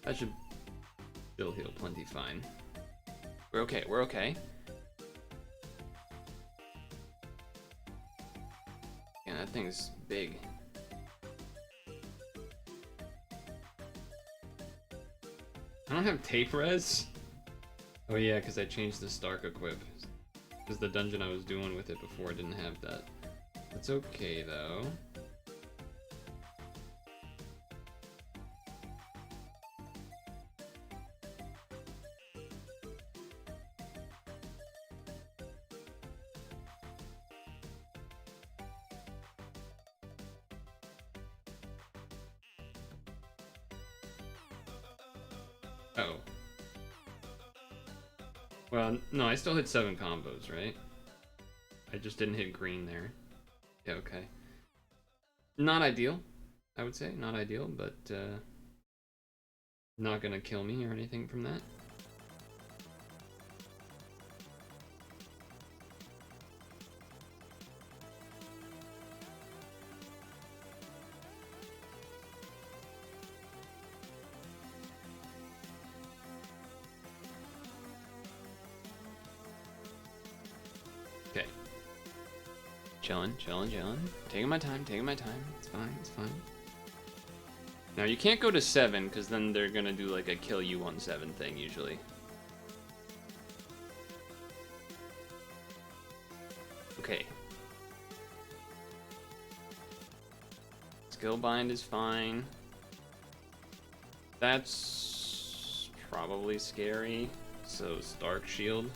Speaker 1: I should still heal plenty fine. We're okay, we're okay. Yeah, that thing's big. I don't have tape res? Oh yeah, because I changed the Stark equip. Because the dungeon I was doing with it before didn't have that. That's okay though. Oh. Well, no, I still hit 7 combos, right? I just didn't hit green there. Yeah, okay. Not ideal, I would say. Not ideal, but not gonna kill me or anything from that. Okay. Chillin'. Taking my time. It's fine, it's fine. Now you can't go to 7, because then they're gonna do like a kill you on 7 thing, usually. Okay. Skill bind is fine. That's probably scary. So Stark shield.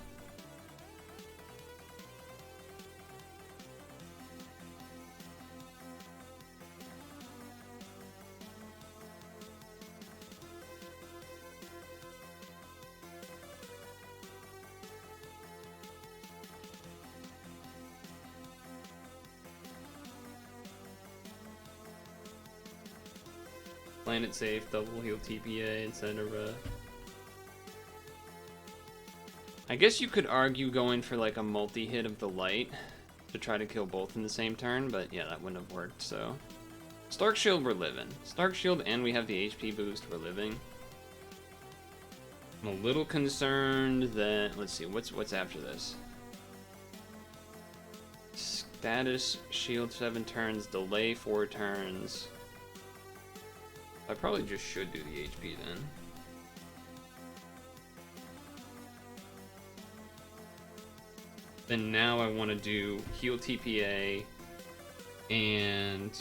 Speaker 1: Planet safe, double heal TPA, etc. I guess you could argue going for like a multi-hit of the light to try to kill both in the same turn, but yeah, that wouldn't have worked, so. Stark shield, we're living. Stark shield, and we have the HP boost, we're living. I'm a little concerned that, let's see, what's after this? Status, shield 7 turns, delay 4 turns. I probably just should do the HP then. Then now I want to do heal TPA and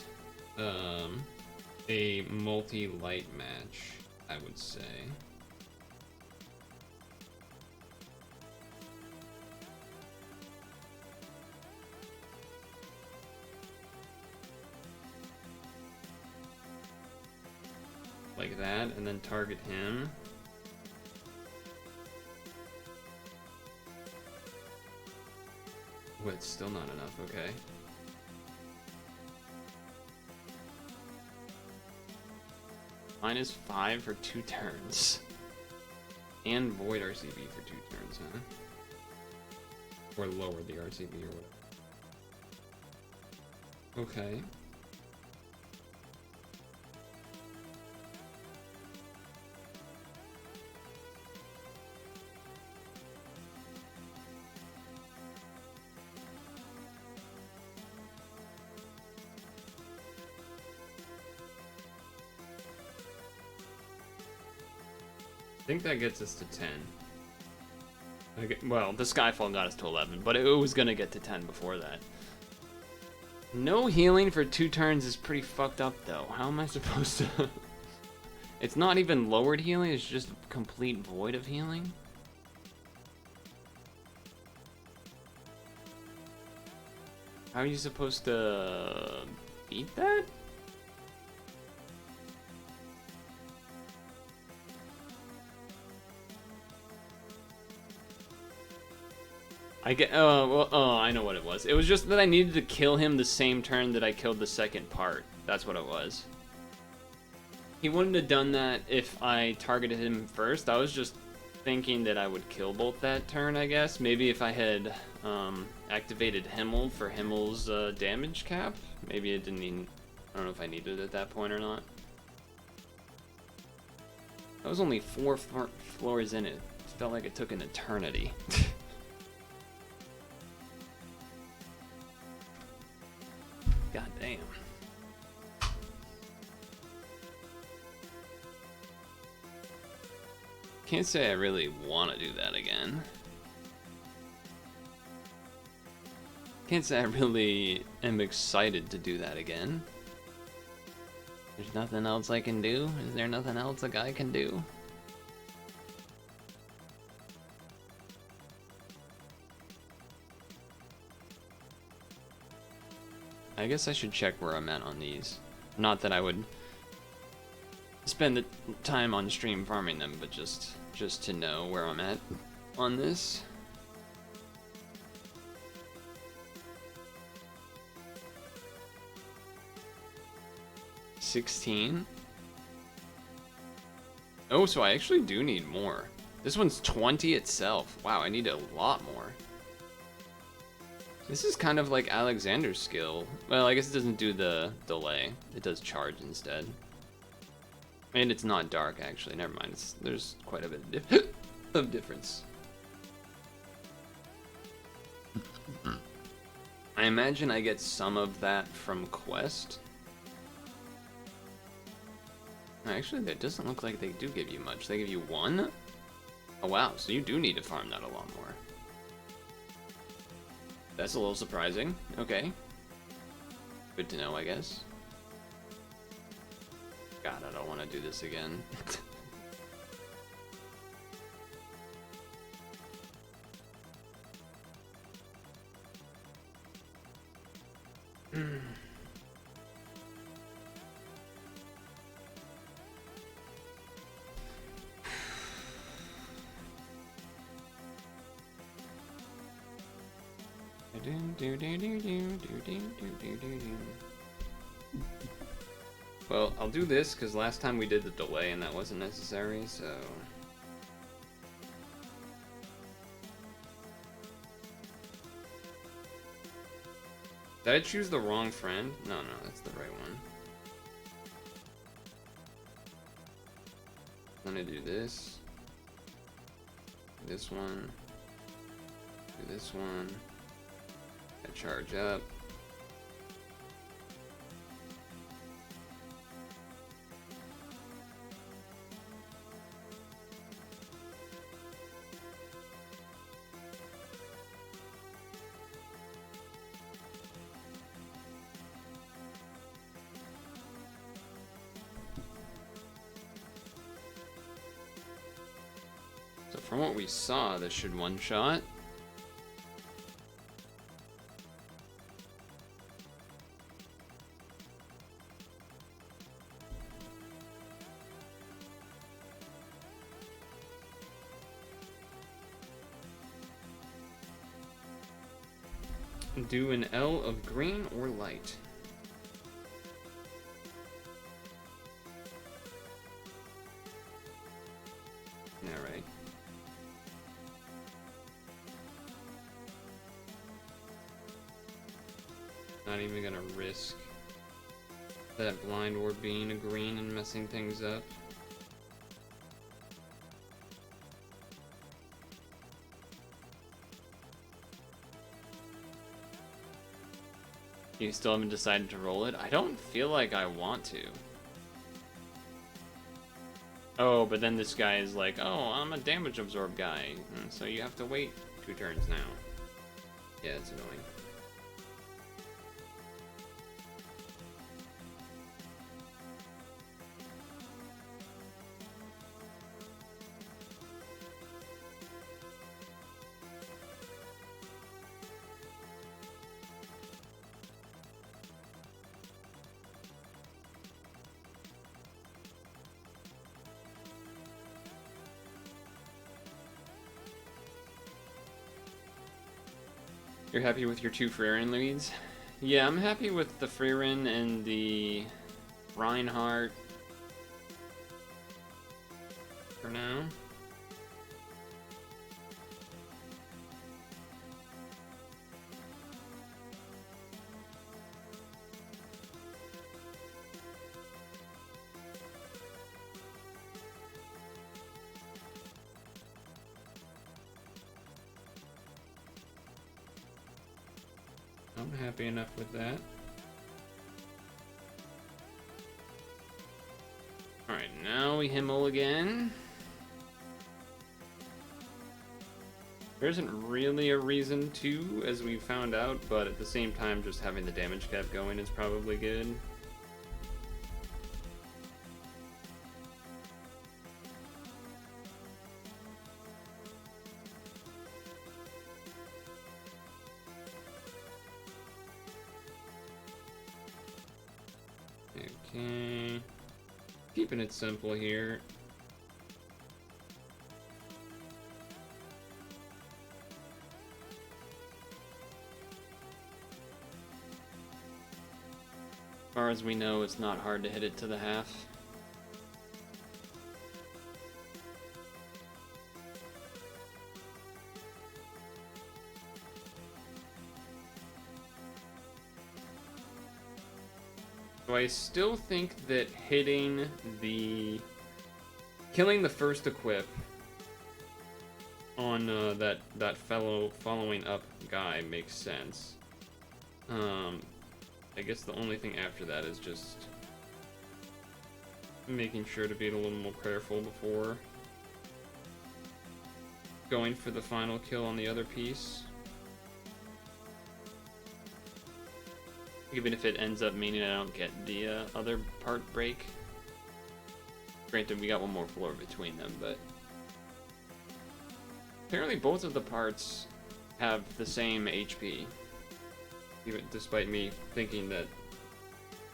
Speaker 1: a multi-light match, I would say. Like that, and then target him. Oh, it's still not enough, okay. -5 for 2 turns. And void RCB for 2 turns, huh? Or lower the RCB or whatever. Okay. I think that gets us to 10. Well, the Skyfall got us to 11, but it was gonna get to 10 before that. No healing for 2 turns is pretty fucked up, though. How am I supposed to... It's not even lowered healing, it's just complete void of healing? How are you supposed to beat that? I get. I know what it was. It was just that I needed to kill him the same turn that I killed the second part. That's what it was. He wouldn't have done that if I targeted him first. I was just thinking that I would kill both that turn, I guess. Maybe if I had activated Himmel for Himmel's damage cap. Maybe it didn't even... I don't know if I needed it at that point or not. That was only 4 floors in it. It felt like it took an eternity. God damn. Can't say I really want to do that again. Can't say I really am excited to do that again. There's nothing else I can do? Is there nothing else a guy can do? I guess I should check where I'm at on these. Not that I would spend the time on stream farming them, but just to know where I'm at on this. $16. Oh, so I actually do need more. This one's 20 itself. Wow, I need a lot more. This is kind of like Alexander's skill. Well, I guess it doesn't do the delay. It does charge instead. And it's not dark, actually. Never mind. There's quite a bit of difference. I imagine I get some of that from Quest. Actually, it doesn't look like they do give you much. They give you 1? Oh, wow. So you do need to farm that a lot more. That's a little surprising. Okay. Good to know, I guess. God, I don't want to do this again. Well, I'll do this because last time we did the delay and that wasn't necessary, so... Did I choose the wrong friend? No, that's the right one. I'm gonna do this. This one. Do this one. I charge up. from what we saw, this should one-shot. Do an L of green or light. Alright. Not even gonna risk that blind orb being a green and messing things up. You still haven't decided to roll it? I don't feel like I want to. Oh, but then this guy is like, oh, I'm a damage absorb guy, so you have to wait 2 turns now. Yeah, it's annoying. You're happy with your 2 Freerin leads? Yeah, I'm happy with the Freerin and the Reinhardt for now. I'm happy enough with that. Alright, now we Himmel again. There isn't really a reason to, as we found out, but at the same time, just having the damage cap going is probably good. Okay, keeping it simple here. As far as we know, it's not hard to hit it to the half. So I still think that killing the first equip on that fellow following up guy makes sense. I guess the only thing after that is just making sure to be a little more careful before going for the final kill on the other piece. Even if it ends up meaning I don't get the other part break. Granted, we got one more floor between them, but apparently both of the parts have the same HP, even despite me thinking that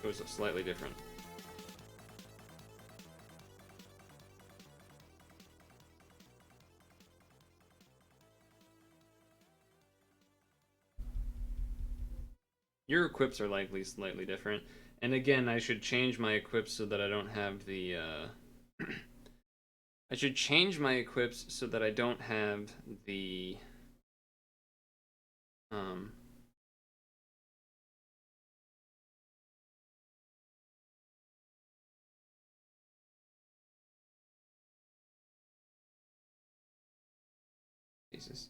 Speaker 1: it was slightly different. Your equips are likely slightly different. And again, I should change my equips so that I don't have the, I should change my equips so that I don't have the, Jesus.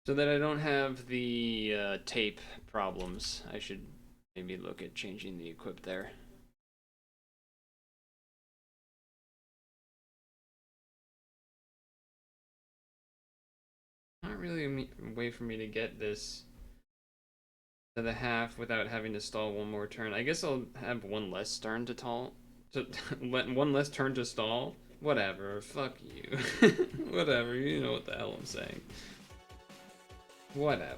Speaker 1: So that I don't have the tape problems, I should maybe look at changing the equip there. Not really a way for me to get this to the half without having to stall one more turn. I guess I'll have one less turn to To let one less turn to stall? Whatever, fuck you. Whatever, you know what the hell I'm saying. Whatever,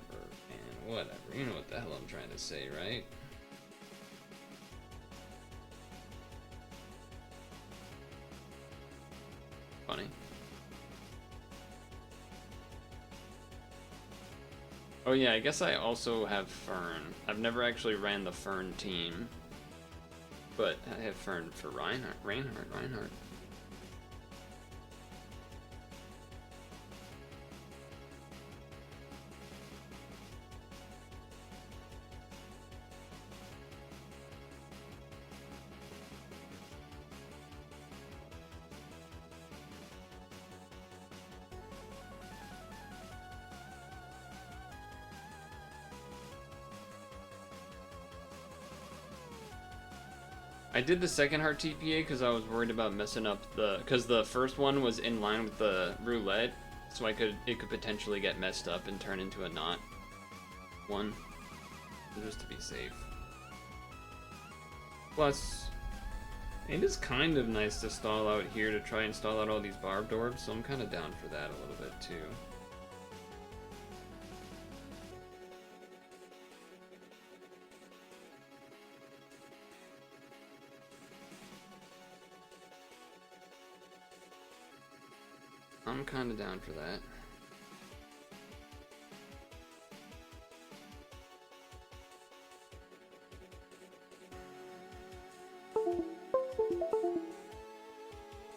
Speaker 1: man, whatever. You know what the hell I'm trying to say, right? Funny. Oh yeah, I guess I also have Fern. I've never actually ran the Fern team. But I have Fern for Reinhardt. Reinhardt. I did the second heart TPA because I was worried about messing up because the first one was in line with the roulette, so it could potentially get messed up and turn into a not one, just to be safe. Plus, it is kind of nice to stall out here to try and stall out all these barbed orbs, so I'm kind of down for that a little bit too. I'm kind of down for that.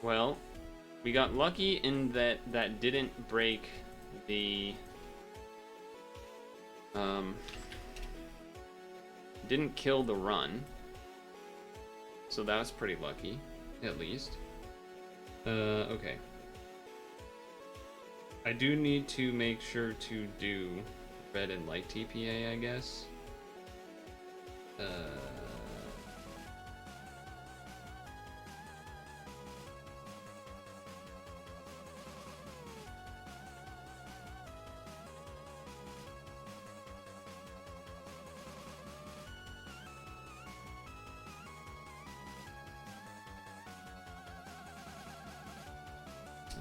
Speaker 1: Well, we got lucky in that didn't break the didn't kill the run. So that was pretty lucky, at least. Okay. I do need to make sure to do red and light TPA, I guess.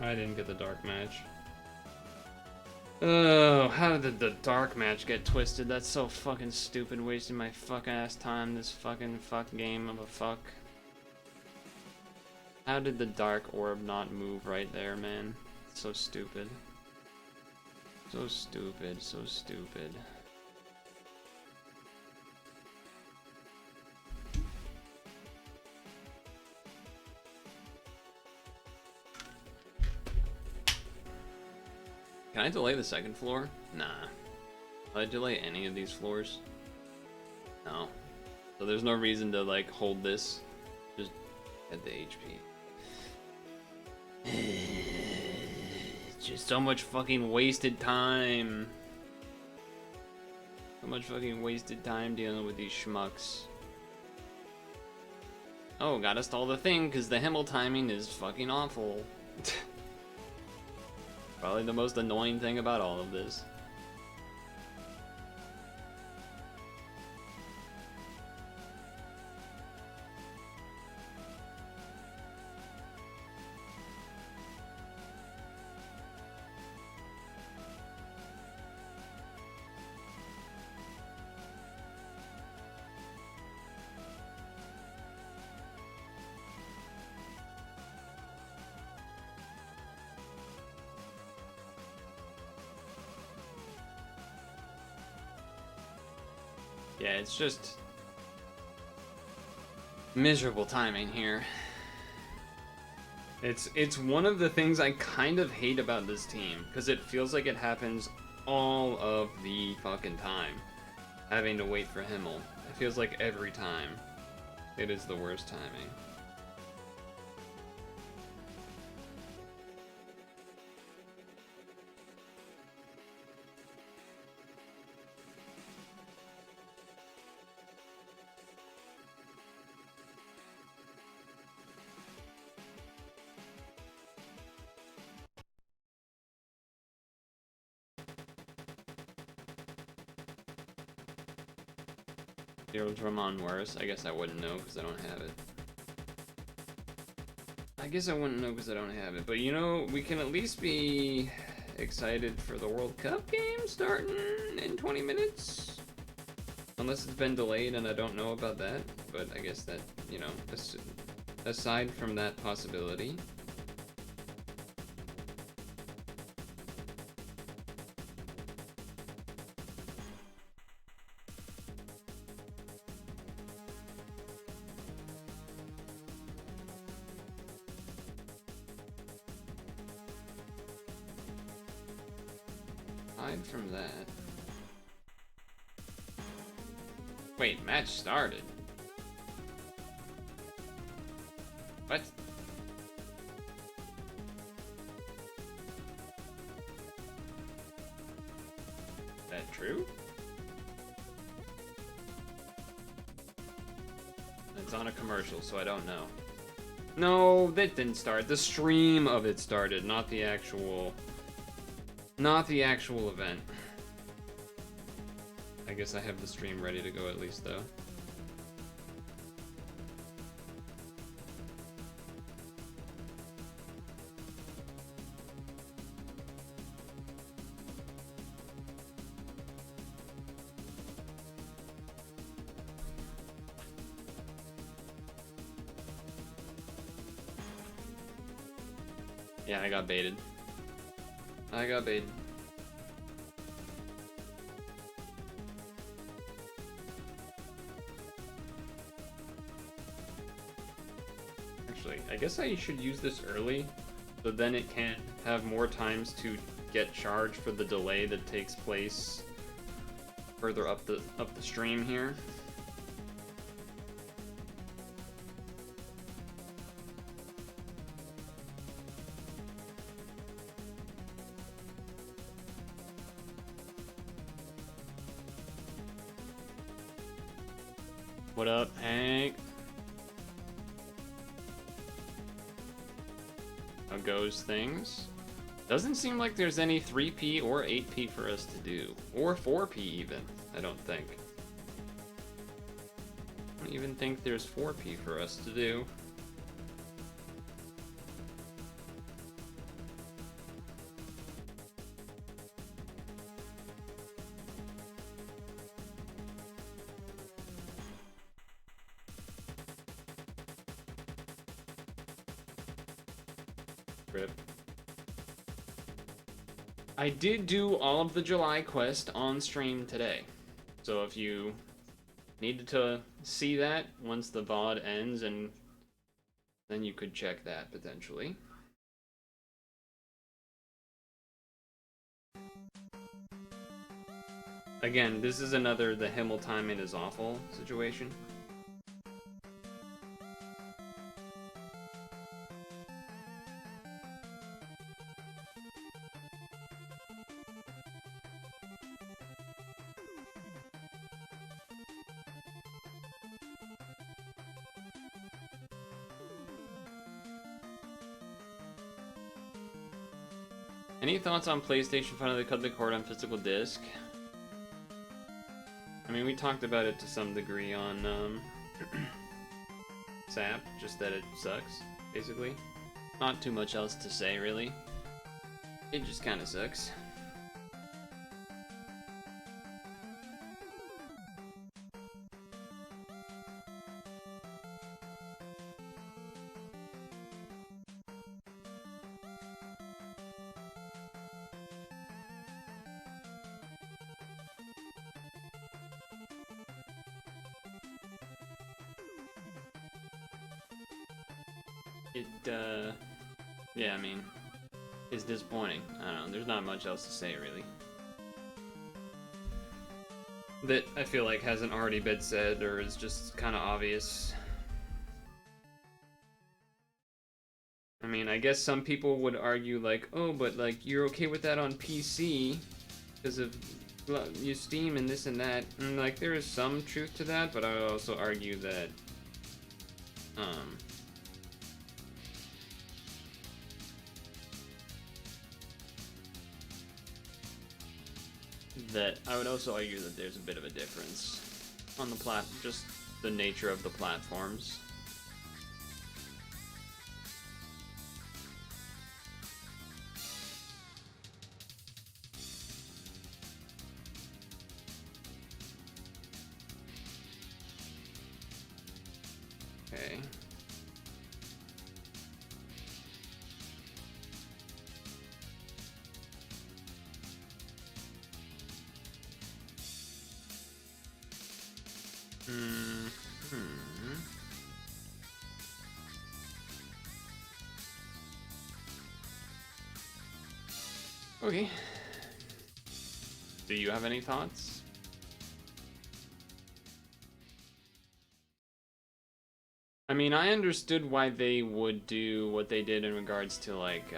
Speaker 1: I didn't get the dark match. Oh, how did the dark match get twisted? That's so fucking stupid, wasting my fucking ass time, this fucking fuck game of a fuck. How did the dark orb not move right there, man? So stupid. So stupid, so stupid. Can I delay the second floor? Nah. Will I delay any of these floors? No. So there's no reason to like hold this. Just at the HP. It's just so much fucking wasted time. So much fucking wasted time dealing with these schmucks. Oh, gotta stall the thing because the Himmel timing is fucking awful. Probably the most annoying thing about all of this. Yeah, it's just miserable timing here. It's one of the things I kind of hate about this team, because it feels like it happens all of the fucking time. Having to wait for Himmel. It feels like every time it is the worst timing. Zero Dramon worse? I guess I wouldn't know because I don't have it. I guess I wouldn't know because I don't have it, but you know, we can at least be excited for the World Cup game starting in 20 minutes. Unless it's been delayed and I don't know about that, but I guess that, you know, aside from that possibility. Aside from that. Wait, match started. What? Is that true? It's on a commercial, so I don't know. No, that didn't start. The stream of it started, not the actual event. I guess I have the stream ready to go at least, though. Yeah, I got baited. I got baited. Actually, I guess I should use this early, so then it can have more times to get charged for the delay that takes place further up the stream here. What up, Hank? How goes things? Doesn't seem like there's any 3P or 8P for us to do. Or 4P even, I don't think. I don't even think there's 4P for us to do. Rip. I did do all of the July quest on stream today. So if you needed to see that once the VOD ends, and then you could check that potentially. Again, this is another the Himmel timing is awful situation. Any thoughts on PlayStation finally cut the cord on physical disc? I mean, we talked about it to some degree on SAP, just that it sucks, basically. Not too much else to say, really. It just kind of sucks. Yeah, I mean, it's disappointing. I don't know, there's not much else to say, really. That I feel like hasn't already been said, or is just kind of obvious. I mean, I guess some people would argue, like, oh, but, like, you're okay with that on PC because of your Steam and this and that. And, like, there is some truth to that, but I would also argue that, I would also argue that there's a bit of a difference on the just the nature of the platforms. Okay. Okay. Do you have any thoughts? I mean, I understood why they would do what they did in regards to, like,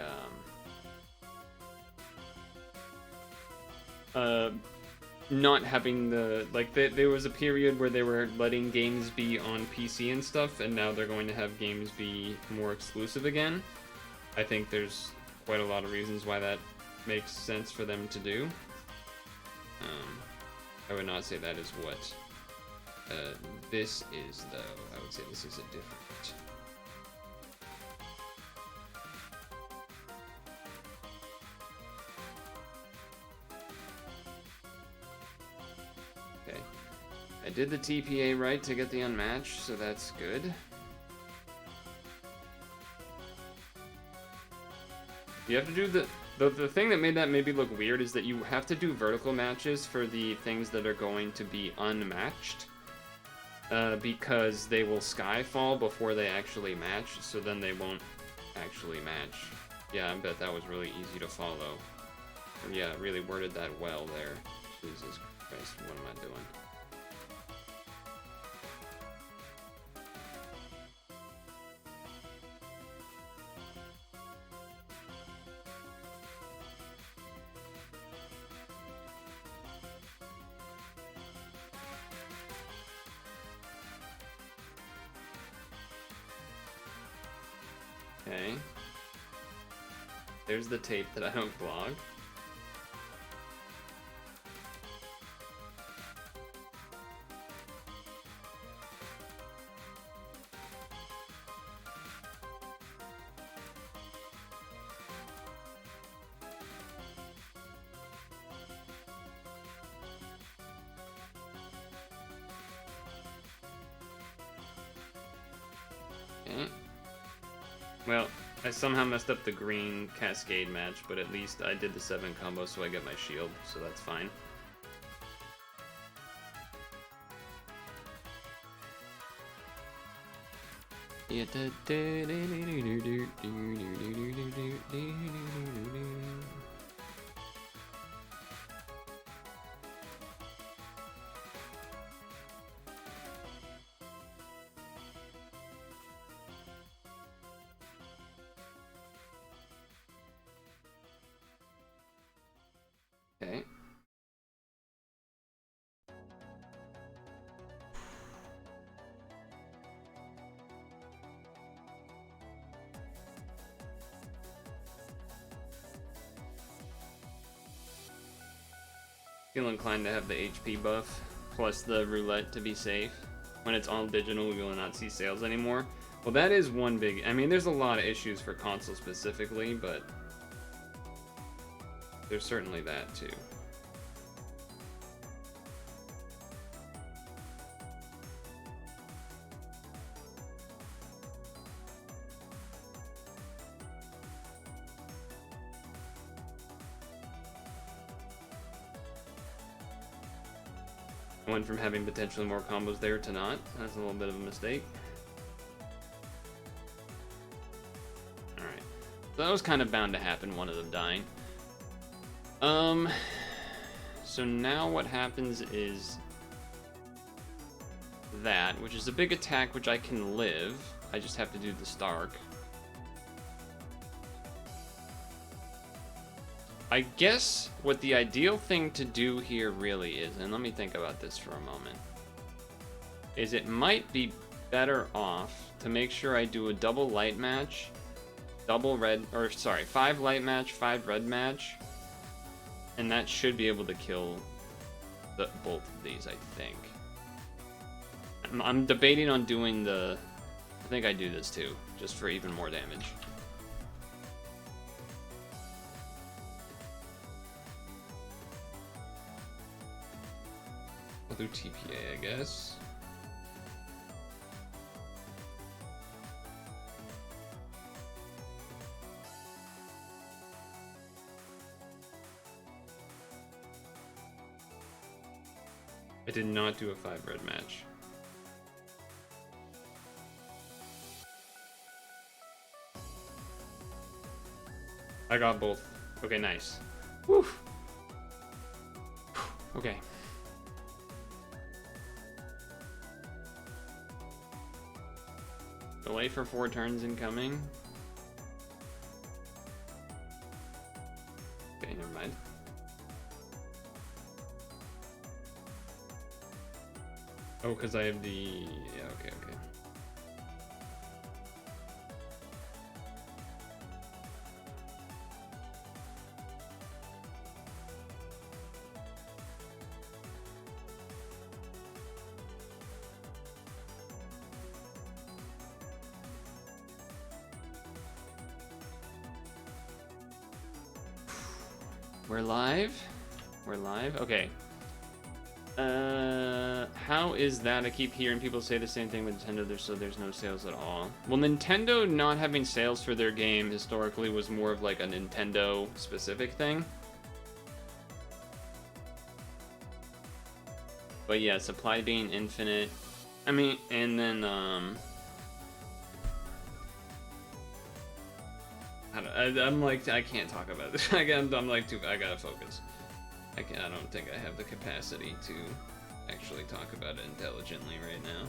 Speaker 1: not having the, like, there was a period where they were letting games be on PC and stuff, and now they're going to have games be more exclusive again. I think there's quite a lot of reasons why that makes sense for them to do. I would not say that is what this is, though. I would say this is a different. Okay. I did the TPA right to get the unmatched, so that's good. You have to do the thing that made that maybe look weird is that you have to do vertical matches for the things that are going to be unmatched. Because they will skyfall before they actually match, so then they won't actually match. Yeah, I bet that was really easy to follow. Yeah, really worded that well there. Jesus Christ, what am I doing? Okay. There's the tape that I don't blog. Okay. Well, I somehow messed up the green cascade match, but at least I did the 7 combo, so I get my shield, so that's fine. Okay. Feel inclined to have the HP buff, plus the roulette to be safe. When it's all digital, we will not see sales anymore. Well, that is one big... I mean, there's a lot of issues for console specifically, but... there's certainly that, too. Went from having potentially more combos there to not. That's a little bit of a mistake. Alright. So that was kind of bound to happen, one of them dying. So now what happens is that, which is a big attack which I can live. I just have to do the Stark. I guess what the ideal thing to do here really is, and let me think about this for a moment, is it might be better off to make sure I do a double light match, double red, or sorry, 5 light match, 5 red match, and that should be able to kill both of these, I think. I'm debating on doing the, I think I do this too, just for even more damage. I'll do TPA, I guess. I did not do a 5 red match. I got both. Okay, nice. Woo. Okay. Delay for 4 turns incoming. Okay, never mind. Oh, because I have the... Yeah, okay, okay. We're live? We're live? Okay. How is that? I keep hearing people say the same thing with Nintendo, there's no sales at all. Well, Nintendo not having sales for their game historically was more of like a Nintendo specific thing. But yeah, supply being infinite. I mean, and then, I'm like, I can't talk about this. I gotta focus. I don't think I have the capacity to actually talk about it intelligently right now.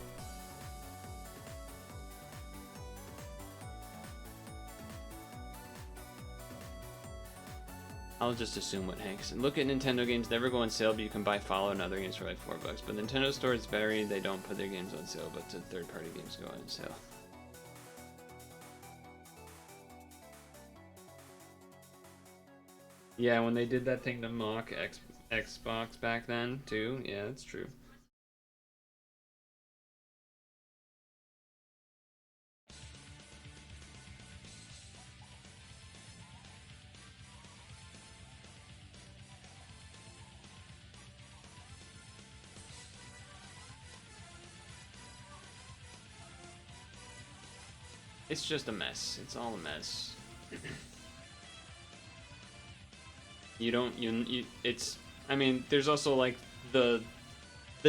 Speaker 1: I'll just assume what Hanks. Look at Nintendo games never go on sale, but you can buy Fallout and other games for like $4. But Nintendo Store is very, they don't put their games on sale, but third-party games go on sale. Yeah, when they did that thing to mock Xbox back then, too. Yeah, that's true. It's just a mess. It's all a mess. It's, I mean, there's also like the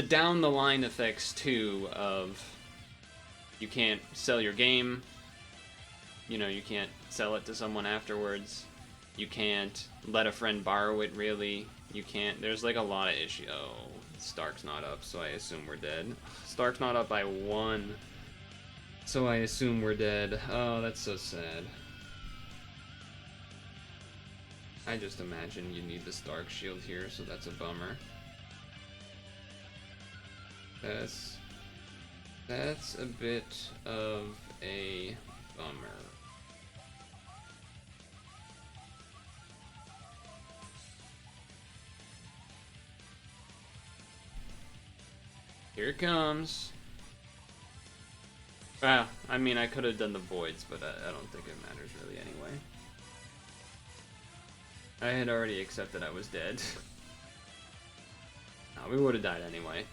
Speaker 1: down the line effects too of you can't sell your game, you know, you can't sell it to someone afterwards, you can't let a friend borrow it really, you can't, there's like a lot of issues. Oh, Stark's not up, so I assume we're dead. Stark's not up by 1, so I assume we're dead. Oh, that's so sad. I just imagine you need the Stark shield here, so that's a bummer. That's a bit of a bummer. Here it comes. Ah, I mean, I could have done the voids, but I don't think it matters really anyway. I had already accepted I was dead. No, we would have died anyway.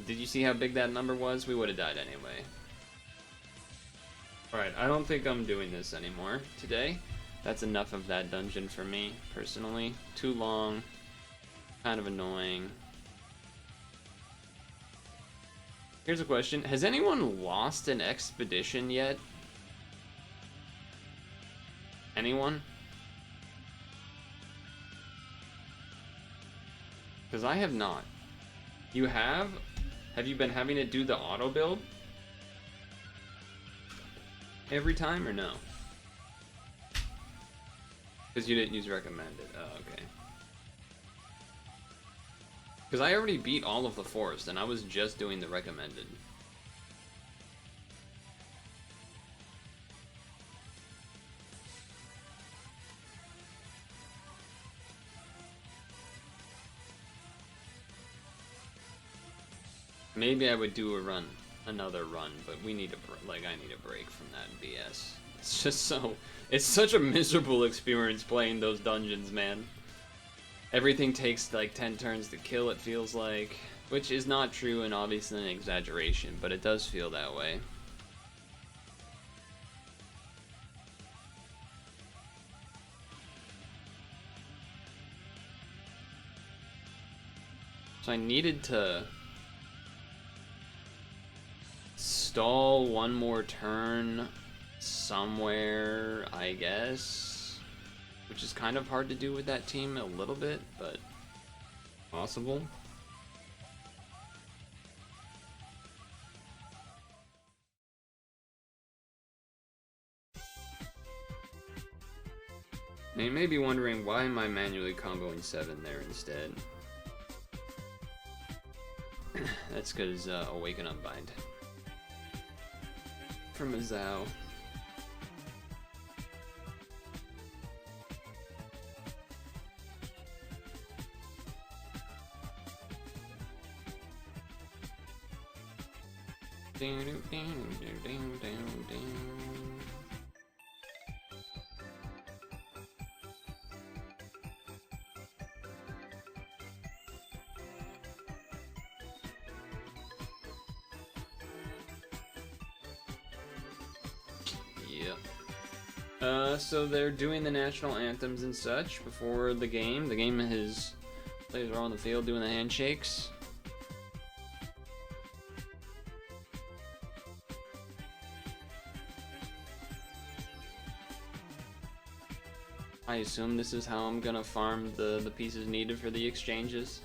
Speaker 1: Did you see how big that number was? We would have died anyway. Alright, I don't think I'm doing this anymore today. That's enough of that dungeon for me, personally. Too long. Kind of annoying. Here's a question. Has anyone lost an expedition yet? Anyone? Because I have not. You have? Have you been having to do the auto build? Every time or no? Because you didn't use recommended. Oh, okay. Because I already beat all of the forest and I was just doing the recommended. Maybe I would do another run, but we need I need a break from that BS. It's just so, it's such a miserable experience playing those dungeons, man. Everything takes like 10 turns to kill, it feels like, which is not true and obviously an exaggeration, but it does feel that way. So I needed to stall one more turn somewhere, I guess, which is kind of hard to do with that team a little bit, but possible. Now you may be wondering, why am I manually comboing 7 there instead? That's because Awaken Unbind from a Zao. So they're doing the national anthems and such before the game. The game is players are on the field doing the handshakes. I assume this is how I'm gonna farm the pieces needed for the exchanges.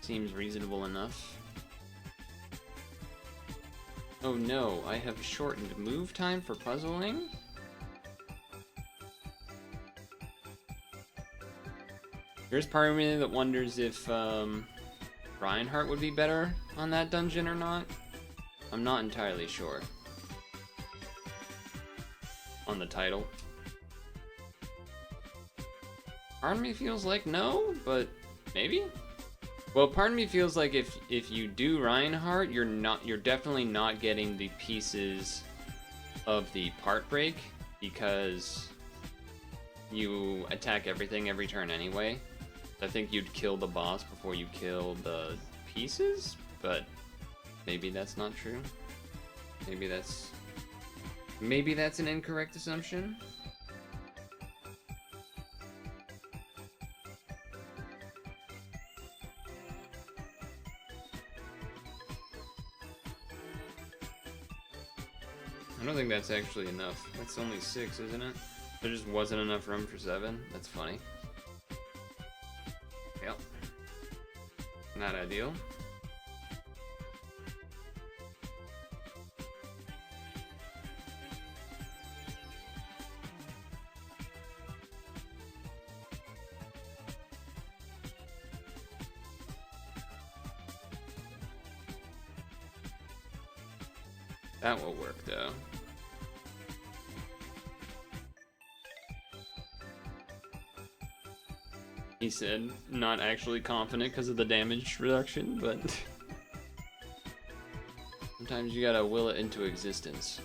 Speaker 1: Seems reasonable enough. Oh no, I have shortened move time for puzzling? There's part of me that wonders if Reinhardt would be better on that dungeon or not. I'm not entirely sure. On the title. Part of me feels like no, but maybe? Well, part of me feels like if you do Reinhardt, you're definitely not getting the pieces of the part break because you attack everything every turn anyway. I think you'd kill the boss before you kill the pieces, but maybe that's not true. Maybe that's an incorrect assumption. I don't think that's actually enough. That's only 6, isn't it? There just wasn't enough room for 7. That's funny. Yep. Not ideal. That will work though. He said, not actually confident because of the damage reduction, but sometimes you gotta will it into existence.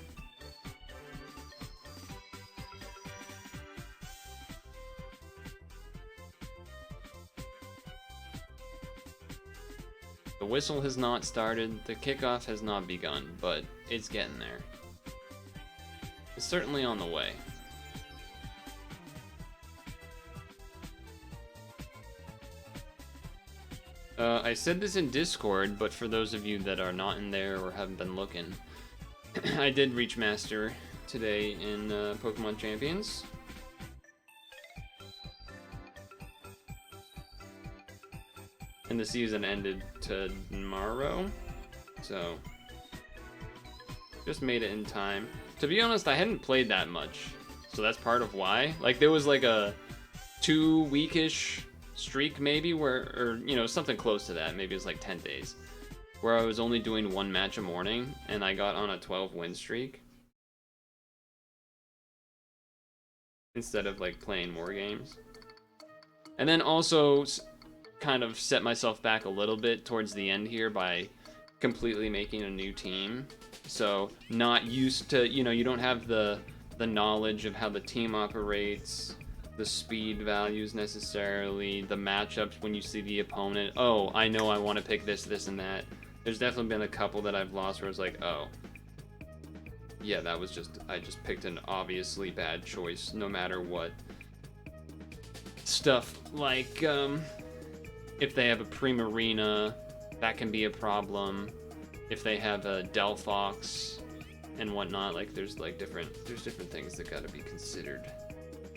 Speaker 1: The whistle has not started, the kickoff has not begun, but it's getting there. It's certainly on the way. I said this in Discord, but for those of you that are not in there or haven't been looking, I did reach Master today in Pokemon Champions. And the season ended tomorrow, so just made it in time. To be honest, I hadn't played that much, so that's part of why. Like, there was like a 2-week-ish streak maybe where, or you know, something close to that, maybe it was like 10 days, where I was only doing 1 match a morning, and I got on a 12-win streak. Instead of like playing more games. And then also kind of set myself back a little bit towards the end here by completely making a new team. So not used to, you know, you don't have the knowledge of how the team operates, the speed values necessarily, the matchups when you see the opponent. Oh, I know I want to pick this, this, and that. There's definitely been a couple that I've lost where I was like, oh, yeah, that was just, I just picked an obviously bad choice no matter what stuff like if they have a Primarina, that can be a problem. If they have a Delphox and whatnot, like there's different things that gotta be considered.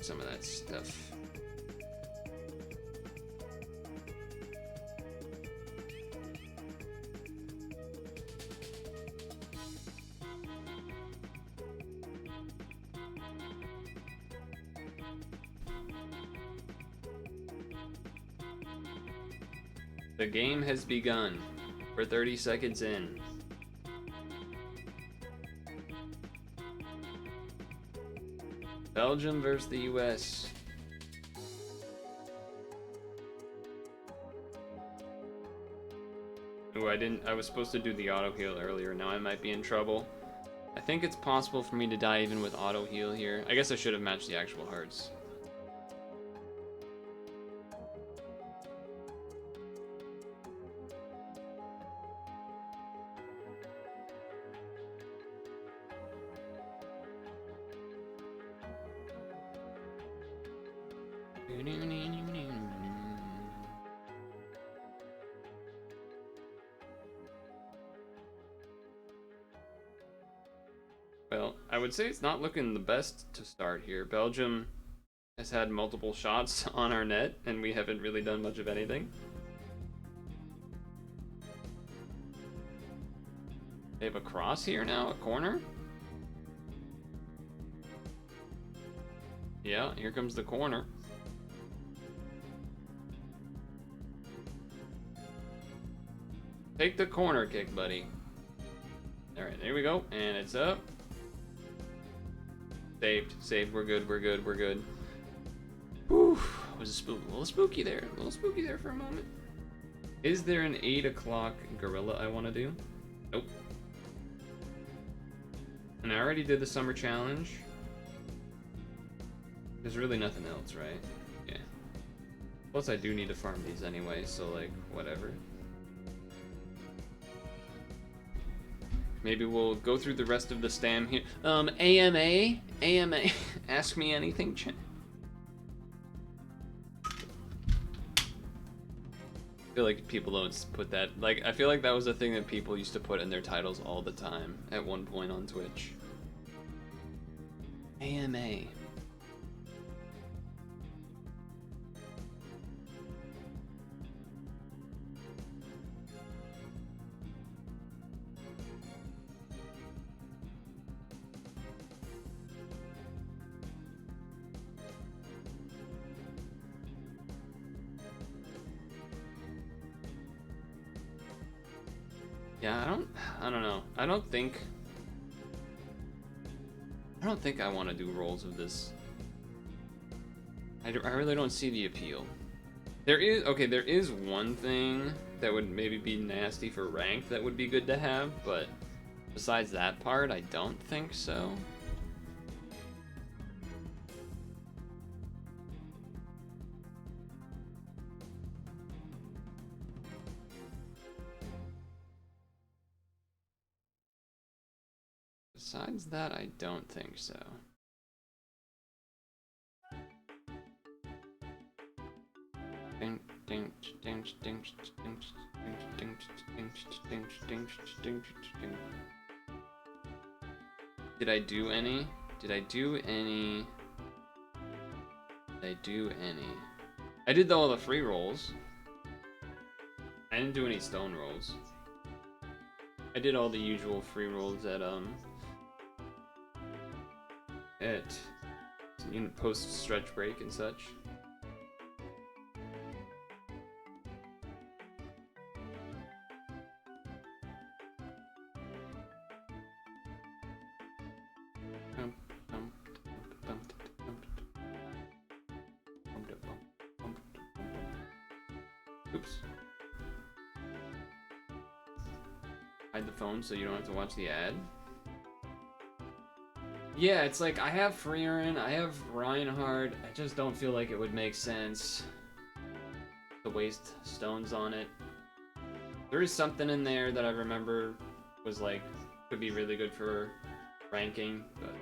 Speaker 1: Some of that stuff. The game has begun. We're 30 seconds in. Belgium versus the US. Ooh, I was supposed to do the auto heal earlier. Now I might be in trouble. I think it's possible for me to die even with auto heal here. I guess I should have matched the actual hearts. Well, I would say it's not looking the best to start here. Belgium has had multiple shots on our net, and we haven't really done much of anything. They have a cross here now, a corner. Yeah, here comes the corner. Take the corner kick, buddy. Alright, there we go. And it's up. Saved. We're good. Whew. Was a little spooky there. A little spooky there for a moment. Is there an 8 o'clock gorilla I want to do? Nope. And I already did the summer challenge. There's really nothing else, right? Yeah. Plus, I do need to farm these anyway, so, like, whatever. Maybe we'll go through the rest of the stam here. AMA? Ask me anything, chat. I feel like people don't put that, like, I feel like that was a thing that people used to put in their titles all the time at one point on Twitch. AMA. Yeah, I don't know. I don't think I want to do rolls of this. I really don't see the appeal. There is one thing that would maybe be nasty for rank that would be good to have, but besides that part, I don't think so. Besides that, I don't think so. Did I do any? I did all the free rolls. I didn't do any stone rolls. I did all the usual free rolls at post stretch break and such. Oops. Hide the phone so you don't have to watch the ad. Yeah, it's like, I have Freerin, I have Reinhardt, I just don't feel like it would make sense to waste stones on it. There is something in there that I remember was like, could be really good for ranking, but...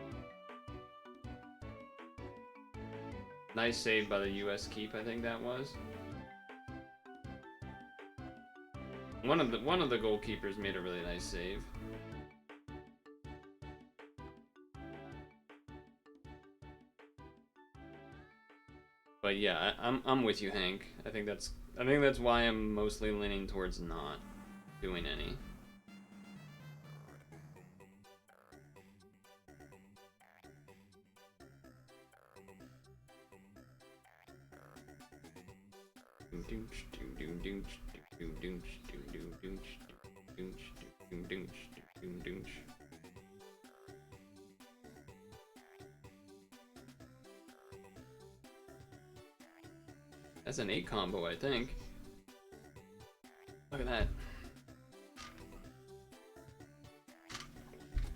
Speaker 1: Nice save by the US keep, I think that was. One of the goalkeepers made a really nice save. But yeah, I'm with you, Hank. I think that's why I'm mostly leaning towards not doing any. That's an 8 combo, I think. Look at that.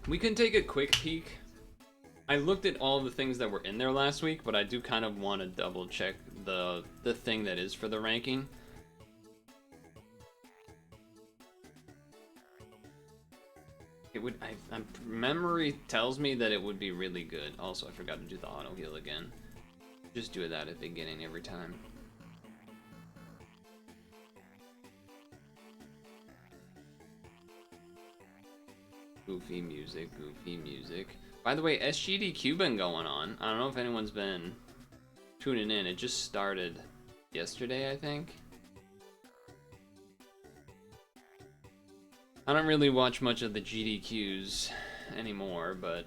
Speaker 1: We can take a quick peek. I looked at all the things that were in there last week, but I do kind of want to double check the thing that is for the ranking. It would, memory tells me that it would be really good. Also, I forgot to do the auto heal again. Just do that at the beginning every time. Goofy music, goofy music. By the way, SGDQ been going on. I don't know if anyone's been tuning in. It just started yesterday, I think. I don't really watch much of the GDQs anymore, but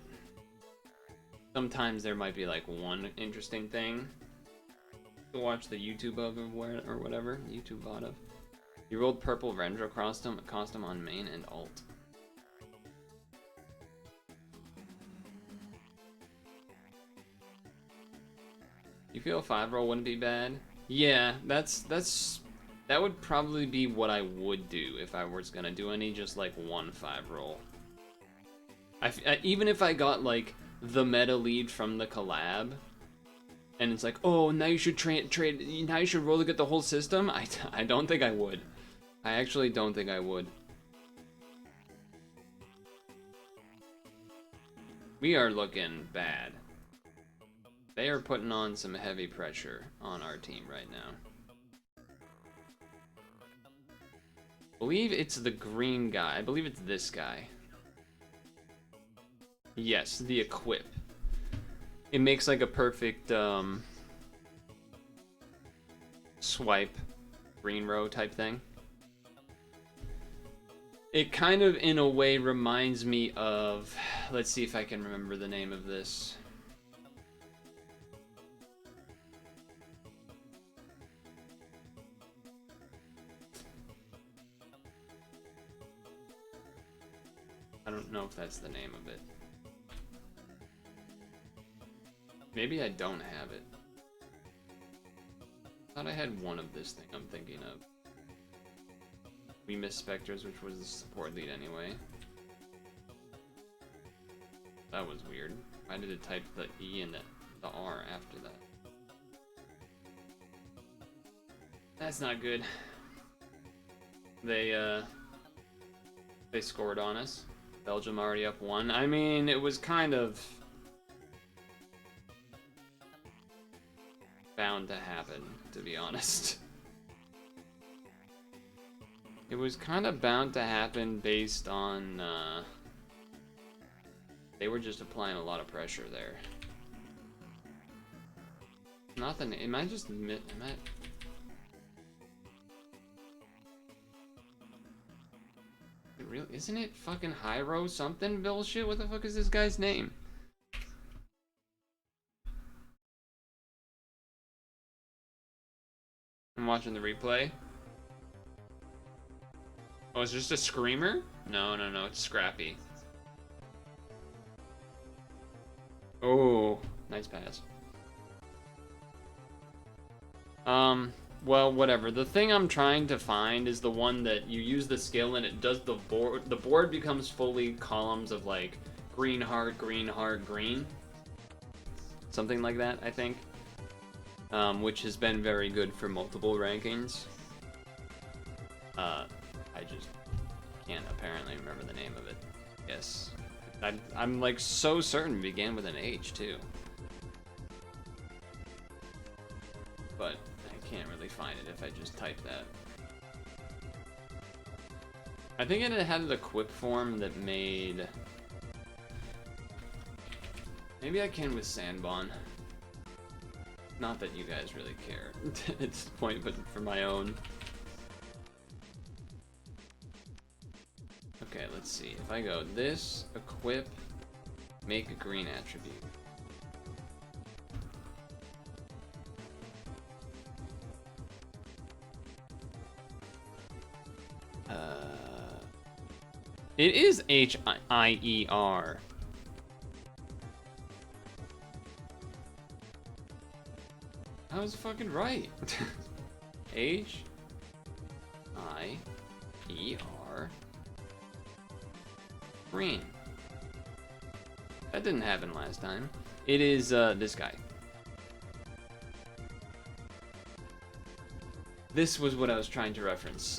Speaker 1: sometimes there might be like one interesting thing to watch the YouTube of or whatever. YouTube VOD of. You rolled purple Rendro costume on main and alt. You feel 5-roll wouldn't be bad? Yeah, that would probably be what I would do if I was gonna do any, just like one 5-roll. Even if I got like the meta lead from the collab, and it's like, oh, now you should trade, now you should roll to get the whole system. I don't think I would. I actually don't think I would. We are looking bad. They are putting on some heavy pressure on our team right now. I believe it's the green guy. I believe it's this guy. Yes, the equip. It makes like a perfect swipe green row type thing. It kind of, in a way, reminds me of... Let's see if I can remember the name of this. I don't know if that's the name of it. Maybe I don't have it. I thought I had one of this thing I'm thinking of. We missed Spectres, which was the support lead anyway. That was weird. Why did it type the E and the R after that? That's not good. They scored on us. Belgium already up 1. I mean, it was kind of bound to happen, to be honest. It was kind of bound to happen based on, they were just applying a lot of pressure there. Nothing, am I just, Really? Isn't it fucking Hyro something bullshit? What the fuck is this guy's name? I'm watching the replay. Oh, is it just a screamer? No, it's Scrappy. Oh, nice pass. Well, whatever. The thing I'm trying to find is the one that you use the skill and it does the board. The board becomes fully columns of like green heart, green heart, green. Something like that, I think. Which has been very good for multiple rankings. I just can't apparently remember the name of it. Yes. I'm like so certain it began with an H too. can't really find it if I just type that. I think it had the equip form that made... Maybe I can with Sandbon. Not that you guys really care at this point, but for my own. Okay, let's see. If I go this, equip, make a green attribute. It is H-I-E-R. I was fucking right. H-I-E-R. Green. That didn't happen last time. It is this guy. This was what I was trying to reference.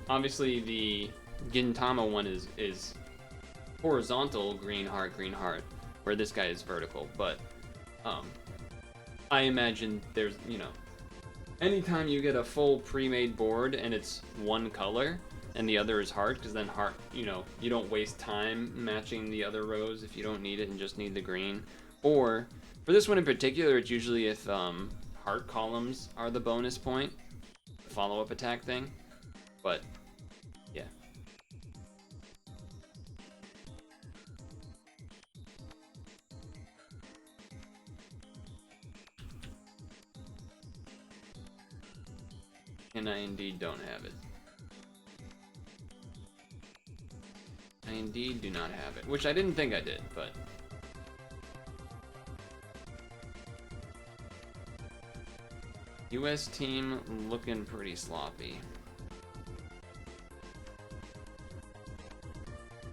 Speaker 1: Obviously the Gintama one is horizontal green heart, where this guy is vertical, but I imagine there's, you know, anytime you get a full pre-made board and it's one color and the other is heart, because then heart, you know, you don't waste time matching the other rows if you don't need it and just need the green. Or for this one in particular, it's usually if heart columns are the bonus point, the follow-up attack thing, but yeah. And I indeed don't have it. I indeed do not have it, which I didn't think I did, but... US team looking pretty sloppy.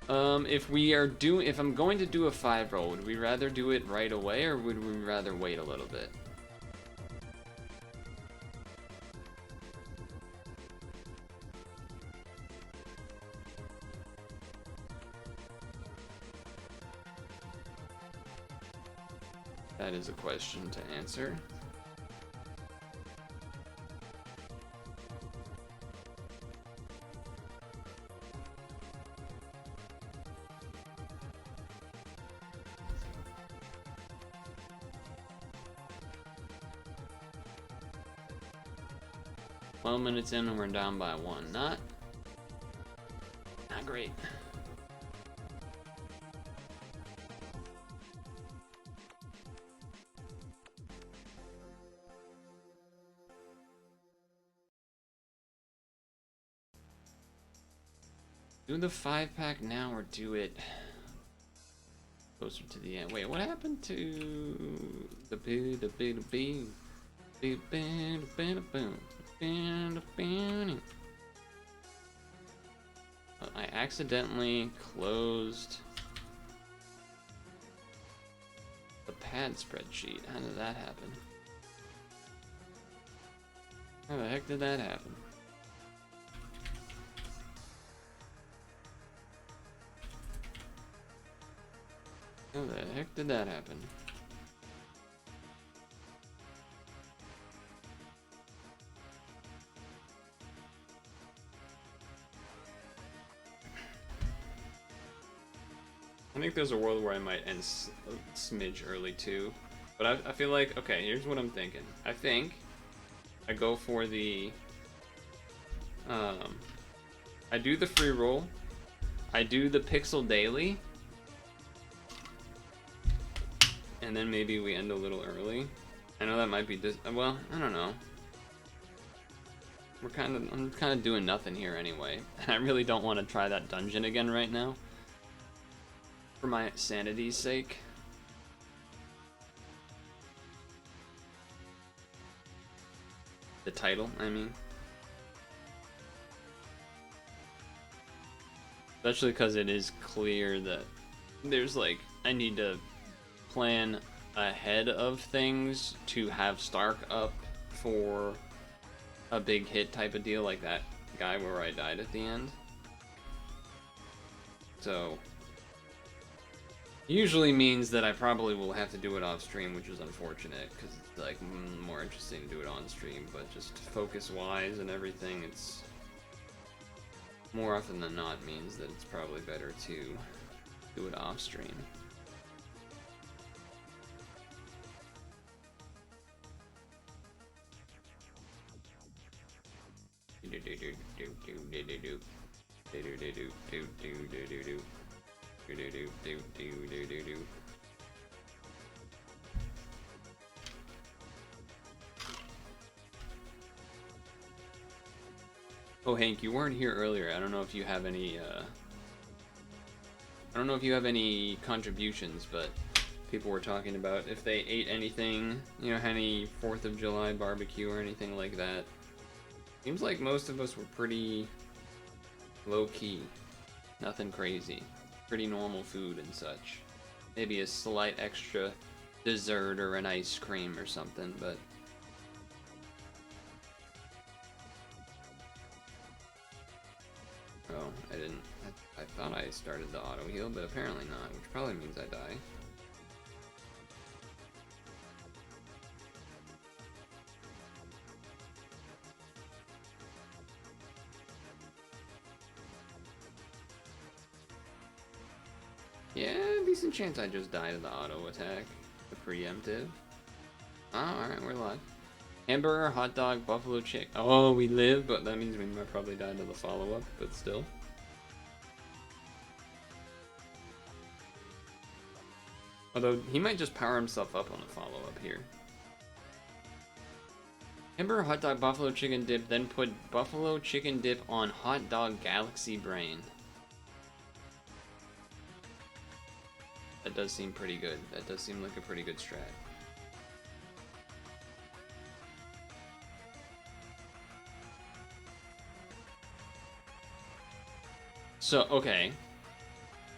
Speaker 1: If I'm going to do a 5-roll, would we rather do it right away or would we rather wait a little bit? That is a question to answer. Well, minutes in and we're down by 1. Not great. Do the 5-pack now or do it closer to the end? Wait, what happened to the boo? I accidentally closed the pad spreadsheet. How did that happen? How the heck did that happen? How the heck did that happen? I think there's a world where I might end a smidge early too, but I feel like, okay, here's what I'm thinking. I think I go for the, I do the free roll, I do the pixel daily, and then maybe we end a little early. I know that might be well, I don't know. I'm kind of doing nothing here anyway. I really don't want to try that dungeon again right now. For my sanity's sake. The title, I mean. Especially because it is clear that there's like, I need to plan ahead of things to have Stark up for a big hit type of deal, like that guy where I died at the end. So Usually means that I probably will have to do it off stream, which is unfortunate because it's like more interesting to do it on stream. But just focus wise and everything, it's more often than not means that it's probably better to do it off stream. Oh, Hank, you weren't here earlier. I don't know if you have any, I don't know if you have any contributions, but people were talking about if they ate anything, you know, any 4th of July barbecue or anything like that. Seems like most of us were pretty low-key. Nothing crazy. Pretty normal food and such. Maybe a slight extra dessert or an ice cream or something, but... Oh, I didn't... I thought I started the auto heal, but apparently not, which probably means I die. Yeah, decent chance I just died of the auto attack. The preemptive. Oh, alright, we're live. Hamburger, hot dog, buffalo chick. Oh, we live, but that means we might probably die to the follow-up, but still. Although, he might just power himself up on the follow-up here. Hamburger, hot dog, buffalo chicken dip, then put buffalo chicken dip on hot dog galaxy brain. That does seem pretty good. That does seem like a pretty good strat. So, okay.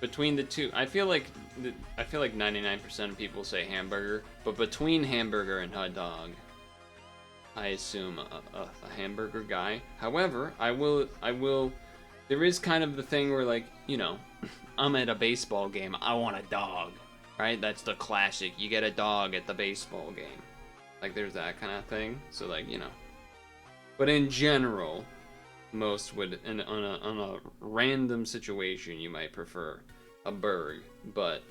Speaker 1: Between the two, I feel like 99% of people say hamburger, but between hamburger and hot dog, I assume a hamburger guy. However, I will, there is kind of the thing where, like, you know, I'm at a baseball game, I want a dog, right? That's the classic, you get a dog at the baseball game. Like, there's that kind of thing, so, like, you know. But in general, most would, on a random situation, you might prefer a burg, but,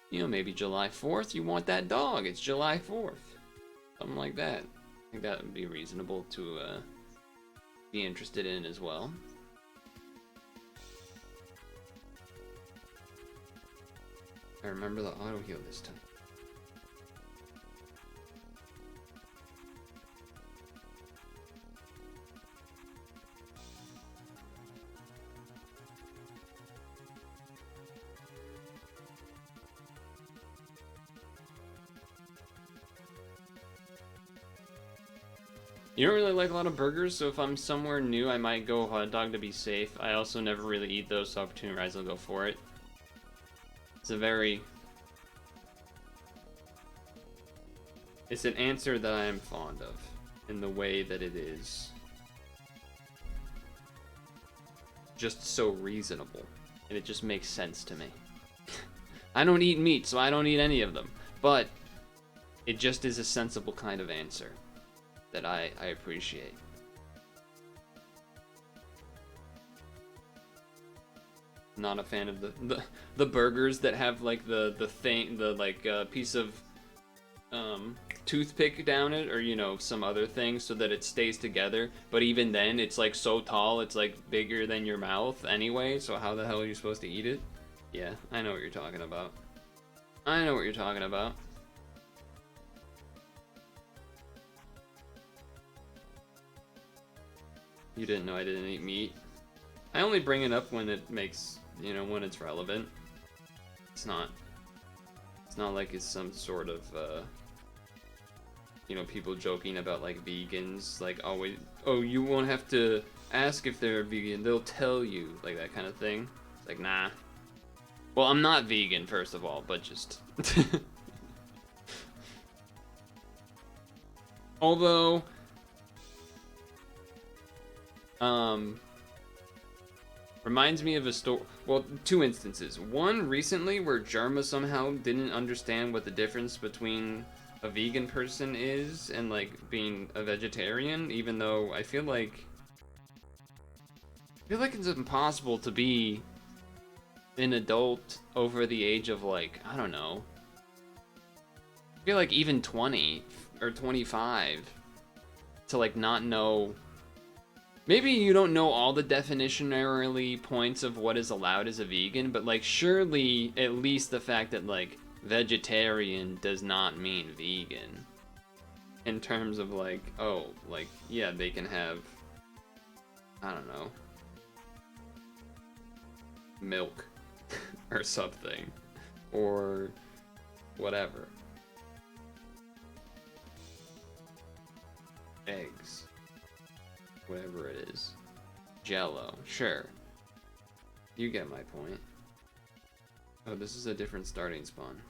Speaker 1: you know, maybe July 4th, you want that dog, it's July 4th. Something like that. I think that would be reasonable to be interested in as well. I remember the auto heal this time. You don't really like a lot of burgers, so if I'm somewhere new, I might go hot dog to be safe. I also never really eat those, so opportunity rise, I'll go for it. It's a very... It's an answer that I am fond of, in the way that it is just so reasonable, and it just makes sense to me. I don't eat meat, so I don't eat any of them, but it just is a sensible kind of answer that I appreciate. Not a fan of the burgers that have like the thing, the like piece of toothpick down it, or you know, some other thing so that it stays together, but even then it's like so tall it's like bigger than your mouth anyway, so how the hell are you supposed to eat it? Yeah, I know what you're talking about. I know what you're talking about. You didn't know I didn't eat meat. I only bring it up when it makes, you know, when it's relevant. It's not like it's some sort of, you know, people joking about like vegans, like always, oh, you won't have to ask if they're vegan, they'll tell you, like that kind of thing. It's like, nah. Well, I'm not vegan, first of all, but just... Although... Reminds me of a story. Well, two instances. One recently where Germa somehow didn't understand what the difference between a vegan person is and like being a vegetarian, even though I feel like it's impossible to be an adult over the age of like, I don't know. I feel like even 20 or 25 to like not know. Maybe you don't know all the definitionary points of what is allowed as a vegan, but like surely at least the fact that like vegetarian does not mean vegan. In terms of like, oh, like, yeah, they can have, I don't know, milk or something, or whatever. Eggs. Whatever it is. Jello. Sure. You get my point. Oh, this is a different starting spawn.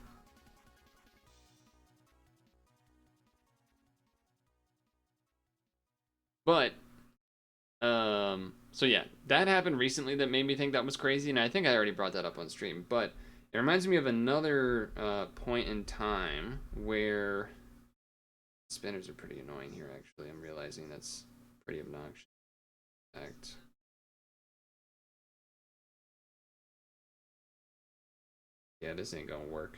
Speaker 1: But, so yeah, that happened recently that made me think that was crazy, and I think I already brought that up on stream, but it reminds me of another point in time where spinners are pretty annoying here, actually. I'm realizing that's pretty obnoxious. Act. Yeah, this ain't gonna work.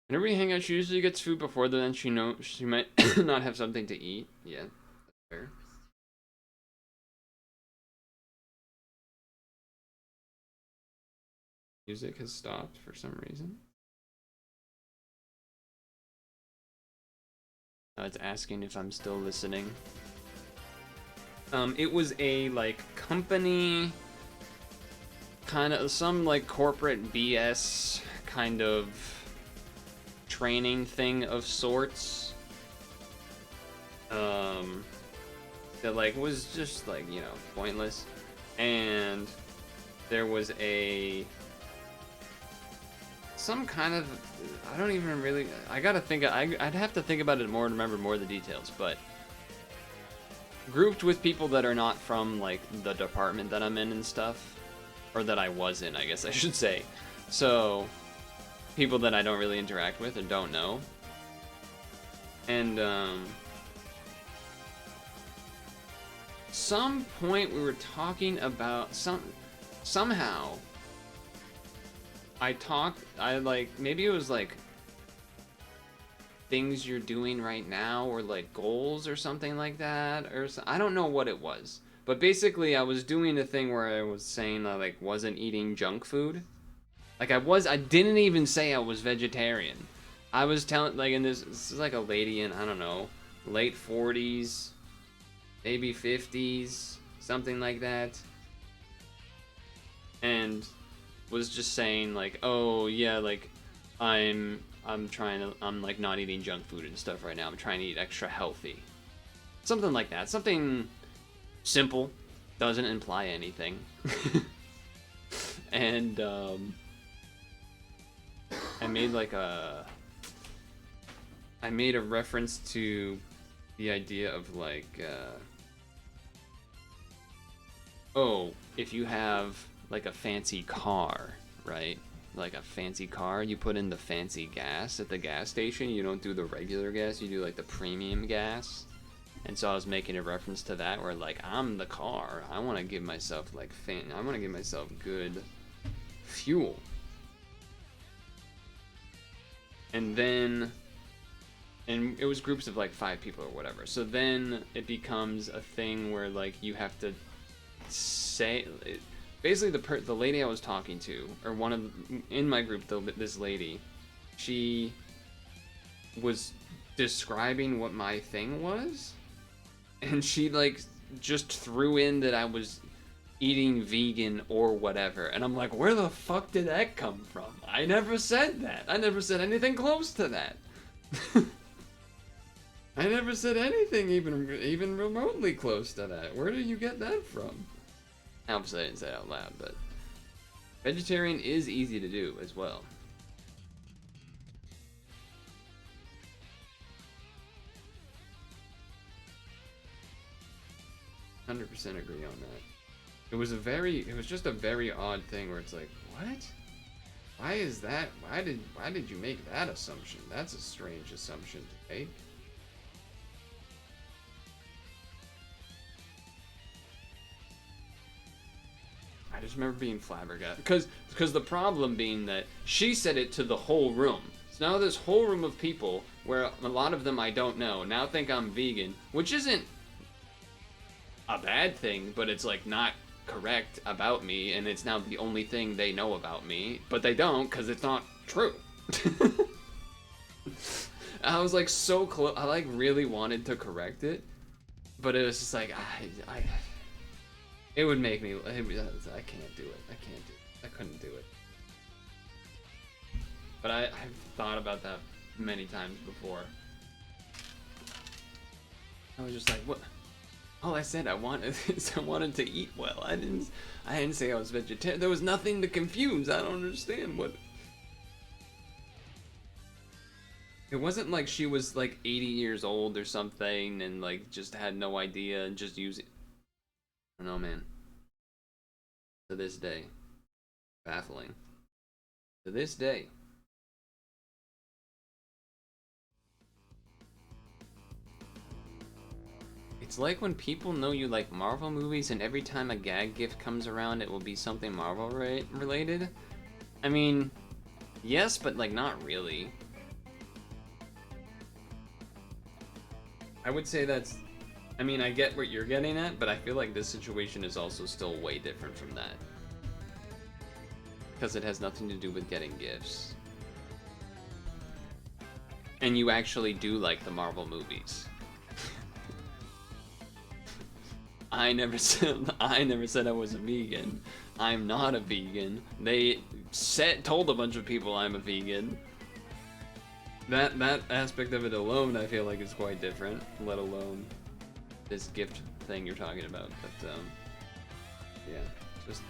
Speaker 1: Whenever we hang out, she usually gets food before then. She might not have something to eat. Yeah, that's fair. Music has stopped for some reason. It's asking if I'm still listening. It was a like company, kind of some like corporate BS kind of training thing of sorts. That like was just like, you know, pointless. And there was some kind of, I don't even really, I gotta think, I'd have to think about it more to remember more of the details, but grouped with people that are not from like the department that I'm in and stuff, or that I was in, I guess I should say. So people that I don't really interact with or don't know. And some point we were talking about somehow I like, maybe it was like things you're doing right now, or like goals or something like that, or I don't know what it was, but basically I was doing a thing where I was saying I like wasn't eating junk food. Like I didn't even say I was vegetarian. I was telling, like, and this is like a lady in, I don't know, late 40s, maybe 50s, something like that, and was just saying like, oh yeah, like I'm like not eating junk food and stuff right now. I'm trying to eat extra healthy. Something like that. Something simple, doesn't imply anything. And I made a reference to the idea of like oh, if you have like a fancy car, right? Like a fancy car, you put in the fancy gas at the gas station. You don't do the regular gas, you do like the premium gas. And so I was making a reference to that, where like, I'm the car. I want to give myself like I want to give myself good fuel. And then, and it was groups of like 5 people or whatever. So then it becomes a thing where like you have to say, basically the lady I was talking to, or one of, in my group, this lady, she was describing what my thing was, and she like just threw in that I was eating vegan or whatever, and I'm like, where the fuck did that come from? I never said that. I never said anything close to that. I never said anything even remotely close to that. Where did you get that from? Obviously I didn't say it out loud, but vegetarian is easy to do as well. 100% agree on that. It was just a very odd thing where it's like, what? Why is that? Why did you make that assumption? That's a strange assumption to make. I just remember being flabbergasted because the problem being that she said it to the whole room. So now this whole room of people, where a lot of them I don't know, now think I'm vegan, which isn't a bad thing, but it's like not correct about me, and it's now the only thing they know about me, but they don't because it's not true. I was like so close. I like really wanted to correct it, but it was just like it would make me. I can't do it. I can't do it. I couldn't do it. But I've thought about that many times before. I was just like, what? All I said I wanted is I wanted to eat well. I didn't say I was vegetarian. There was nothing to confuse. I don't understand what. It wasn't like she was like 80 years old or something and like just had no idea and just using. I don't know, man. To this day, baffling. To this day. It's like when people know you like Marvel movies and every time a gag gift comes around it will be something Marvel related. I mean, yes, but like not really. I would say that's... I mean, I get what you're getting at, but I feel like this situation is also still way different from that. Because it has nothing to do with getting gifts. And you actually do like the Marvel movies. I never said I was a vegan. I'm not a vegan. They told a bunch of people I'm a vegan. That aspect of it alone, I feel like is quite different. Let alone this gift thing you're talking about. But yeah, just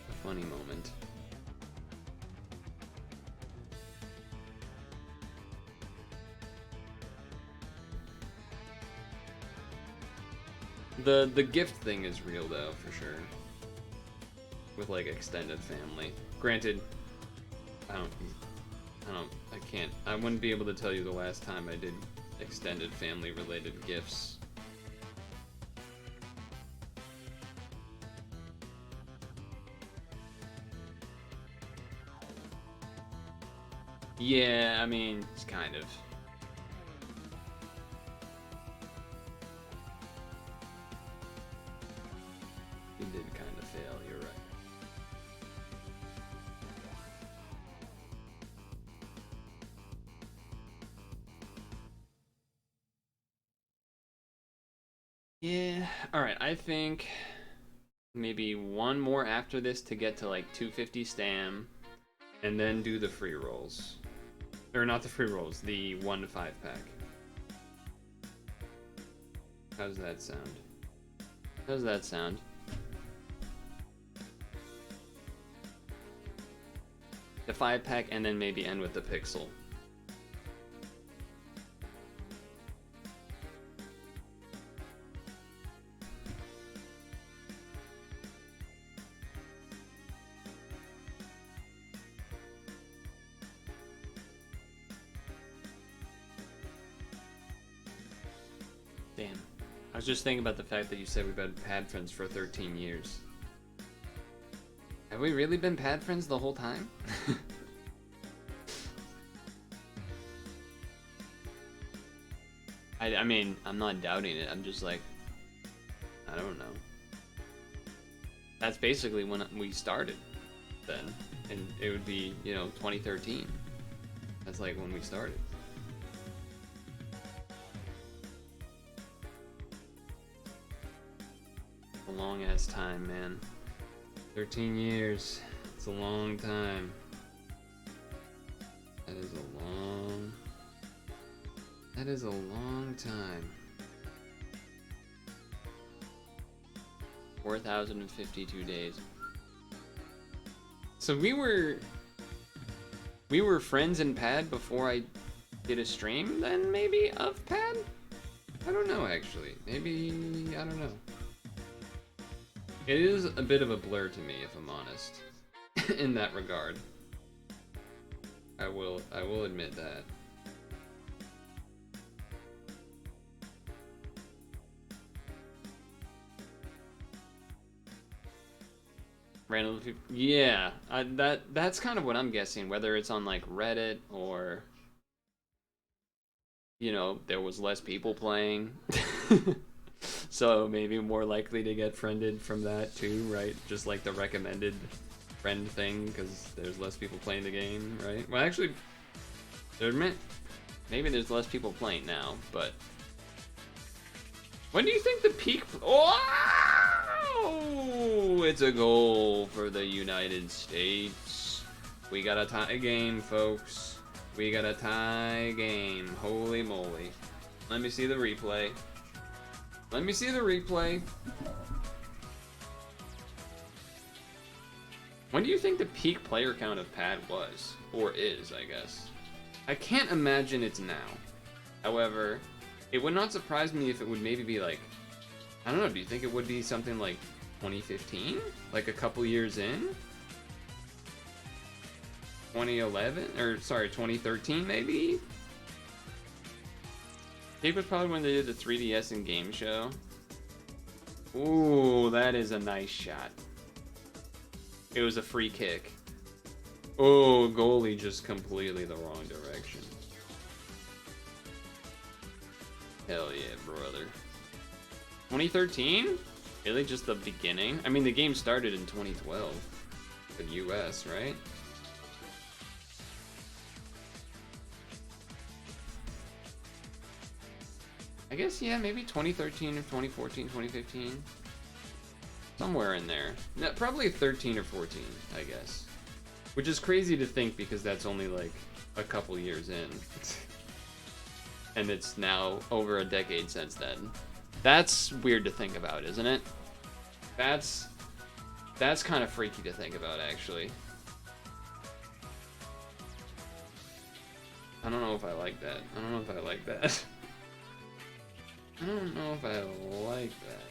Speaker 1: a funny moment. The gift thing is real though, for sure. With like extended family. Granted, I wouldn't be able to tell you the last time I did extended family related gifts. Yeah, I mean, it's kind of. You did kind of fail, you're right. Yeah, alright, I think maybe one more after this to get to like 250 stam, and then do the free rolls. Or not the free rolls, the 1 to 5 pack. How does that sound? How does that sound? The 5 pack and then maybe end with the pixel. Damn. I was just thinking about the fact that you said we've been pad friends for 13 years. Have we really been pad friends the whole time? I mean, I'm not doubting it. I'm just like, I don't know. That's basically when we started then. And it would be, 2013. That's like when we started. A long ass time, man. 13 years. It's a long time. That is a long time. 4,052 days. So we were friends in Pad before I did a stream then, maybe, of Pad? I don't know, actually. Maybe, I don't know. It is a bit of a blur to me, if I'm honest, in that regard. I will admit that. Random people, yeah, that's kind of what I'm guessing. Whether it's on like Reddit or, you know, there was less people playing, so maybe more likely to get friended from that too, right? Just like the recommended friend thing, because there's less people playing the game, right? Well, actually, maybe there's less people playing now, but when do you think the peak? Oh, it's a goal for the United States. We got a tie game, folks. We got a tie game. Holy moly. Let me see the replay. Let me see the replay. When do you think the peak player count of Pad was? Or is, I guess. I can't imagine it's now. However, it would not surprise me if it would maybe be like, I don't know, do you think it would be something like 2015? Like a couple years in? 2011? Or, sorry, 2013 maybe? Peak was probably when they did the 3DS and game show. Ooh, that is a nice shot. It was a free kick. Oh, goalie just completely the wrong direction. Hell yeah, brother. 2013? Really, just the beginning? I mean, the game started in 2012. The US, right? I guess, yeah, maybe 2013 or 2014, 2015. Somewhere in there. No, probably 13 or 14, I guess. Which is crazy to think because that's only like a couple years in. And it's now over a decade since then. That's weird to think about, isn't it? That's kind of freaky to think about, actually. I don't know if I like that. I don't know if I like that. I don't know if I like that.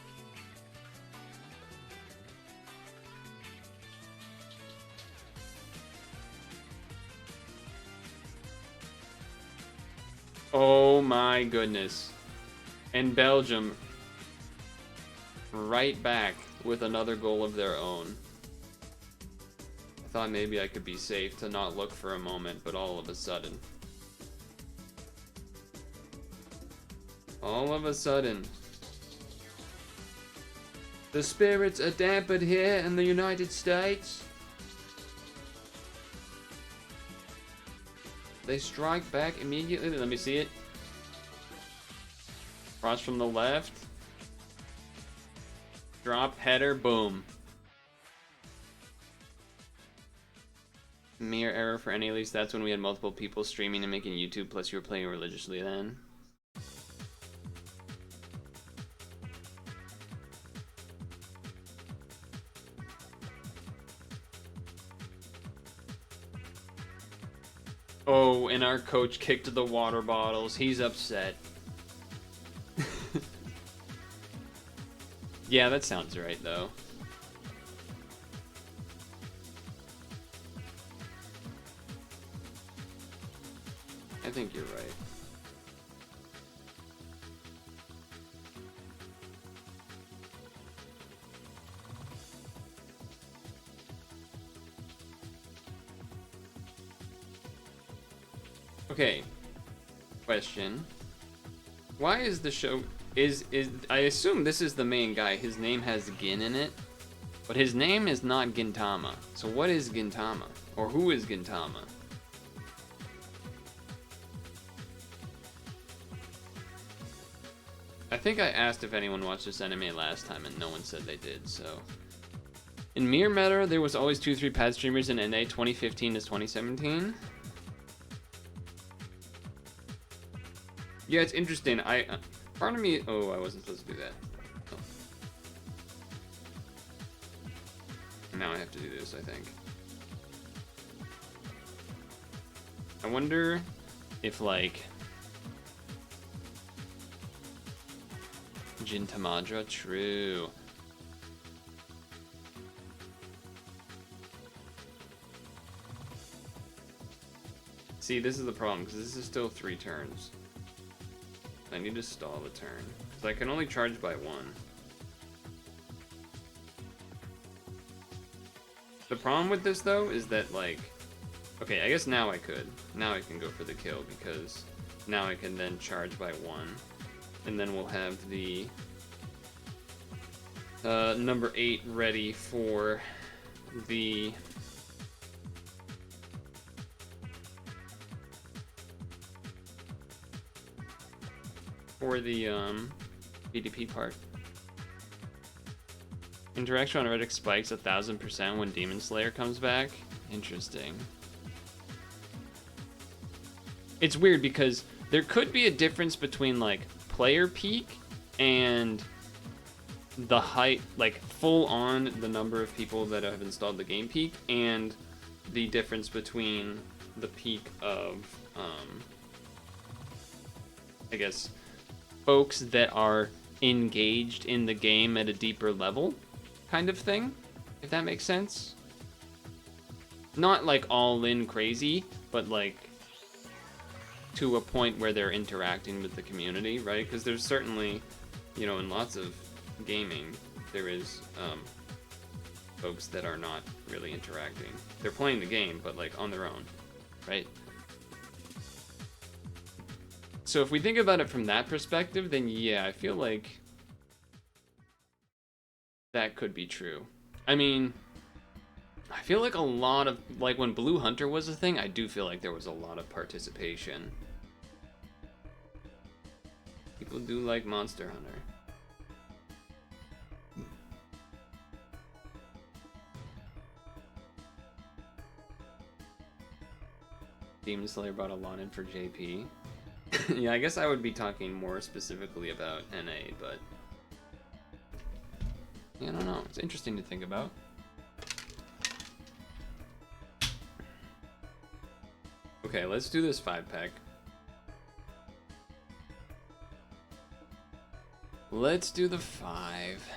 Speaker 1: Oh my goodness. And Belgium right back with another goal of their own. I thought maybe I could be safe to not look for a moment, but all of a sudden. All of a sudden. The spirits are dampened here in the United States. They strike back immediately. Let me see it. Cross from the left. Drop, header, boom. Mere error for any, at least that's when we had multiple people streaming and making YouTube, plus you were playing religiously then. Oh, and our coach kicked the water bottles. He's upset. Yeah, that sounds right, though. I think you're right. Okay. Question. Why is the show... Is I assume this is the main guy. His name has Gin in it. But his name is not Gintama. So what is Gintama? Or who is Gintama? I think I asked if anyone watched this anime last time and no one said they did, so... In Mere Meta, there was always 2-3 pad streamers in NA 2015 to 2017. Yeah, it's interesting. Part of me... Oh, I wasn't supposed to do that. Oh. Now I have to do this, I think. I wonder if, like... Gintama, true. See, this is the problem, because this is still 3 turns. I need to stall the turn, because I can only charge by 1. The problem with this, though, is that, like... Okay, I guess now I could. Now I can go for the kill, because now I can then charge by 1. And then we'll have the... number 8 ready for the... PvP part. Interaction on Reddit spikes 1,000% when Demon Slayer comes back. Interesting. It's weird because there could be a difference between like player peak and the height, like full on the number of people that have installed the game peak, and the difference between the peak of, I guess, folks that are engaged in the game at a deeper level, kind of thing, if that makes sense. Not like all in crazy, but like to a point where they're interacting with the community, right? Because there's certainly, you know, in lots of gaming, there is folks that are not really interacting. They're playing the game, but like on their own, right? So if we think about it from that perspective, then yeah, I feel like that could be true. I mean, I feel like a lot of, like when Blue Hunter was a thing, I do feel like there was a lot of participation. People do like Monster Hunter. Demon Slayer brought a lot in for JP. Yeah, I guess I would be talking more specifically about NA, but yeah, I don't know. It's interesting to think about. Okay, let's do this 5-pack. Let's do the 5.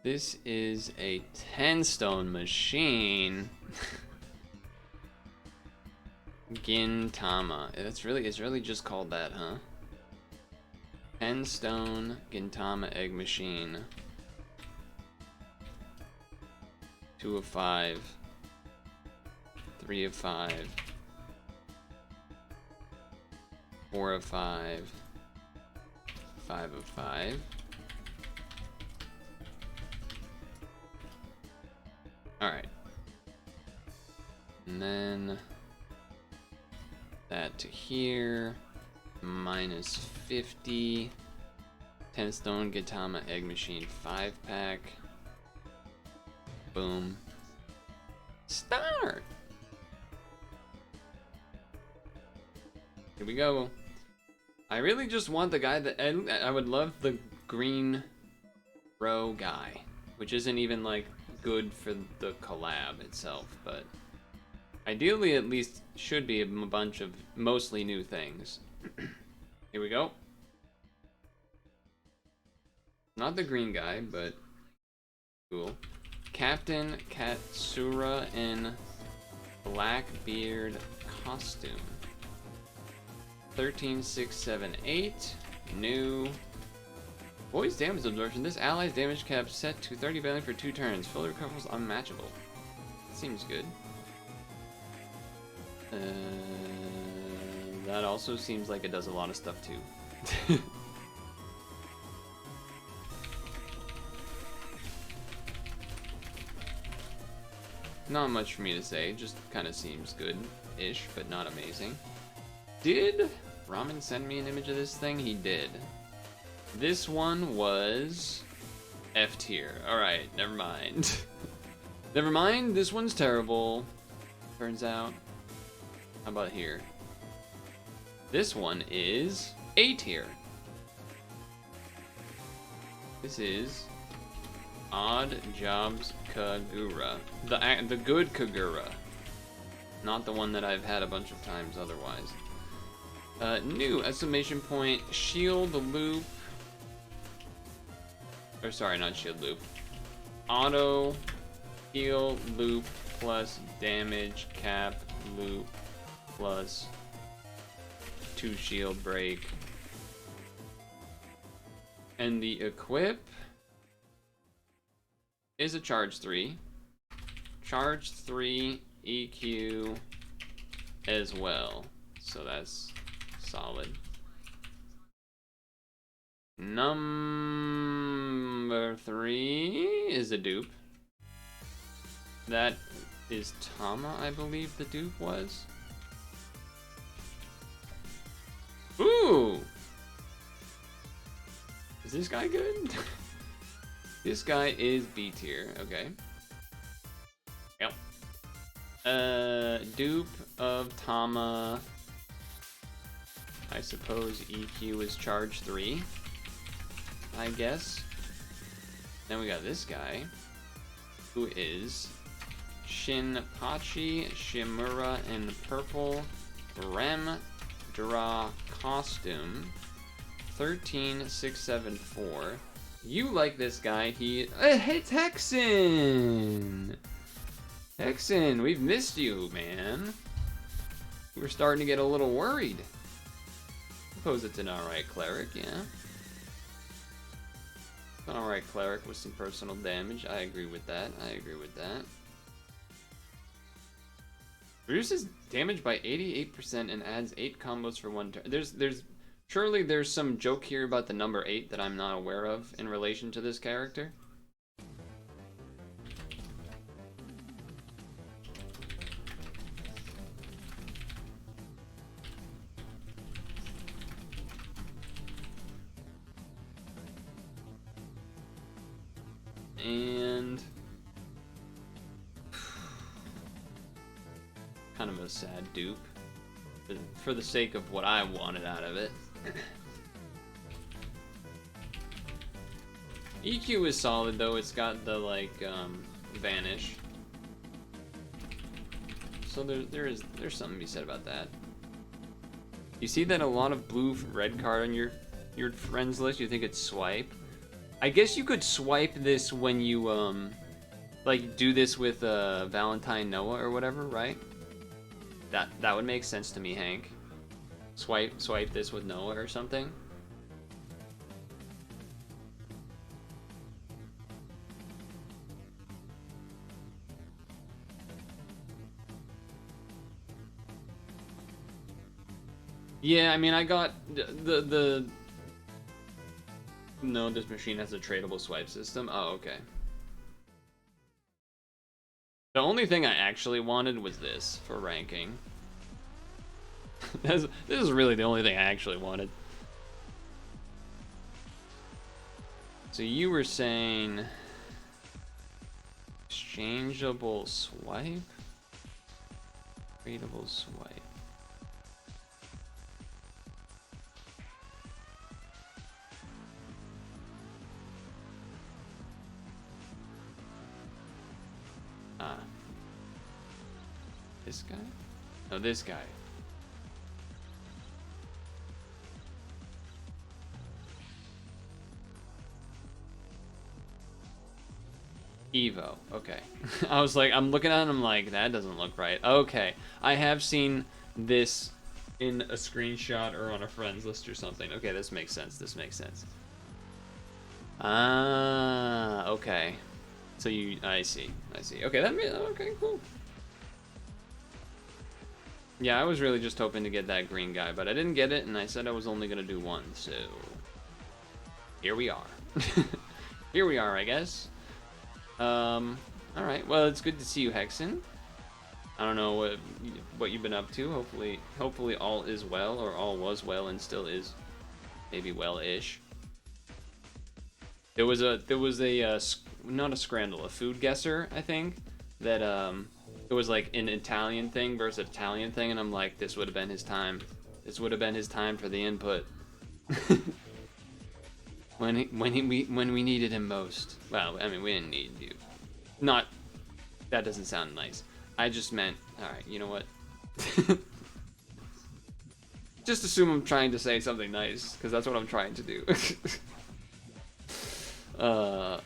Speaker 1: This is a 10-stone machine. Gintama. It's really just called that, huh? 10-stone Gintama egg machine. 2 of 5. 3 of 5. 4 of 5. 5 of 5. Alright. And then that to here. Minus 50. 10 stone Gintama egg machine 5-pack. Boom. Start! Here we go. I really just want the guy that I would love the green row guy, which isn't even like good for the collab itself, but ideally at least should be a bunch of mostly new things. Here we go. Not the green guy, but cool. Captain Katsura in Blackbeard costume. 13, 6, 7, 8. New. Voice damage absorption. This ally's damage cap set to 30 value for 2 turns. Full recovery is unmatchable. Seems good. That also seems like it does a lot of stuff too. Not much for me to say, just kind of seems good-ish, but not amazing. Did Ramen send me an image of this thing? He did. This one was F tier. Alright, never mind. Never mind, this one's terrible. Turns out. How about here? This one is A tier. This is Odd Jobs Kagura. The good Kagura. Not the one that I've had a bunch of times otherwise. New exclamation point, shield loop, Or sorry, not shield loop. Auto heal loop plus damage cap loop plus 2 shield break. And the equip is a charge 3. Charge 3 EQ as well. So that's solid. Number 3 is a dupe. That is Tama, I believe the dupe was. Ooh! Is this guy good? This guy is B tier, okay. Yep. Dupe of Tama. I suppose EQ is charge 3. I guess. Then we got this guy, who is Shinpachi Shimura in purple Rem Dra costume. 13674. You like this guy? It's Hexen. Hexen, we've missed you, man. We're starting to get a little worried. Suppose it's an alright cleric, yeah. An alright cleric with some personal damage. I agree with that. I agree with that. Reduces damage by 88% and adds 8 combos for 1 turn. Surely there's some joke here about the number 8 that I'm not aware of in relation to this character. And kind of a sad dupe for the sake of what I wanted out of it. EQ is solid though. It's got the like vanish, so there's something to be said about that. You see that a lot of blue red card on your friends list. You think it's swipe? I guess you could swipe this when you like do this with Valentine Noah or whatever, right? That would make sense to me, Hank. Swipe this with Noah or something. Yeah, I mean, I got the no, this machine has a tradable swipe system. Oh, okay. The only thing I actually wanted was this for ranking. This is really the only thing I actually wanted. So you were saying exchangeable swipe? Tradable swipe. This guy? No, this guy. Evo. Okay. I was like, I'm looking at it, I'm like, that doesn't look right. Okay. I have seen this in a screenshot or on a friends list or something. Okay, this makes sense. This makes sense. Ah, okay. So I see. Okay, okay, cool. Yeah, I was really just hoping to get that green guy, but I didn't get it, and I said I was only gonna do one, so here we are. Here we are, I guess. Alright, well, it's good to see you, Hexen. I don't know what you've been up to. Hopefully all is well, or all was well and still is maybe well-ish. There was a not a scrandal, a food guesser, I think, that it was like an Italian thing versus Italian thing, and I'm like, this would have been his time. This would have been his time for the input. when we needed him most. Well, I mean, we didn't need you. Not, that doesn't sound nice. I just meant, all right, you know what? Just assume I'm trying to say something nice, because that's what I'm trying to do. Because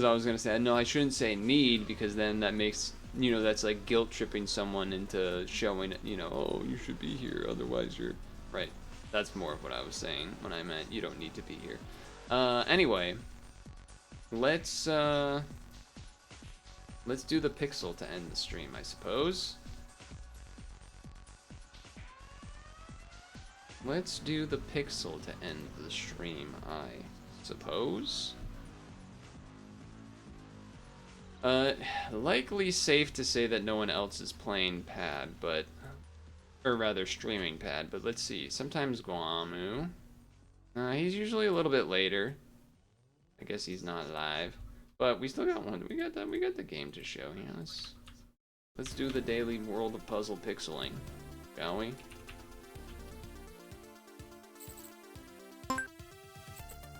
Speaker 1: I was gonna say, no, I shouldn't say need, because then that makes, you know, that's like guilt tripping someone into showing, you know, oh, you should be here, otherwise you're, right. That's more of what I was saying when I meant you don't need to be here. Anyway, let's do the pixel to end the stream, I suppose. Let's do the pixel to end the stream, I suppose. Likely safe to say that no one else is playing pad, but, or rather streaming pad, but let's see. Sometimes Guamu. He's usually a little bit later. I guess he's not live, but we still got one. We got the game to show. Yeah, let's do the daily World of Puzzle pixeling, shall we?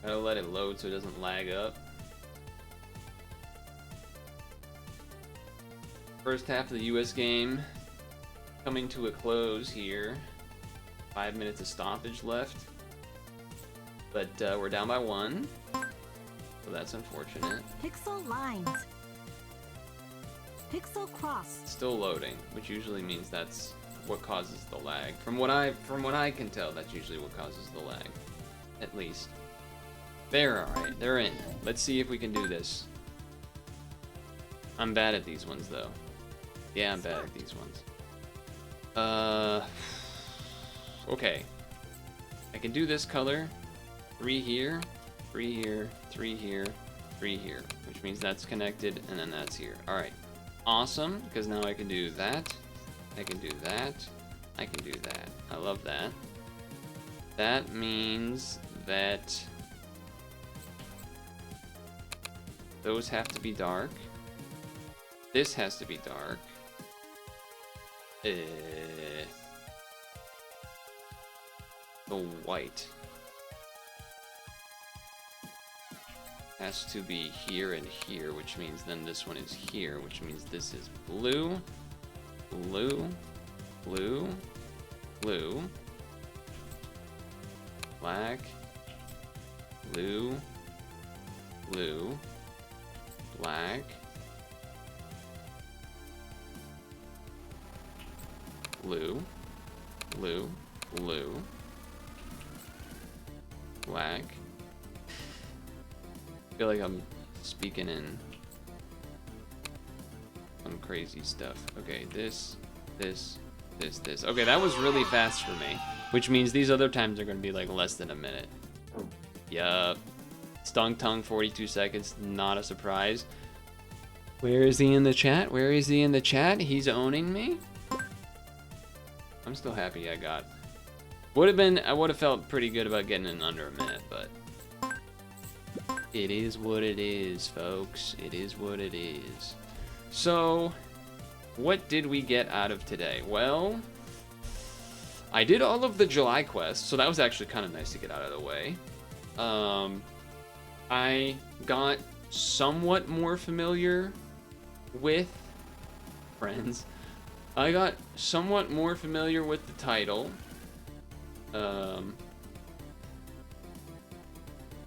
Speaker 1: Gotta let it load so it doesn't lag up. First half of the US game coming to a close here. 5 minutes of stoppage left. But we're down by 1. So that's unfortunate.
Speaker 4: Pixel lines. Pixel cross.
Speaker 1: Still loading, which usually means that's what causes the lag. From what I can tell, that's usually what causes the lag. At least. They're alright, they're in. Let's see if we can do this. I'm bad at these ones though. Yeah, I'm bad at these ones. Okay. I can do this color. 3 here, 3 here, 3 here, 3 here. Which means that's connected, and then that's here. Alright. Awesome, because now I can do that. I can do that. I can do that. I love that. That means that those have to be dark. This has to be dark. The white has to be here and here, which means then this one is here, which means this is blue, blue, blue, blue, black, blue, blue, black, blue, blue, blue, black. I feel like I'm speaking in some crazy stuff. Okay, this. Okay, that was really fast for me, which means these other times are going to be like less than a minute. Yup. Stung tongue, 42 seconds, not a surprise. Where is he in the chat? Where is he in the chat? He's owning me? I'm still happy I got. I would have felt pretty good about getting in under a minute, but it is what it is, folks. It is what it is. So, what did we get out of today? Well, I did all of the July quests, so that was actually kind of nice to get out of the way. I got somewhat more familiar with friends. I got somewhat more familiar with the title.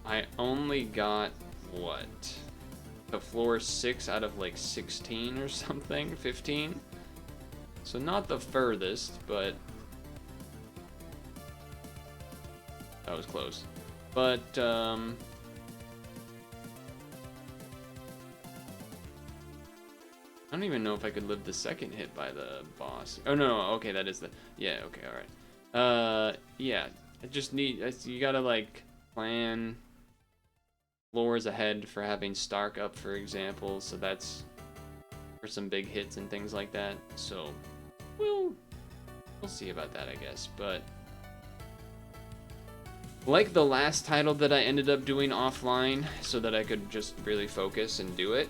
Speaker 1: I only got, what? The floor 6 out of like 16 or something, 15. So not the furthest, but that was close. But, I don't even know if I could live the second hit by the boss. Oh, no, okay, that is the... Yeah, okay, alright. Yeah, I just need... You gotta, like, plan floors ahead for having Stark up, for example, so that's for some big hits and things like that. So, we'll see about that, I guess, but... Like the last title that I ended up doing offline, so that I could just really focus and do it,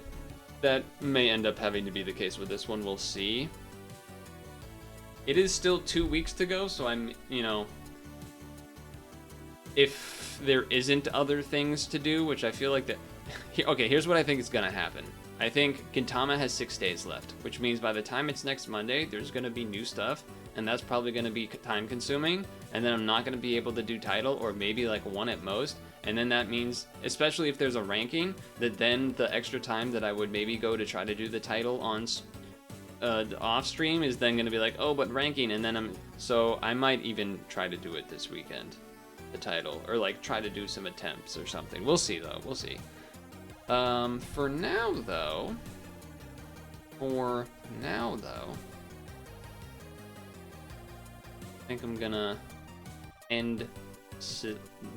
Speaker 1: that may end up having to be the case with this one, we'll see. It is still 2 weeks to go, so I'm, you know, if there isn't other things to do, which I feel like that... Okay, here's what I think is gonna happen. I think Gintama has 6 days left, which means by the time it's next Monday, there's gonna be new stuff, and that's probably gonna be time consuming, and then I'm not gonna be able to do title, or maybe like one at most, And then that means, especially if there's a ranking, that then the extra time that I would maybe go to try to do the title on off stream is then going to be like, oh, but ranking, and then so I might even try to do it this weekend, the title, or like try to do some attempts or something. We'll see though, we'll see. For now though, I think I'm gonna end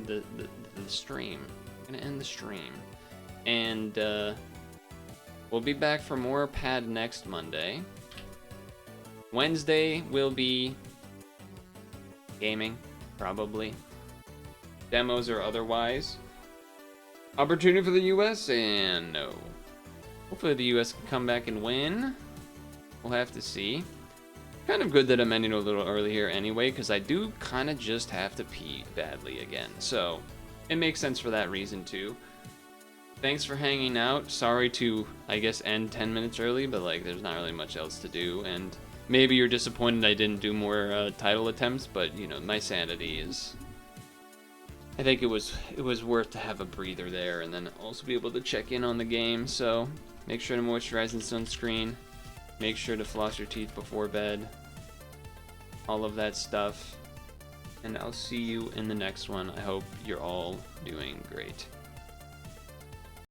Speaker 1: the stream. I'm gonna end the stream, and we'll be back for more pad next Monday. Wednesday will be gaming, probably. Demos or otherwise. Opportunity for the US, and no. Hopefully the US can come back and win. We'll have to see. Kind of good that I'm ending a little early here anyway, because I do kind of just have to pee badly again. So it makes sense for that reason too. Thanks for hanging out. Sorry to, I guess, end 10 minutes early, but like there's not really much else to do. And maybe you're disappointed I didn't do more title attempts, but you know, my sanity is... I think it was worth to have a breather there, and then also be able to check in on the game. So make sure to moisturize and sunscreen. Make sure to floss your teeth before bed. All of that stuff. And I'll see you in the next one. I hope you're all doing great.